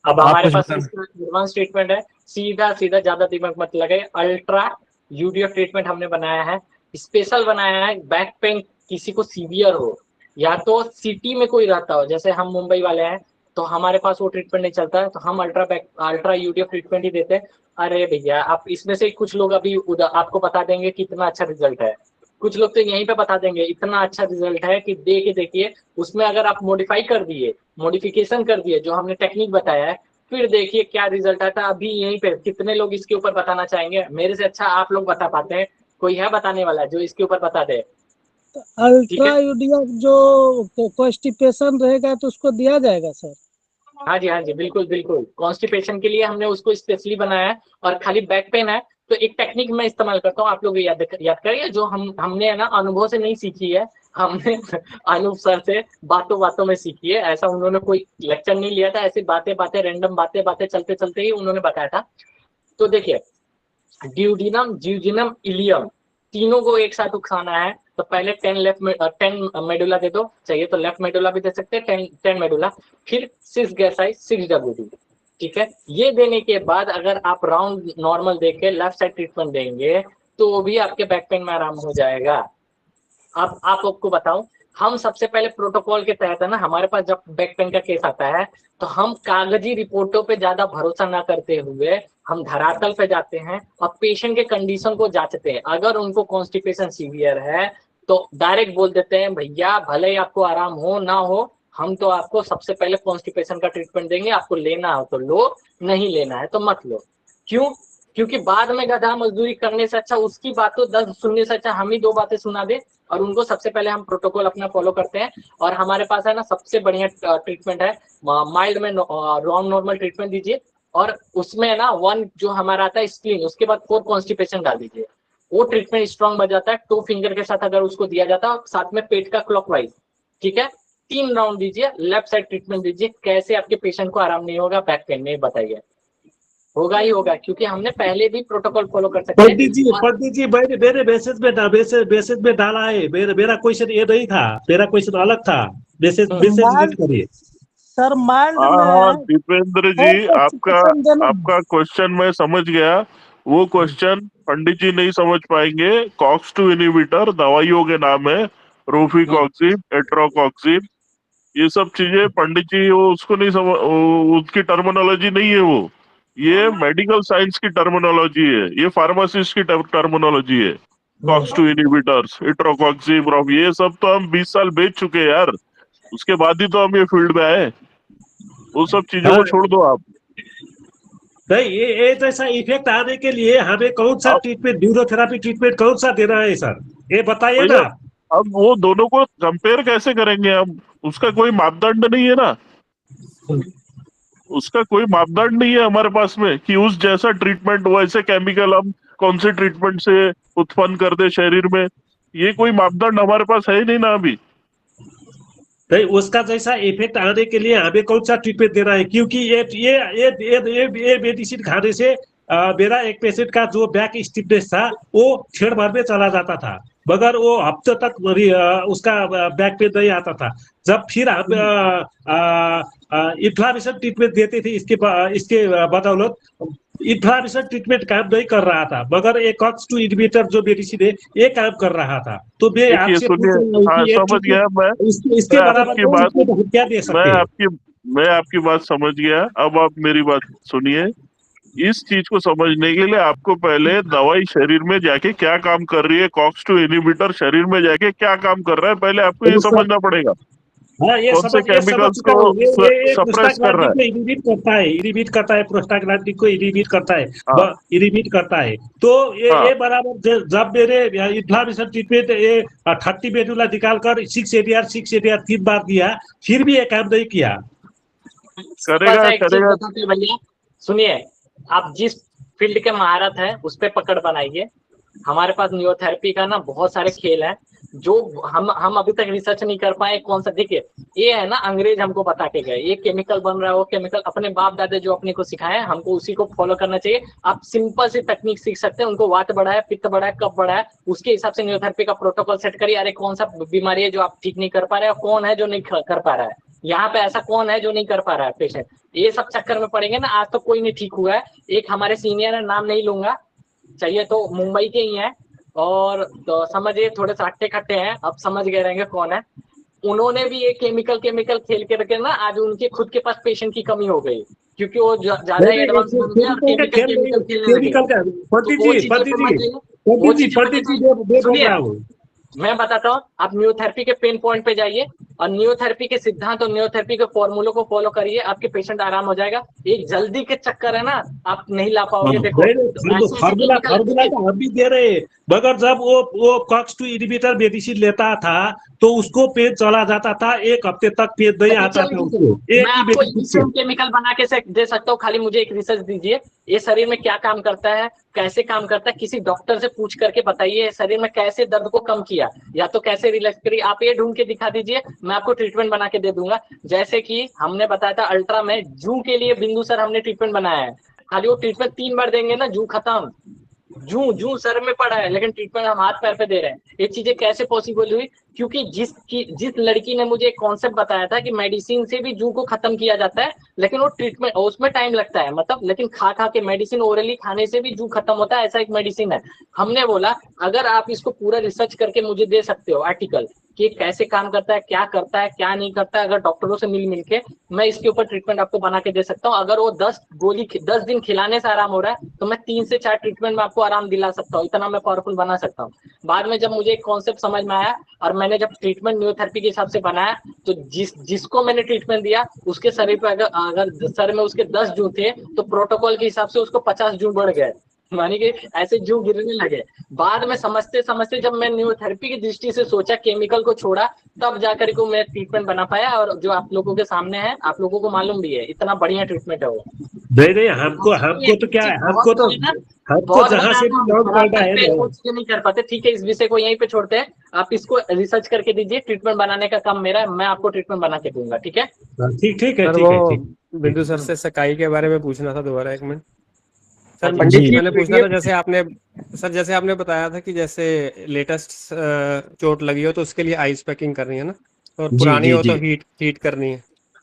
C: अब
A: आप
C: हमारे
A: कुछ
C: पास
A: बता।
C: एडवांस ट्रीटमेंट है, सीधा सीधा ज्यादा दिमाग मत लगाए। अल्ट्रा यूडीएफ ट्रीटमेंट हमने बनाया है, स्पेशल बनाया है। बैक पेन किसी को सीवियर हो या तो सिटी में कोई रहता हो, जैसे हम मुंबई वाले हैं तो हमारे पास वो ट्रीटमेंट नहीं चलता है, तो हम अल्ट्रा यूडीएफ ट्रीटमेंट ही देते हैं। अरे भैया, आप इसमें से कुछ लोग अभी आपको बता देंगे कितना अच्छा रिजल्ट है, कुछ लोग तो यहीं पे बता देंगे इतना अच्छा रिजल्ट है कि देखिए उसमें अगर आप मॉडिफिकेशन कर दिए जो हमने टेक्निक बताया है, फिर देखिए क्या रिजल्ट आता है। अभी यहीं पे कितने लोग इसके ऊपर बताना चाहेंगे? मेरे से अच्छा आप लोग बता पाते हैं, कोई है बताने वाला जो इसके ऊपर बता दे?
B: अल्ट्रा यूडीएफ जो कॉन्स्टिपेशन रहेगा तो उसको दिया जाएगा सर?
C: हाँ जी बिल्कुल बिल्कुल। कॉन्स्टिपेशन के लिए हमने उसको स्पेशली बनाया है। और खाली बैक पेन है तो एक टेक्निक मैं इस्तेमाल करता हूँ, आप लोग याद करिए, जो हमने है ना अनुभव से नहीं सीखी है, हमने अनूप सर से बातों बातों में सीखी है। ऐसा उन्होंने कोई लेक्चर नहीं लिया था, ऐसी बातें रैंडम बातें चलते चलते ही उन्होंने बताया था। तो देखिए, ड्यूडिनम, ज्यूजिनम, इलियम तीनों को एक साथ उकसाना है। तो पहले 10 मेडुला दे दो, चाहिए तो लेफ्ट मेडुला भी दे सकते हैं, 10 मेडुला, फिर 6 गैसाई 6WD, ठीक है। ये देने के बाद अगर आप राउंड नॉर्मल देके लेफ्ट साइड ट्रीटमेंट देंगे तो भी आपके बैक पेन में आराम हो जाएगा। अब आपको बताऊं, हम सबसे पहले प्रोटोकॉल के तहत है ना, हमारे पास जब बैक पेन का केस आता है तो हम कागजी रिपोर्टों पे ज्यादा भरोसा ना करते हुए हम धरातल पे जाते हैं और पेशेंट के कंडीशन को जांचते हैं। अगर उनको कॉन्स्टिपेशन सीवियर है तो डायरेक्ट बोल देते हैं भैया भले ही आपको आराम हो ना हो, हम तो आपको सबसे पहले कॉन्स्टिपेशन का ट्रीटमेंट देंगे, आपको लेना हो तो लो, नहीं लेना है तो मत लो। क्यों? क्योंकि बाद में गधा मजदूरी करने से अच्छा, उसकी बातों 10 सुनने से अच्छा हम ही 2 बातें सुना दे। और उनको सबसे पहले हम प्रोटोकॉल अपना फॉलो करते हैं। और हमारे पास है ना सबसे बढ़िया ट्रीटमेंट है, माइल्ड में राउंड नॉर्मल ट्रीटमेंट दीजिए, और उसमें ना 1 जो हमारा आता है स्प्लीन, उसके बाद 4 कॉन्स्टिपेशन डाल दीजिए, वो ट्रीटमेंट स्ट्रॉन्ग बन जाता है। 2 फिंगर के साथ अगर उसको दिया जाता है, साथ में पेट का क्लॉकवाइज, ठीक है, 3 राउंड दीजिए, लेफ्ट साइड ट्रीटमेंट दीजिए। कैसे आपके पेशेंट को आराम नहीं होगा बैक पेन में, बताइए? होगा ही होगा, क्योंकि हमने पहले भी प्रोटोकॉल फॉलो कर सकते हैं।
F: पंडित जी मेरे मैसेज में डाला है, मेरा क्वेश्चन ये नहीं था, मेरा क्वेश्चन अलग था। मैसेज रीड करिए
B: सर। माइल्ड
K: हाँ
B: में
K: दीपेंद्र जी, आपका क्वेश्चन मैं समझ गया। वो क्वेश्चन पंडित जी नहीं समझ पाएंगे। कॉक्स-2 इनहिबिटर दवाइयों के नाम है, रोफिकॉक्सिब, एट्रोकॉक्सिब, ये सब चीजें पंडित जी वो उसको नहीं समझ, उसकी टर्मिनोलॉजी नहीं है वो, ये मेडिकल साइंस की टर्मिनोलॉजी है, ये फार्मासिस्ट की टर्मिनोलॉजी है। कॉक्स-2 इनहिबिटर्स, एट्रोकॉक्सिब, ये सब तो हम 20 साल बेच चुके हैं यार, उसके बाद ही तो हम ये फील्ड में आए। वो सब चीजों को छोड़ दो आप।
F: नहीं, ये जैसा इफेक्ट आने के लिए हमें कौन सा ट्रीटमेंट, न्यूरोथेरापी ट्रीटमेंट कौन सा देना है सर, ये बताइए ना।
K: अब वो दोनों को कंपेयर कैसे करेंगे हम? उसका कोई मापदंड नहीं है ना, उसका कोई मापदंड नहीं है हमारे पास में कि उस जैसा ट्रीटमेंट वैसे केमिकल हम कौन से ट्रीटमेंट से उत्पन्न कर दे शरीर में। ये कोई मापदंड हमारे पास है ही नहीं ना अभी।
F: नहीं, उसका जैसा इफेक्ट आने के लिए हमें कौन सा ट्रीटमेंट देना है? क्योंकि ये मेडिसिन खाने से मेरा एक पेशेंट का जो बैक स्टिफनेस था वो क्षण भर में चला जाता था, मगर वो हफ्ते तक उसका बैक पेन नहीं आता था। जब फिर हम इन्फ्लामेशन ट्रीटमेंट देते थे इसके बदौलत इन्फ्लामेशन ट्रीटमेंट काम नहीं कर रहा था, मगर एक COX-2 इनहिबिटर जो मेडिसिन है ये काम कर रहा था। तो मैं आपसे
K: समझ गया मैं
F: इसके बराबर क्या दे सकते हैं?
K: मैं आपकी बात समझ गया। अब आप मेरी बात सुनिए। इस चीज को समझने के लिए आपको पहले दवाई शरीर में जाके क्या काम कर रही है, COX-2 इनहिबिटर शरीर में जाके क्या काम कर रहा है, पहले आपको ये समझना पड़ेगा।
F: हाँ, ये
K: कौन से केमिकल्स को सप्रेस कर रहा है।
F: इनहिबिट करता है प्रोस्टाग्लैंडिन को इनहिबिट करता है। तो ये बराबर जब मेरे इन्फ्लामेशन ट्रीटमेंट ये 30 मेडुला निकालकर 6 ADR 3 बार दिया, फिर भी ये काम नहीं किया।
K: करेगा।
C: भैया सुनिए, आप जिस फील्ड के महारत है उस पे पकड़ बनाइए। हमारे पास न्यूरोथेरेपी का ना बहुत सारे खेल हैं जो हम अभी तक रिसर्च नहीं कर पाए। कौन सा, देखिए ये है ना, अंग्रेज हमको बता के गए ये केमिकल बन रहा है, वो केमिकल अपने बाप दादे जो अपने को सिखाए हमको उसी को फॉलो करना चाहिए। आप सिंपल सी टेक्निक सीख सकते हैं। उनको वात बढ़ा है, पित्त बढ़ा है, कफ बढ़ा है, उसके हिसाब से न्यूरोथेरेपी का प्रोटोकॉल सेट करिए। अरे कौन सा बीमारी है जो आप ठीक नहीं कर पा रहे हैं, कौन है जो नहीं कर पा रहा है, यहाँ पे ऐसा कौन है जो नहीं कर पा रहा है पेशेंट। ये सब चक्कर में पड़ेंगे ना, आज तो कोई नहीं ठीक हुआ है। एक हमारे सीनियर है, नाम नहीं लूंगा, चाहिए तो मुंबई के ही हैं, और तो समझिए थोड़े से हट्टे खट्टे हैं, अब समझ गए रहेंगे कौन है। उन्होंने भी ये केमिकल खेल के रखे ना, आज उनके खुद के पास पेशेंट की कमी हो गई क्योंकि वो ज्यादा एडवांस मैं बताता हूँ। आप न्यूरोथेरेपी के पेन पॉइंट पे जाइए और न्यूरोथेरेपी के सिद्धांत और न्यूरोथेरेपी के फॉर्मूलों को फॉलो करिए, आपके पेशेंट आराम हो जाएगा। एक जल्दी के चक्कर है ना, आप नहीं ला पाओगे। देखो
F: फार्मूला तो हम भी दे रहे हैं, मगर जब वो COX-2 इनहिबिटर मेडिसिन लेता था तो उसको पेन चला जाता था, 1 हफ्ते तक पेन नहीं आता था उसको।
C: मैं आपको केमिकल बना के दे सकता हूँ, खाली मुझे एक रिसर्च दीजिए। ये शरीर में क्या काम करता है, कैसे काम करता है, किसी डॉक्टर से पूछ करके बताइए शरीर में कैसे दर्द को कम किया या तो कैसे रिलैक्स करी। आप ये ढूंढ के दिखा दीजिए, मैं आपको ट्रीटमेंट बना के दे दूंगा। जैसे कि हमने बताया था अल्ट्रा में जू के लिए बिंदु सर हमने ट्रीटमेंट बनाया है। खाली वो ट्रीटमेंट 3 बार देंगे ना, जू खत्म। जू सर में पड़ा है, लेकिन ट्रीटमेंट हम हाथ पैर पे दे रहे हैं। ये चीजें कैसे पॉसिबल हुई? क्योंकि जिस लड़की ने मुझे एक कॉन्सेप्ट बताया था कि मेडिसिन से भी जू को खत्म किया जाता है, लेकिन वो ट्रीटमेंट उसमें टाइम लगता है, मतलब लेकिन खा के मेडिसिन ओरली खाने से भी जू खत्म होता है, ऐसा एक मेडिसिन है। हमने बोला अगर आप इसको पूरा रिसर्च करके मुझे दे सकते हो आर्टिकल कि कैसे काम करता है, क्या नहीं करता है, अगर डॉक्टरों से मिल के मैं इसके ऊपर ट्रीटमेंट आपको बना के दे सकता हूँ। अगर वो 10 दिन खिलाने से आराम हो रहा है तो मैं 3 से 4 ट्रीटमेंट में आपको आराम दिला सकता हूँ, इतना मैं पावरफुल बना सकता हूँ। बाद में जब मुझे एक कॉन्सेप्ट समझ में आया और मैंने जब ट्रीटमेंट न्यूरोथेरेपी के हिसाब से बनाया, तो जिसको मैंने ट्रीटमेंट दिया उसके शरीर पे अगर सर में उसके 10 जू थे तो प्रोटोकॉल के हिसाब से उसको 50 जू बढ़ गए, मानी कि ऐसे जू गिरने लगे। बाद में समझते जब मैं न्यूरोथेरेपी की दृष्टि से सोचा, केमिकल को छोड़ा, तब जाकर को मैं ट्रीटमेंट बना पाया। और जो आप लोगों के सामने है, आप लोगों को मालूम भी है, इतना बढ़िया ट्रीटमेंट है वो।
F: नहीं, हमको तो क्या है, हमको जहाँ से भी लॉन्ग पड़ा है
C: नहीं कर पाते। ठीक है, इस विषय को यहीं पे छोड़ते हैं, आप इसको रिसर्च करके दीजिए। ट्रीटमेंट बनाने का काम मेरा है, मैं आपको ट्रीटमेंट बना के दूंगा। ठीक है,
F: ठीक है।
L: बिंदु सर से सकाई के बारे में पूछना था दोबारा, 1 मिनट सर। पंडित जी मैंने पूछना था, जैसे आपने बताया था कि जैसे लेटेस्ट चोट लगी हो तो उसके लिए आइस पैकिंग करनी है ना, और पुरानी हो तो हीट करनी है।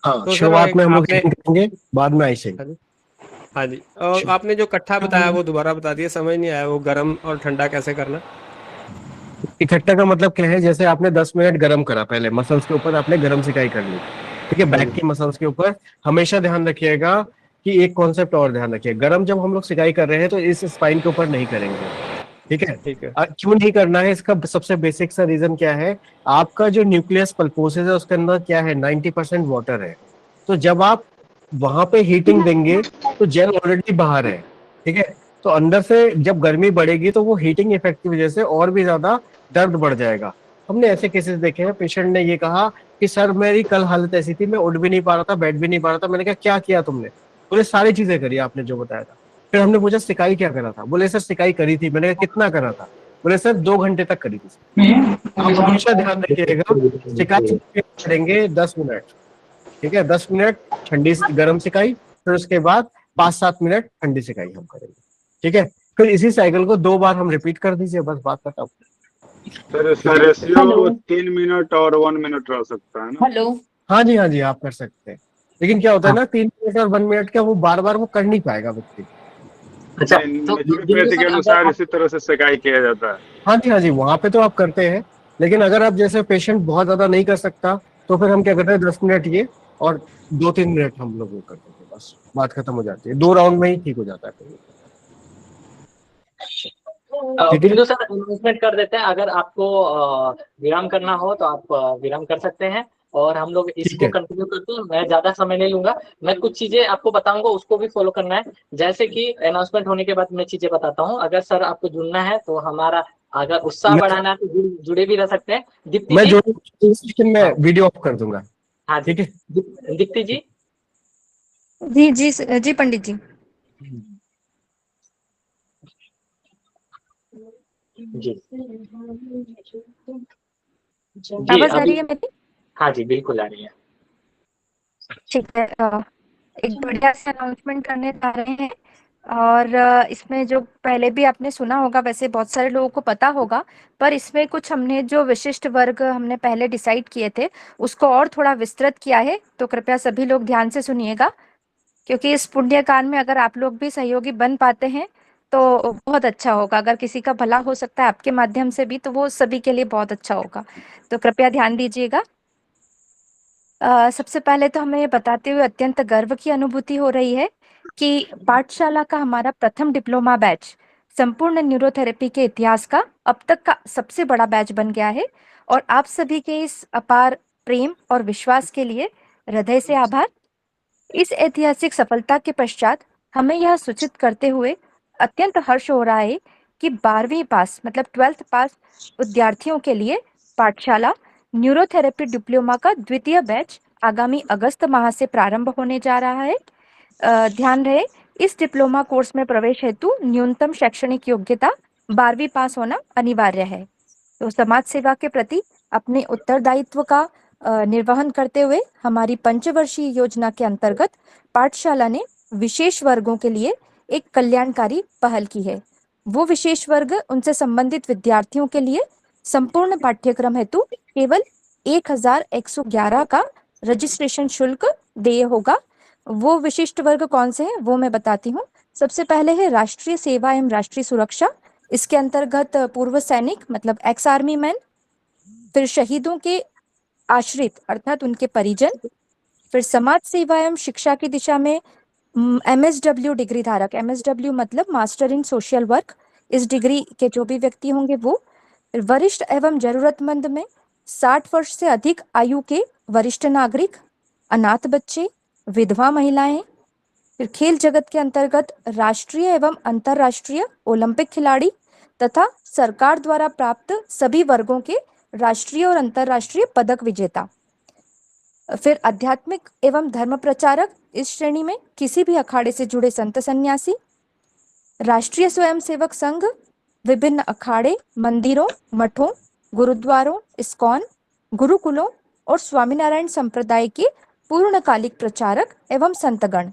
A: तो शुरुआत में हम लोग करेंगे, बाद में आइसिंग।
L: हाँ जी, और आपने जो कट्ठा बताया वो दोबारा बता दिया, समझ नहीं आया वो गर्म और ठंडा कैसे करना।
A: इकट्ठा का मतलब क्या है, जैसे आपने 10 मिनट गर्म करा, पहले मसल्स के ऊपर आपने गर्म सिकाई कर ली, ठीक है, बैक की मसल्स के ऊपर। हमेशा ध्यान रखिएगा कि एक कॉन्सेप्ट और ध्यान रखिए, गरम जब हम लोग सिकाई कर रहे हैं तो इस स्पाइन के ऊपर नहीं करेंगे, ठीक है। क्यों नहीं करना है, इसका सबसे बेसिक सा रीजन क्या है, आपका जो न्यूक्लियस पल्पोसिस है उसके अंदर क्या है, 90% वाटर है। तो जब आप वहां पे हीटिंग देंगे तो जेल ऑलरेडी बाहर है, ठीक है, तो अंदर से जब गर्मी बढ़ेगी तो वो हीटिंग इफेक्ट की वजह से और भी ज्यादा दर्द बढ़ जाएगा। हमने ऐसे केसेस देखे हैं, पेशेंट ने ये कहा कि सर मेरी कल हालत ऐसी थी, मैं उठ भी नहीं पा रहा था, बैठ भी नहीं पा रहा था। मैंने कहा क्या किया तुमने? बोले सारी चीजें करी आपने जो बताया था। फिर हमने पूछा सिकाई क्या करा था? बोले सर सिकाई करी थी। मैंने कहा कितना करा था? बोले सर 2 घंटे तक करी थी। आप हमेशा ध्यान रखिएगा, सिकाई करेंगे 10 मिनट, ठीक है, 10 मिनट ठंडी गर्म सिकाई, फिर उसके बाद 5-7 मिनट ठंडी सिकाई हम करेंगे, ठीक है। फिर इसी साइकिल को 2 बार हम रिपीट कर दीजिए, बस बात खत्म।
H: सर रेशियो 3 मिनट और 1 मिनट रह सकता है ना?
E: हेलो।
A: हाँ जी, हाँ जी, आप कर सकते हैं, लेकिन क्या होता है ना 3 मिनट और 1 मिनट का वो बार बार वो कर नहीं पाएगा व्यक्ति।
C: अच्छा,
H: नेचुरोपैथी के अनुसार इसी तरह से सिकाई किया जाता है।
A: हाँ जी, हाँ जी, वहां पे तो आप करते हैं, लेकिन अगर आप जैसे पेशेंट बहुत ज्यादा नहीं कर सकता तो फिर हम क्या करते हैं 10 मिनट ये और 2-3 मिनट हम लोग वो करते हैं, बस बात खत्म हो जाती है, 2 राउंड में ही ठीक हो जाता है।
C: बिंदु सर अनाउंसमेंट कर देते हैं, अगर आपको विराम करना हो तो आप विराम कर सकते हैं और हम लोग इसको कंटिन्यू करते हैं। मैं ज्यादा समय नहीं लूंगा, मैं कुछ चीजें आपको बताऊंगा, उसको भी फॉलो करना है। जैसे कि अनाउंसमेंट होने के बाद मैं चीजें बताता हूँ। अगर सर आपको जुड़ना है तो हमारा अगर उत्साह बढ़ाना है तो जुड़े भी रह सकते हैं। दीप्ति
A: मैं
C: जी,
A: लेकिन मैं वीडियो ऑफ कर दूंगा।
C: हाँ
A: ठीक है
C: दीप्ति जी।
E: जी जी जी पंडित जी।
C: जी
E: आवाज आ रही है मेरी?
C: हाँ जी बिल्कुल आ रही है।
E: ठीक है, एक बढ़िया से अनाउंसमेंट करने जा रहे हैं और इसमें जो पहले भी आपने सुना होगा, वैसे बहुत सारे लोगों को पता होगा, पर इसमें कुछ हमने जो विशिष्ट वर्ग हमने पहले डिसाइड किए थे उसको और थोड़ा विस्तृत किया है। तो कृपया सभी लोग ध्यान से सुनिएगा, क्योंकि इस पुण्य काल में अगर आप लोग भी सहयोगी बन पाते हैं तो बहुत अच्छा होगा। अगर किसी का भला हो सकता है आपके माध्यम से भी, तो वो सभी के लिए बहुत अच्छा होगा। तो कृपया ध्यान दीजिएगा। सबसे पहले तो हमें ये बताते हुए अत्यंत गर्व की अनुभूति हो रही है कि पाठशाला का हमारा प्रथम डिप्लोमा बैच संपूर्ण न्यूरोथेरेपी के इतिहास का अब तक का सबसे बड़ा बैच बन गया है। और आप सभी के इस अपार प्रेम और विश्वास के लिए हृदय से आभार। इस ऐतिहासिक सफलता के पश्चात हमें यह सूचित करते हुए अत्यंत हर्ष हो रहा है कि 12वीं पास मतलब 12th पास विद्यार्थियों के लिए पाठशाला न्यूरोथेरेपी डिप्लोमा का द्वितीय बैच आगामी अगस्त माह से प्रारंभ होने जा रहा है। ध्यान रहे, इस डिप्लोमा कोर्स में प्रवेश हेतु न्यूनतम शैक्षणिक योग्यता 12वीं पास होना अनिवार्य है। तो समाज सेवा के प्रति अपने उत्तरदायित्व का निर्वहन करते हुए हमारी पंचवर्षीय योजना के अंतर्गत पाठशाला ने विशेष वर्गों के लिए एक कल्याणकारी पहल की है। वो विशेष वर्ग उनसे संबंधित विद्यार्थियों के लिए संपूर्ण पाठ्यक्रम हेतु केवल 1111 का रजिस्ट्रेशन शुल्क देय होगा। वो विशिष्ट वर्ग कौन से हैं वो मैं बताती हूँ। सबसे पहले है राष्ट्रीय सेवा एवं राष्ट्रीय सुरक्षा, इसके अंतर्गत पूर्व सैनिक मतलब एक्स आर्मी मैन, फिर शहीदों के आश्रित अर्थात उनके परिजन, फिर समाज सेवा एवं शिक्षा की दिशा में MSW डिग्री धारक, MSW मतलब मास्टर इन सोशल वर्क, इस डिग्री के जो भी व्यक्ति होंगे वो, वरिष्ठ एवं जरूरतमंद में 60 वर्ष से अधिक आयु के वरिष्ठ नागरिक, अनाथ बच्चे, विधवा महिलाएं, फिर खेल जगत के अंतर्गत राष्ट्रीय एवं अंतरराष्ट्रीय ओलंपिक खिलाड़ी तथा सरकार द्वारा प्राप्त सभी वर्गों के राष्ट्रीय और अंतरराष्ट्रीय पदक विजेता, फिर आध्यात्मिक एवं धर्म प्रचारक, इस श्रेणी में किसी भी अखाड़े से जुड़े संत सन्यासी, राष्ट्रीय स्वयंसेवक संघ, विभिन्न अखाड़े, मंदिरों, मठों, गुरुद्वारों, इस्कॉन, गुरुकुलों और स्वामीनारायण संप्रदाय के पूर्णकालिक प्रचारक एवं संतगण,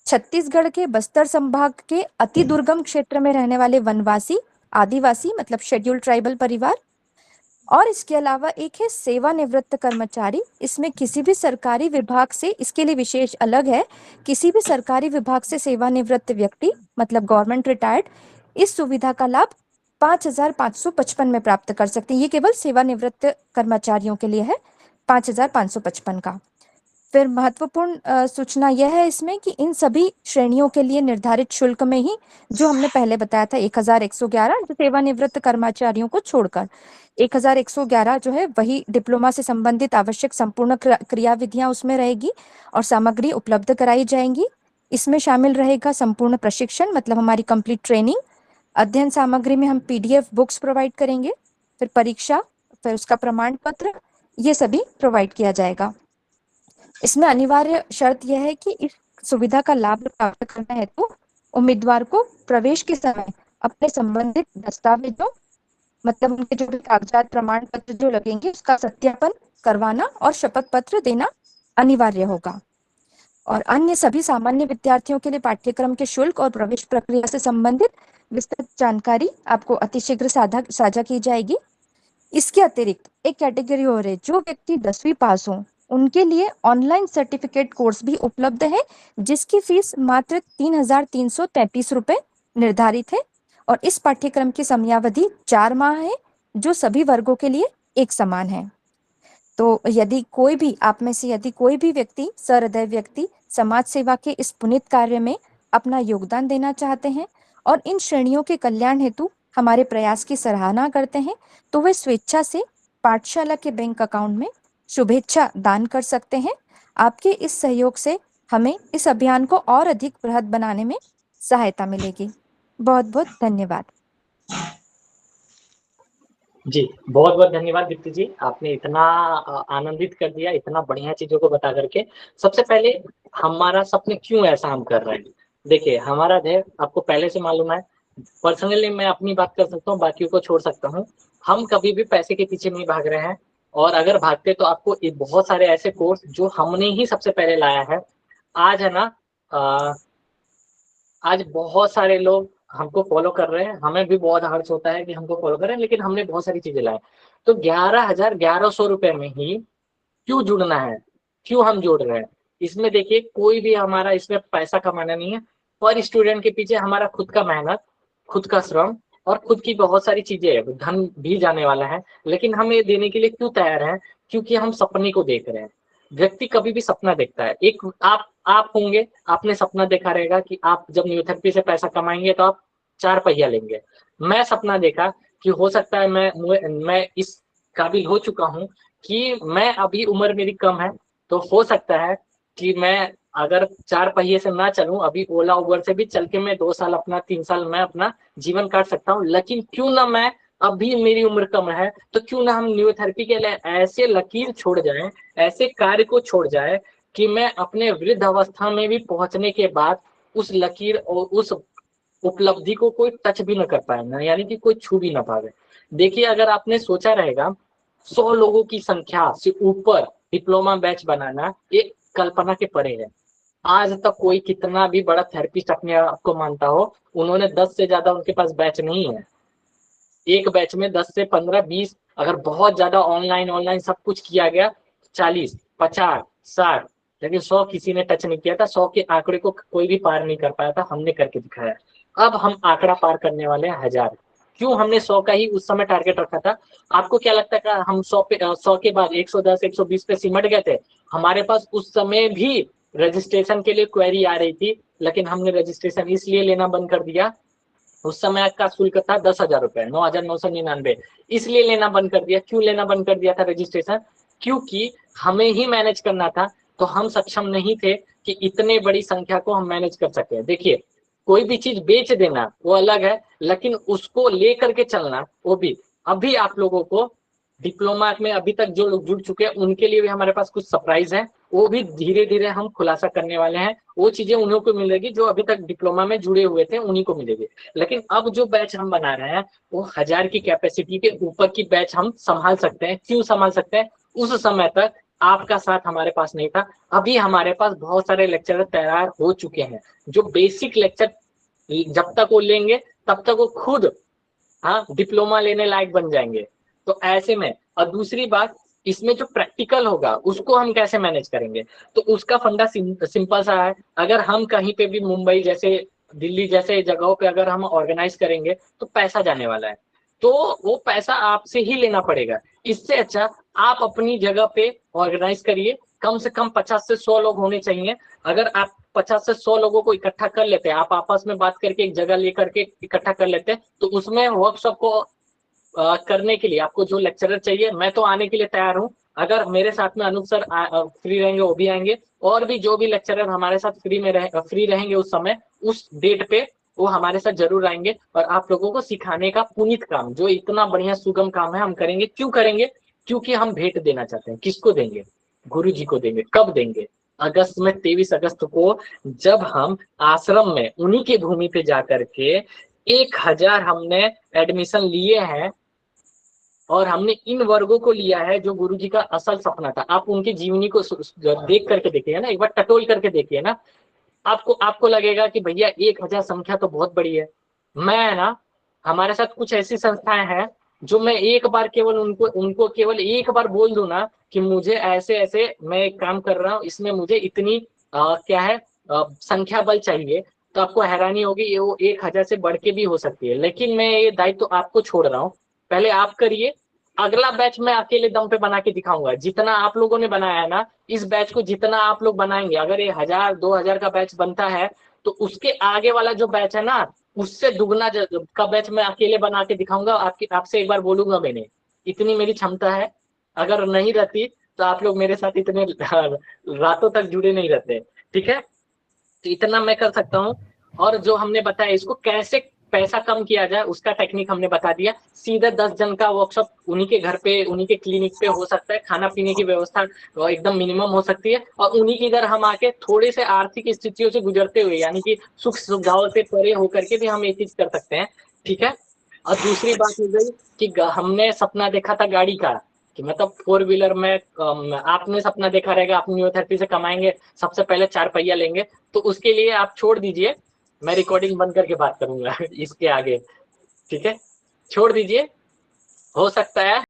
E: छत्तीसगढ़ के बस्तर संभाग के अति दुर्गम क्षेत्र में रहने वाले वनवासी, आदिवासी मतलब शेड्यूल्ड ट्राइबल परिवार, और इसके अलावा एक है सेवानिवृत्त कर्मचारी। इसमें किसी भी सरकारी विभाग से, इसके लिए विशेष अलग है, किसी भी सरकारी विभाग से सेवानिवृत्त व्यक्ति मतलब गवर्नमेंट रिटायर्ड इस सुविधा का लाभ 5555 में प्राप्त कर सकते हैं। ये केवल सेवानिवृत्त कर्मचारियों के लिए है 5555 का। फिर महत्वपूर्ण सूचना यह है इसमें कि इन सभी श्रेणियों के लिए निर्धारित शुल्क में ही जो हमने पहले बताया था 1111 जो सेवानिवृत्त कर्मचारियों को छोड़कर 1111 जो है वही डिप्लोमा से संबंधित आवश्यक संपूर्ण क्रियाविधियां उसमें रहेगी और सामग्री उपलब्ध कराई जाएंगी। इसमें शामिल रहेगा संपूर्ण प्रशिक्षण मतलब हमारी कंप्लीट ट्रेनिंग, अध्ययन सामग्री में हम PDF बुक्स प्रोवाइड करेंगे, फिर परीक्षा, फिर उसका प्रमाण पत्र, ये सभी प्रोवाइड किया जाएगा। इसमें अनिवार्य शर्त यह है कि इस सुविधा का लाभ प्राप्त करना है तो उम्मीदवार को प्रवेश के समय अपने संबंधित दस्तावेजों, मतलब उनके जो भी कागजात प्रमाण पत्र जो लगेंगे उसका सत्यापन करवाना और शपथ पत्र देना अनिवार्य होगा। और अन्य सभी सामान्य विद्यार्थियों के लिए पाठ्यक्रम के शुल्क और प्रवेश प्रक्रिया से संबंधित विस्तृत जानकारी आपको अतिशीघ्र साझा की जाएगी। इसके अतिरिक्त एक कैटेगरी और है, जो व्यक्ति 10वीं पास हो उनके लिए ऑनलाइन सर्टिफिकेट कोर्स भी उपलब्ध है, जिसकी फीस मात्र 3,333 रुपए निर्धारित है और इस पाठ्यक्रम की समयावधि 4 माह है, जो सभी वर्गों के लिए एक समान है। तो यदि कोई भी आप में से यदि कोई भी व्यक्ति, सहृदय व्यक्ति, समाज सेवा के इस पुनीत कार्य में अपना योगदान देना चाहते हैं और इन श्रेणियों के कल्याण हेतु हमारे प्रयास की सराहना करते हैं, तो वे स्वेच्छा से पाठशाला के बैंक अकाउंट में शुभेच्छा दान कर सकते हैं। आपके इस सहयोग से हमें इस अभियान को और अधिक बृहद बनाने में सहायता मिलेगी। बहुत बहुत धन्यवाद।
C: जी, बहुत बहुत धन्यवाद दीप्ति जी, आपने इतना आनंदित कर दिया, इतना बढ़िया चीजों को बता करके। सबसे पहले हमारा सपने क्यों ऐसा हम कर रहे हैं, देखिए हमारा ध्येय आपको पहले से मालूम है। पर्सनली मैं अपनी बात कर सकता हूँ, बाकियों को छोड़ सकता हूँ। हम कभी भी पैसे के पीछे नहीं भाग रहे हैं, और अगर भागते तो आपको बहुत सारे ऐसे कोर्स जो हमने ही सबसे पहले लाया है। आज है ना, आज बहुत सारे लोग हमको फॉलो कर रहे हैं, हमें भी बहुत हर्ष होता है कि हमको फॉलो कर रहे हैं, लेकिन हमने बहुत सारी चीजें लाए। तो 11,1100 रुपए में ही क्यों जुड़ना है, क्यों हम जोड़ रहे हैं? इसमें देखिए कोई भी हमारा इसमें पैसा कमाना नहीं है, पर स्टूडेंट के पीछे हमारा खुद का मेहनत, खुद का श्रम और खुद की बहुत सारी चीजें है, धन भी जाने वाला है। लेकिन हम ये देने के लिए क्यों तैयार हैं? क्योंकि हम सपने को देख रहे हैं। व्यक्ति कभी भी सपना देखता है। एक आप होंगे, आपने सपना देखा रहेगा कि आप जब न्यूथेरेपी से पैसा कमाएंगे तो आप 4 पहिया लेंगे। मैं सपना देखा कि हो सकता है मैं इस काबिल हो चुका हूँ कि मैं अभी उम्र मेरी कम है, तो हो सकता है कि मैं अगर 4 पहिए से ना चलूं, अभी ओला उबर से भी चल के मैं 2 साल अपना 3 साल मैं अपना जीवन काट सकता हूँ। लेकिन क्यों ना मैं, अभी मेरी उम्र कम है तो क्यों ना हम न्यूरोथेरेपी के लिए ऐसे लकीर छोड़ जाएं, ऐसे कार्य को छोड़ जाए कि मैं अपने वृद्ध अवस्था में भी पहुंचने के बाद उस लकीर और उस उपलब्धि को कोई टच भी न कर पाए, ना यानी कि कोई छू भी ना पाए। देखिए अगर आपने सोचा रहेगा 100 लोगों की संख्या से ऊपर डिप्लोमा बैच बनाना एक कल्पना के परे है। आज तक कोई कितना भी बड़ा थेरेपिस्ट अपने आप को मानता हो, उन्होंने 10 से ज्यादा उनके पास बैच नहीं है। एक बैच में 10 से 15, 20, अगर बहुत ज्यादा ऑनलाइन सब कुछ किया गया 40, 50, 60, लेकिन 100 किसी ने टच नहीं किया था। 100 के आंकड़े को कोई भी पार नहीं कर पाया था, हमने करके दिखाया। अब हम आंकड़ा पार करने वाले हैं 1000। क्यों हमने 100 का ही उस समय टारगेट रखा था? आपको क्या लगता है हम 100 के बाद 110, 120 पे सिमट गए थे? हमारे पास उस समय भी रजिस्ट्रेशन के लिए क्वेरी आ रही थी, लेकिन हमने रजिस्ट्रेशन इसलिए लेना बंद कर दिया। उस समय का शुल्क था 10,000 रुपए, 9,999, इसलिए लेना बंद कर दिया। क्यों लेना बंद कर दिया था रजिस्ट्रेशन? क्योंकि हमें ही मैनेज करना था, तो हम सक्षम नहीं थे कि इतने बड़ी संख्या को हम मैनेज कर सके। देखिए कोई भी चीज बेच देना वो अलग है, लेकिन उसको लेकर के चलना वो भी। अभी आप लोगों को डिप्लोमा में अभी तक जो लोग जुड़ चुके हैं उनके लिए भी हमारे पास कुछ सरप्राइज है, वो भी धीरे धीरे हम खुलासा करने वाले हैं। वो चीजें उन्हीं को मिलेगी जो अभी तक डिप्लोमा में जुड़े हुए थे, उन्हीं को मिलेगी। लेकिन अब जो बैच हम बना रहे हैं वो 1000 की कैपेसिटी के ऊपर की बैच हम संभाल सकते हैं। क्यों संभाल सकते हैं? उस समय तक आपका साथ हमारे पास नहीं था। अभी हमारे पास बहुत सारे लेक्चरर तैयार हो चुके हैं, जो बेसिक लेक्चर जब तक वो लेंगे तब तक वो खुद डिप्लोमा लेने लायक बन जाएंगे। तो ऐसे में, और दूसरी बात, इसमें जो प्रैक्टिकल होगा उसको हम कैसे मैनेज करेंगे? तो उसका फंडा सिंपल सा है। अगर हम कहीं पे भी मुंबई जैसे, दिल्ली जैसे जगहों पे अगर हम ऑर्गेनाइज करेंगे तो पैसा जाने वाला है, तो वो पैसा आपसे ही लेना पड़ेगा। इससे अच्छा आप अपनी जगह पे ऑर्गेनाइज करिए। कम से कम 50 से 100 लोग होने चाहिए। अगर आप 50 से 100 लोगों को इकट्ठा कर लेते हैं, आप आपस में बात करके एक जगह लेकर के इकट्ठा कर लेते हैं, तो उसमें वर्कशॉप को करने के लिए आपको जो लेक्चरर चाहिए, मैं तो आने के लिए तैयार हूँ। अगर मेरे साथ में अनूप सर फ्री रहेंगे वो भी आएंगे, और भी जो भी लेक्चरर हमारे साथ फ्री रहेंगे उस समय, उस डेट पे वो हमारे साथ जरूर आएंगे और आप लोगों को सिखाने का पुनीत काम, जो इतना बढ़िया सुगम काम है, हम करेंगे। क्यों करेंगे? क्योंकि हम भेंट देना चाहते हैं। किसको देंगे? गुरु जी को देंगे। कब देंगे? अगस्त में, 23 अगस्त को, जब हम आश्रम में उन्हीं की भूमि पे जाकर के 1000 हमने एडमिशन लिए हैं और हमने इन वर्गों को लिया है जो गुरु जी का असल सपना था। आप उनकी जीवनी को देख करके देखिए ना, एक बार टटोल करके देखिए ना, आपको लगेगा कि भैया 1000 संख्या तो बहुत बड़ी है। मैं ना, हमारे साथ कुछ ऐसी संस्थाएं हैं जो मैं एक बार केवल उनको केवल एक बार बोल दूं ना कि मुझे ऐसे ऐसे मैं एक काम कर रहा हूँ, इसमें मुझे इतनी क्या है संख्या बल चाहिए, तो आपको हैरानी होगी ये वो 1000 से बढ़ के भी हो सकती है। लेकिन मैं ये दायित्व तो आपको छोड़ रहा हूँ, पहले आप करिए। अगला बैच मैं अकेले दम पे बना के दिखाऊंगा। जितना आप लोगों ने बनाया है ना, इस बैच को जितना आप लोग बनाएंगे, अगर ये 1000-2000 का बैच बनता है तो उसके आगे वाला जो बैच है ना, उससे दुगना का बैच मैं अकेले बना के दिखाऊंगा। आपसे एक बार बोलूंगा, मैंने इतनी मेरी क्षमता है। अगर नहीं रहती तो आप लोग मेरे साथ इतने रातों तक जुड़े नहीं रहते। ठीक है, तो इतना मैं कर सकता हूँ। और जो हमने बताया इसको कैसे पैसा कम किया जाए, उसका टेक्निक हमने बता दिया। सीधे 10 जन का वर्कशॉप उन्हीं के घर पे, उन्हीं के क्लिनिक पे हो सकता है। खाना पीने की व्यवस्था एकदम मिनिमम हो सकती है और उन्हीं के घर हम आके थोड़े से आर्थिक स्थितियों से गुजरते हुए, यानी कि सुख सुविधाओं से परे होकर के भी हम ये चीज कर सकते हैं। ठीक है। और दूसरी बात हो गई कि हमने सपना देखा था गाड़ी का, कि मतलब 4 व्हीलर में आपने सपना देखा रहेगा आप न्यूरोथेरेपी से कमाएंगे, सबसे पहले 4 पहिया लेंगे। तो उसके लिए आप छोड़ दीजिए, मैं रिकॉर्डिंग बंद करके बात करूंगा इसके आगे। ठीक है, छोड़ दीजिए, हो सकता है